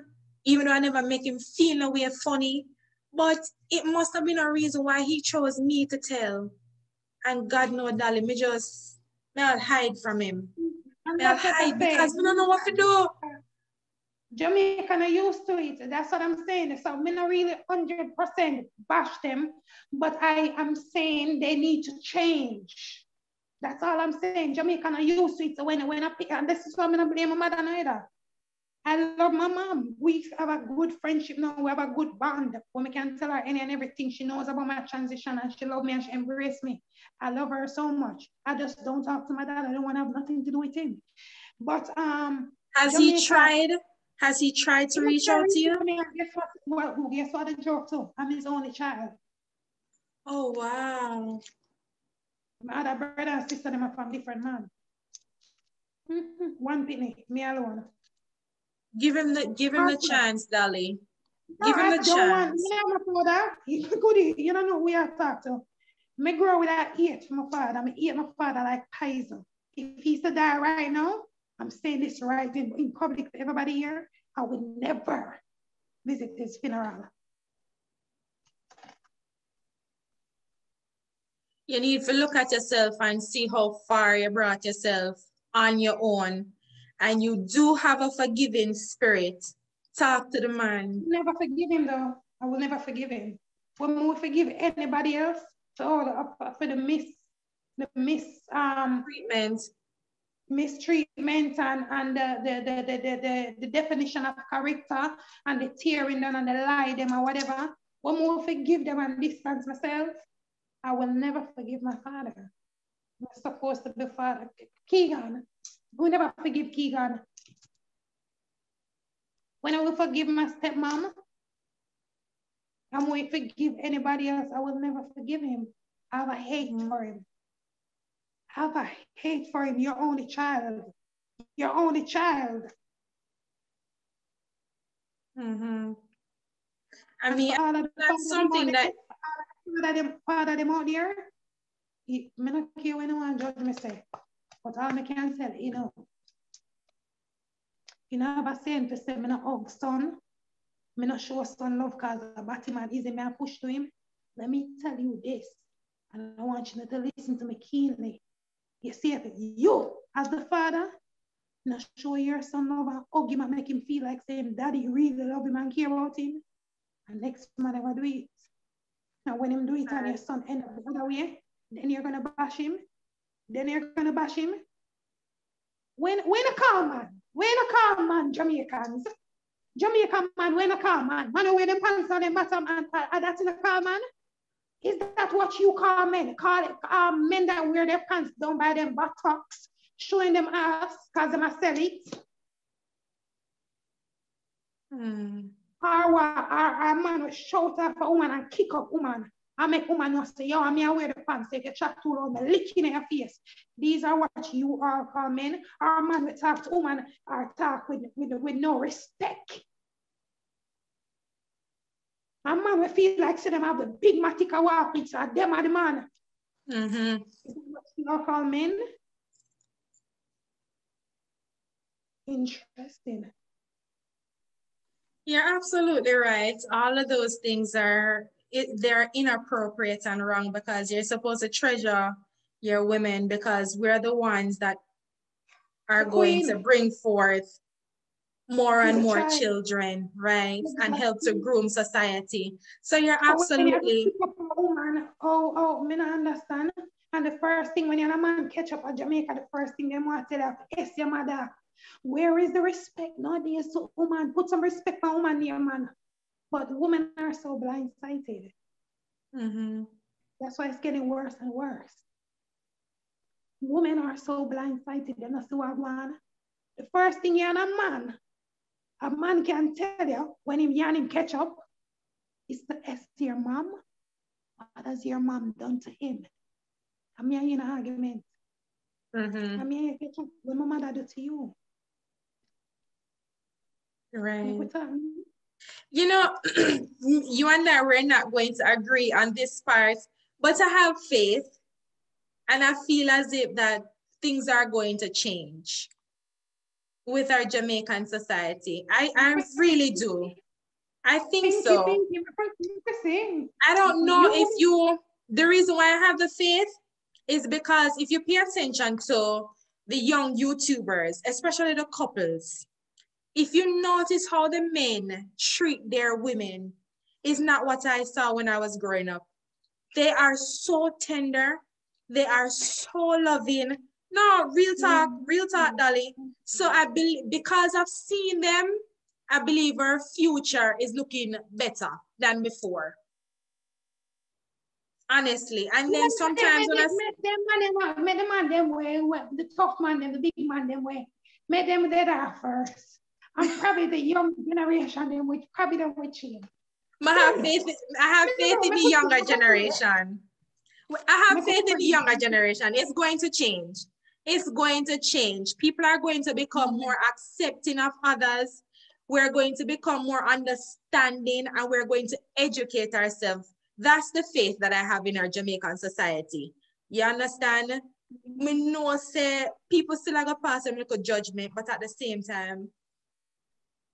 even though I never make him feel no way funny, but it must have been a reason why he chose me to tell. And God knows, Dolly, I'll hide from him. I'll hide because we don't know what to do. Jamaican are used to it. That's what I'm saying. So I'm not really 100% bash them, but I am saying they need to change. That's all I'm saying. Jamaican are used to it. So when I pick, and this is why I'm not blame my mother neither. I love my mom. We have a good friendship now. We have a good bond. When we can tell her any and everything, she knows about my transition and she loves me and she embraces me. I love her so much. I just don't talk to my dad. I don't want to have nothing to do with him. But has he tried? Has he tried to reach out to you? Guess what the joke too? I'm his only child. Oh wow. My other brother and sister, them are from different man. One penny, me alone. Give him the chance, Dolly. Give him the chance. You don't know who I talk to. Me grow with that hate from my father. I hate my father like poison. If he's to die right now, I'm saying this right in public to everybody here, I would never visit his funeral. You need to look at yourself and see how far you brought yourself on your own. And you do have a forgiving spirit. Talk to the man. Never forgive him though. I will never forgive him. When we forgive anybody else, so for the mistreatment and the definition of character and the tearing down and the lie them or whatever, when we forgive them and distance myself, I will never forgive my father. I'm supposed to be father. Keegan, we never forgive Keegan. When I will forgive my stepmom, and when I forgive anybody else, I will never forgive him. I have a hate for him. I have a hate for him. Your only child. Your only child. I mean, that's something that... Father them out there, I don't care when anyone judge me say, but all I can tell, you know have a saying to say, I don't hug son, I don't show son love because a batty man easy, I push to him. Let me tell you this, and I want you to listen to me keenly. You see, if you, as the father, not show your son love and hug him and make him feel like saying, Daddy, you really love him and care about him, and next man never do it. Now, when him do it and your son end up the other way, then you're gonna bash him. When a calm man, Jamaicans. Jamaican man, when a calm man. Man, wear them pants on them bottom and that's in a calm man. Is that what you call men? Call it men that wear their pants down by them buttocks, showing them ass because them a sell it. Or man will shout at a woman and kick up woman. I make woman not say, yo, I wear the pants, take a chat too long, lick in your face. These are what you are called men. Our man will talk to woman or talk with no respect. A man will feel like say them have the big matica walk with them are the man. Is that what you are called men? Interesting. You're absolutely right. All of those things they're inappropriate and wrong because you're supposed to treasure your women because we're the ones that are going to bring forth more and more children, right? And help to groom society. So you're absolutely... I don't understand. And the first thing when you're a man catch up at Jamaica, the first thing they want to tell you, yes, your mother. Where is the respect nowadays to woman? Put some respect on woman here, man. But women are so blindsided. Mm-hmm. That's why it's getting worse and worse. Women are so blindsided. They don't see what one. The first thing you're a man can tell you when him catch up is to ask your mom, what has your mom done to him? I'm here in an argument. Mm-hmm. I'm here catch up. What my mother do to you? Right. Like, you know, you and I were not going to agree on this part, but I have faith and I feel as if that things are going to change with our Jamaican society. I really do. I think so. I don't know if the reason why I have the faith is because if you pay attention to the young YouTubers, especially the couples, if you notice how the men treat their women, is not what I saw when I was growing up. They are so tender. They are so loving. No, real talk, Dolly. So I believe because I've seen them, I believe our future is looking better than before. Honestly. And then sometimes when I make the man way, the tough man, them, the big man them way, make them there first. And probably the young generation them which probably don't change. I have faith in the younger generation. I have faith in the younger generation. It's going to change. It's going to change. People are going to become more accepting of others. We're going to become more understanding and we're going to educate ourselves. That's the faith that I have in our Jamaican society. You understand? Me know say people still have a pass and look at judgment, but at the same time,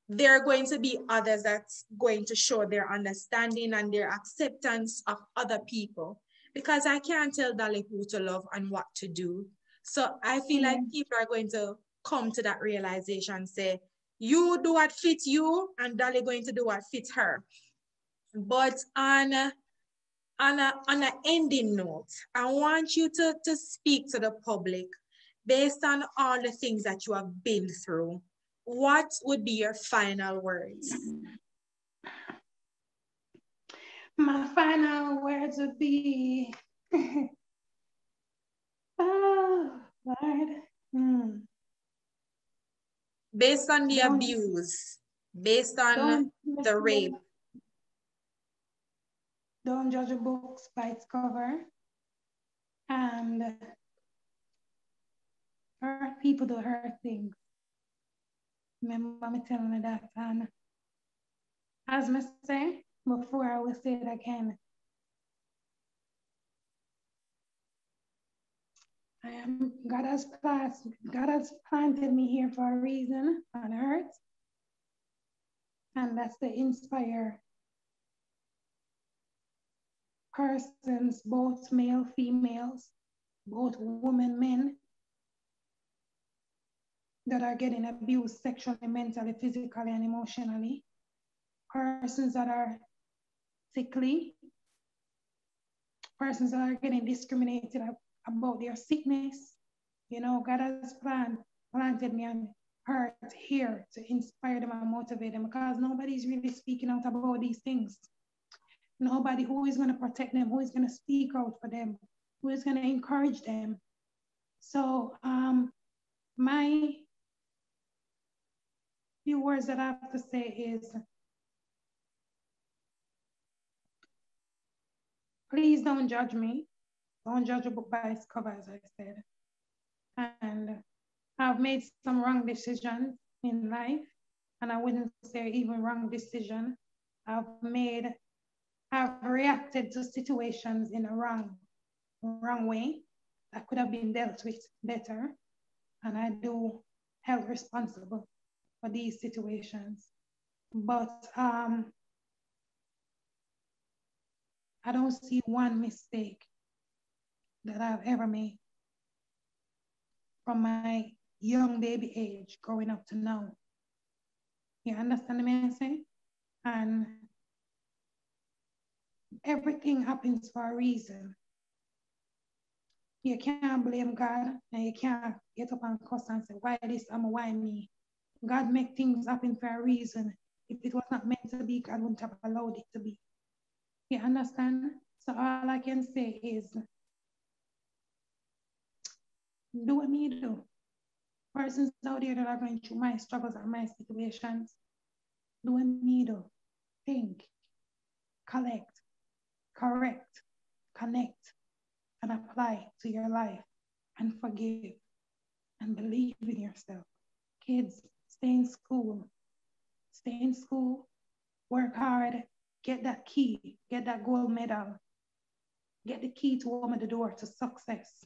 there are going to be others that's going to show their understanding and their acceptance of other people. Because I can't tell Dolly who to love and what to do. So I feel like people are going to come to that realization, say, you do what fits you and Dolly going to do what fits her. But on an ending note, I want you to speak to the public based on all the things that you have been through. What would be your final words? My final words would be, oh, Lord. Based on the abuse, based on the rape. Don't judge a book by its cover. And hurt people do hurt things. Remember me telling you that. And as I say before, I will say it again. God has planted me here for a reason on earth. And that's to inspire persons, both male, females, both women, men, that are getting abused sexually, mentally, physically, and emotionally. Persons that are sickly, persons that are getting discriminated about their sickness. You know, God has planted me on earth here to inspire them and motivate them because nobody's really speaking out about these things. Nobody who is going to protect them, who is going to speak out for them, who is going to encourage them. So my few words that I have to say is, please don't judge me. Don't judge a book by its cover, as I said. And I've made some wrong decisions in life, and I wouldn't say even wrong decision. I've reacted to situations in a wrong way that could have been dealt with better. And I do held responsible for these situations. But I don't see one mistake that I've ever made from my young baby age growing up to now. You understand what I'm saying? And everything happens for a reason. You can't blame God, and you can't get up and cuss and say, why this and why me? God make things happen for a reason. If it was not meant to be, God wouldn't have allowed it to be. You understand? So all I can say is, do what me do. Persons out there that are going through my struggles and my situations, do what me do. Think, collect, correct, connect, and apply to your life, and forgive, and believe in yourself. Kids, stay in school. Stay in school, work hard, get that key, get that gold medal, get the key to open the door to success.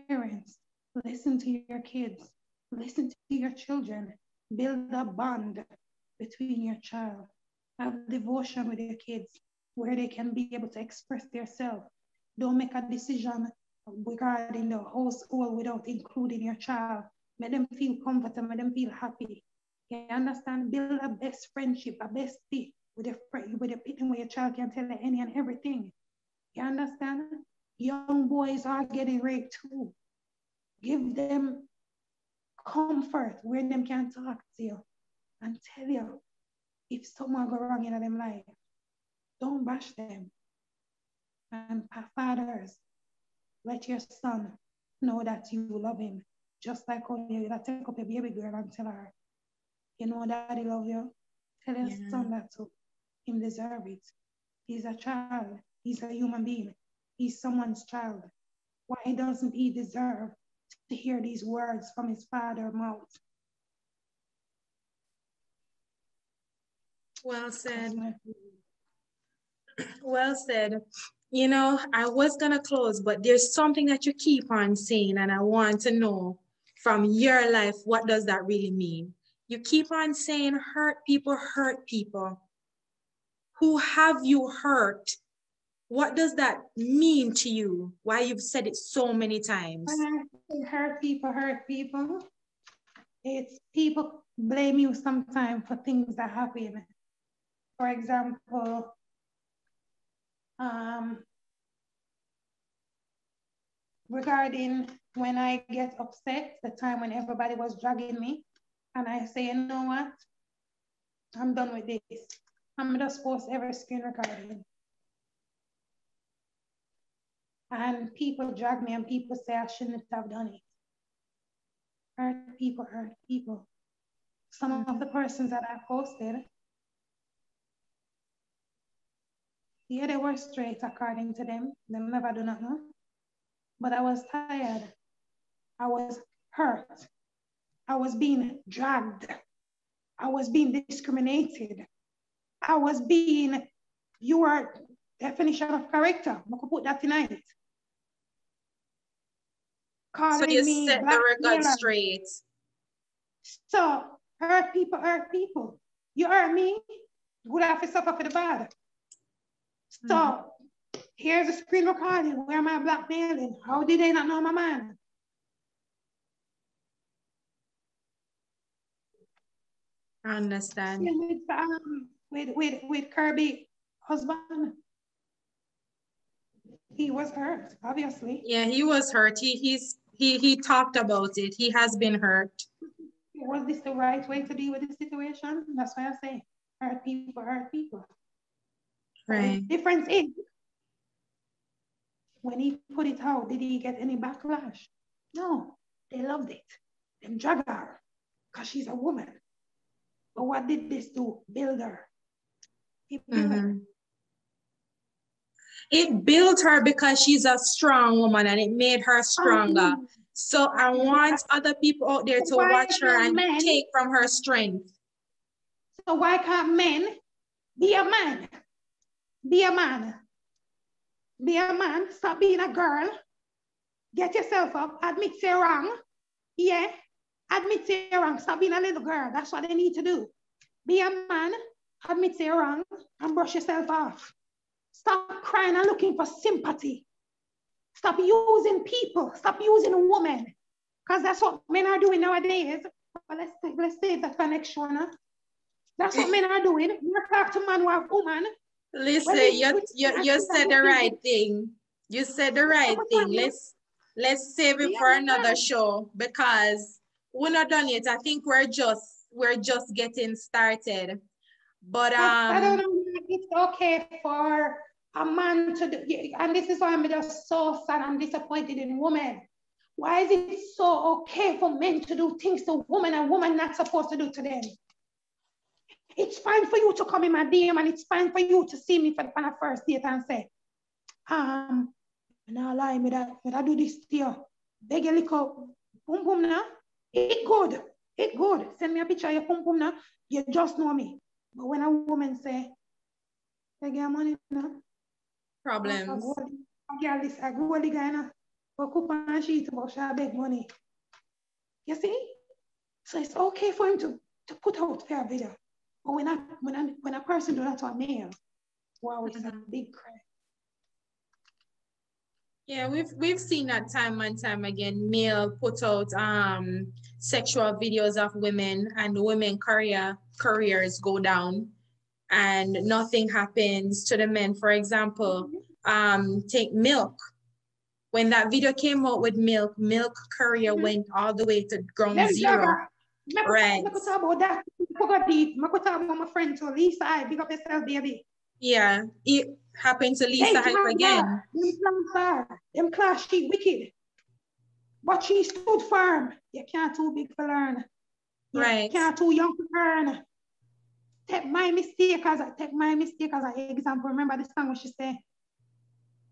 Parents, listen to your kids, listen to your children, build a bond between your child, have devotion with your kids where they can be able to express themselves. Don't make a decision regarding the household without including your child. Make them feel comfortable, make them feel happy. You understand? Build a best friendship, a bestie with a friend, with a people where your child can tell you any and everything. You understand? Young boys are getting raped too. Give them comfort where them can talk to you and tell you if someone go wrong in their life. Don't bash them. And fathers, let your son know that you love him. Just like how you take up a baby girl and tell her, you know daddy love you. Tell your son that too. Him deserve it. He's a child. He's a human being. He's someone's child. Why doesn't he deserve to hear these words from his father's mouth? Well said. Well said. You know, I was gonna close, but there's something that you keep on saying, and I want to know from your life, what does that really mean? You keep on saying hurt people, hurt people. Who have you hurt? What does that mean to you? Why you've said it so many times? Hurt people. It's people blame you sometimes for things that happen. For example, regarding when I get upset, the time when everybody was dragging me, and I say, you know what? I'm done with this. I'm just post every screen recording. And people drag me and people say I shouldn't have done it. Hurt people, hurt people. Some of the persons that I posted, yeah, they were straight according to them. They never do not know. But I was tired. I was hurt. I was being dragged. I was being discriminated. I was being, your definition of character. I could put that tonight. So you set the record straight. So hurt people, hurt people. You hurt me, good have to suffer for the bad. So here's a screen recording. Where am I blackmailing? How did they not know my man? I understand. With Kirby husband, he was hurt, obviously. Yeah, he was hurt. He talked about it. He has been hurt. Was this the right way to deal with the situation? That's why I say hurt people, hurt people. Right. The difference is, when he put it out, did he get any backlash? No, they loved it. Them drag her because she's a woman. But what did this do? Build her. It built her. It built her because she's a strong woman and it made her stronger. So I want other people out there to watch her and take from her strength. So why can't men be a man? Be a man. Be a man. Stop being a girl. Get yourself up. Admit you're wrong. Yeah. Admit you're wrong. Stop being a little girl. That's what they need to do. Be a man. Admit you're wrong and brush yourself off. Stop crying and looking for sympathy. Stop using people. Stop using women. Because that's what men are doing nowadays. But let's save that connection. Huh? That's what men are doing. You talk to man or woman. Listen, you said the right thing. You said the right thing. let's save it for another show because we're not done yet. I think we're just getting started. But I don't know if it's okay for a man to do, and this is why I'm just so sad and disappointed in women. Why is it so okay for men to do things to women and women not supposed to do to them? It's fine for you to come in my DM and it's fine for you to see me on a first date and say, now lie, me that do this to you. Beg a little boom boom now. It good. Send me a picture of your boom boom now. You just know me. But when a woman say, I get money now. Problems. I go the guy now. Go coupon and sheet about she beg money. You see? So it's okay for him to put out fair video. But when a person do that to a male, wow, it's a big crime. Yeah, we've seen that time and time again. Male put out sexual videos of women and women careers go down and nothing happens to the men. For example, take Milk. When that video came out with Milk career went all the way to ground zero. Right. I could talk about that. I could talk about my friend to Lisa. I big up yourself, baby. Yeah, it happened to Lisa Hype again. Them class, she wicked. But she stood firm. You can't too big for learn. You can't too young to learn. Take my mistake as an example. Remember the song what she said?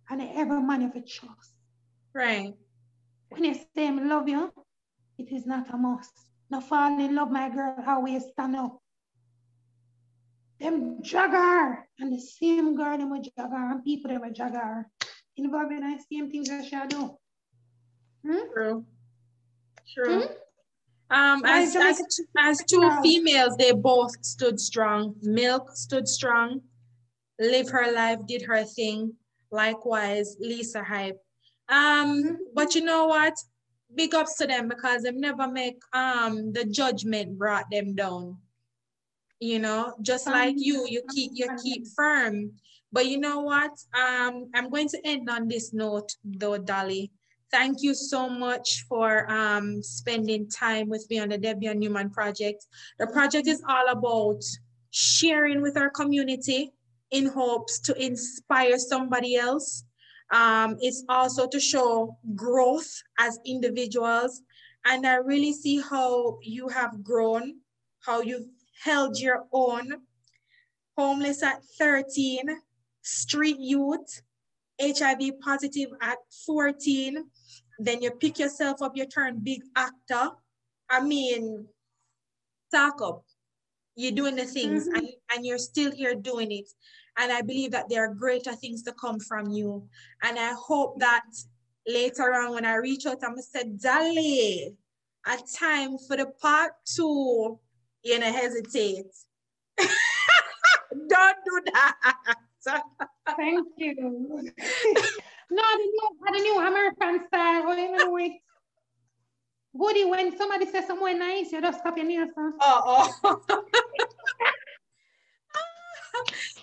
And every man of a trust. Right. When you say I love you, it is not a must. Now fall in love, my girl, always stand up. Them jagger and the same girl them with jagger and people them with jagger involved in the same things that she do. True. As two females, they both stood strong. Milk stood strong, lived her life, did her thing. Likewise, Lisa Hype. But you know what? Big ups to them because they never make the judgment brought them down. You know, just like you keep firm. But you know what? I'm going to end on this note though, Dolly. Thank you so much for spending time with me on the Debbion Newman project. The project is all about sharing with our community in hopes to inspire somebody else. It's also to show growth as individuals. And I really see how you have grown, how you've held your own, homeless at 13, street youth, HIV positive at 14, then you pick yourself up, you turn big actor. I mean, talk up. You're doing the things and you're still here doing it. And I believe that there are greater things to come from you. And I hope that later on when I reach out, I'm going to say, Dolly, a time for the part 2. You know, hesitate. Don't do that. Thank you. No, the new American style. Oh, you know it. Goody, when somebody says somewhere nice, you just stop your nails.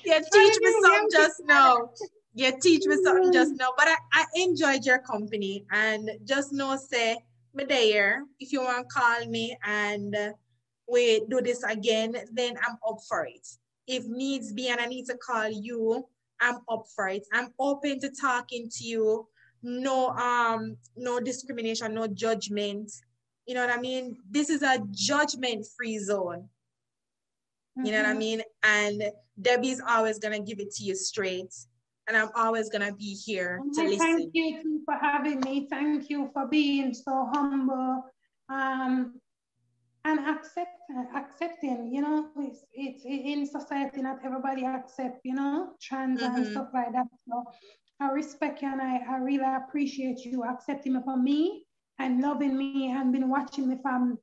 You teach me something just now. You teach me something just now. But I enjoyed your company. And just know, say, me there. If you want to call me and we do this again, then I'm up for it. If needs be and I need to call you, I'm up for it. I'm open to talking to you. No discrimination, no judgment. You know what I mean? This is a judgment-free zone. You know what I mean? And Debbie's always gonna give it to you straight. And I'm always gonna be here to listen. Thank you too for having me. Thank you for being so humble. And accepting, you know, it's in society, not everybody accept, you know, trans and stuff like that. So I respect you and I really appreciate you accepting me for me and loving me and been watching me from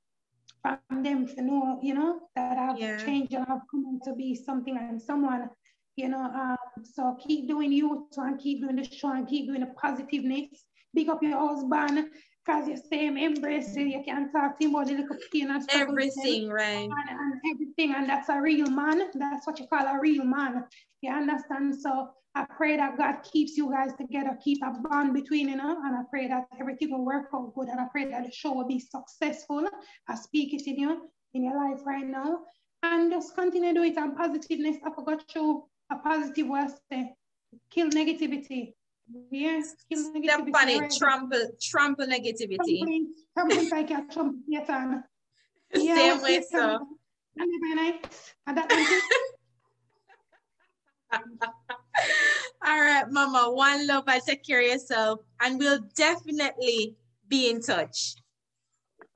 them to know, you know, that I've changed and I've come to be something and someone, you know, so keep doing you too and keep doing the show and keep doing the positiveness. Big up your husband because you say him embrace you, you can talk to him about the little pain and stuff. Everything, right. And everything, and that's a real man. That's what you call a real man. You understand? So I pray that God keeps you guys together, keep a bond between you, know, and I pray that everything will work out good, and I pray that the show will be successful. I speak it in you, in your life right now. And just continue to do it on positiveness. I forgot you a positive word say. Kill negativity. Yes, kill negativity. Step on it, trample negativity. Trample like a trumpet. Yeah, same way, so. All right, Mama, one love, I take care of yourself, and we'll definitely be in touch.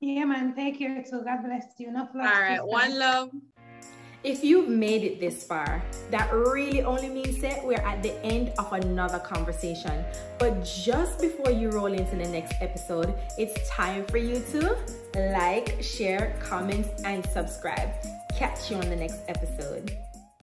Yeah, man, take care too. God bless you. Enough love. All right, one love. If you've made it this far, that really only means that we're at the end of another conversation. But just before you roll into the next episode, it's time for you to like, share, comment, and subscribe. Catch you on the next episode.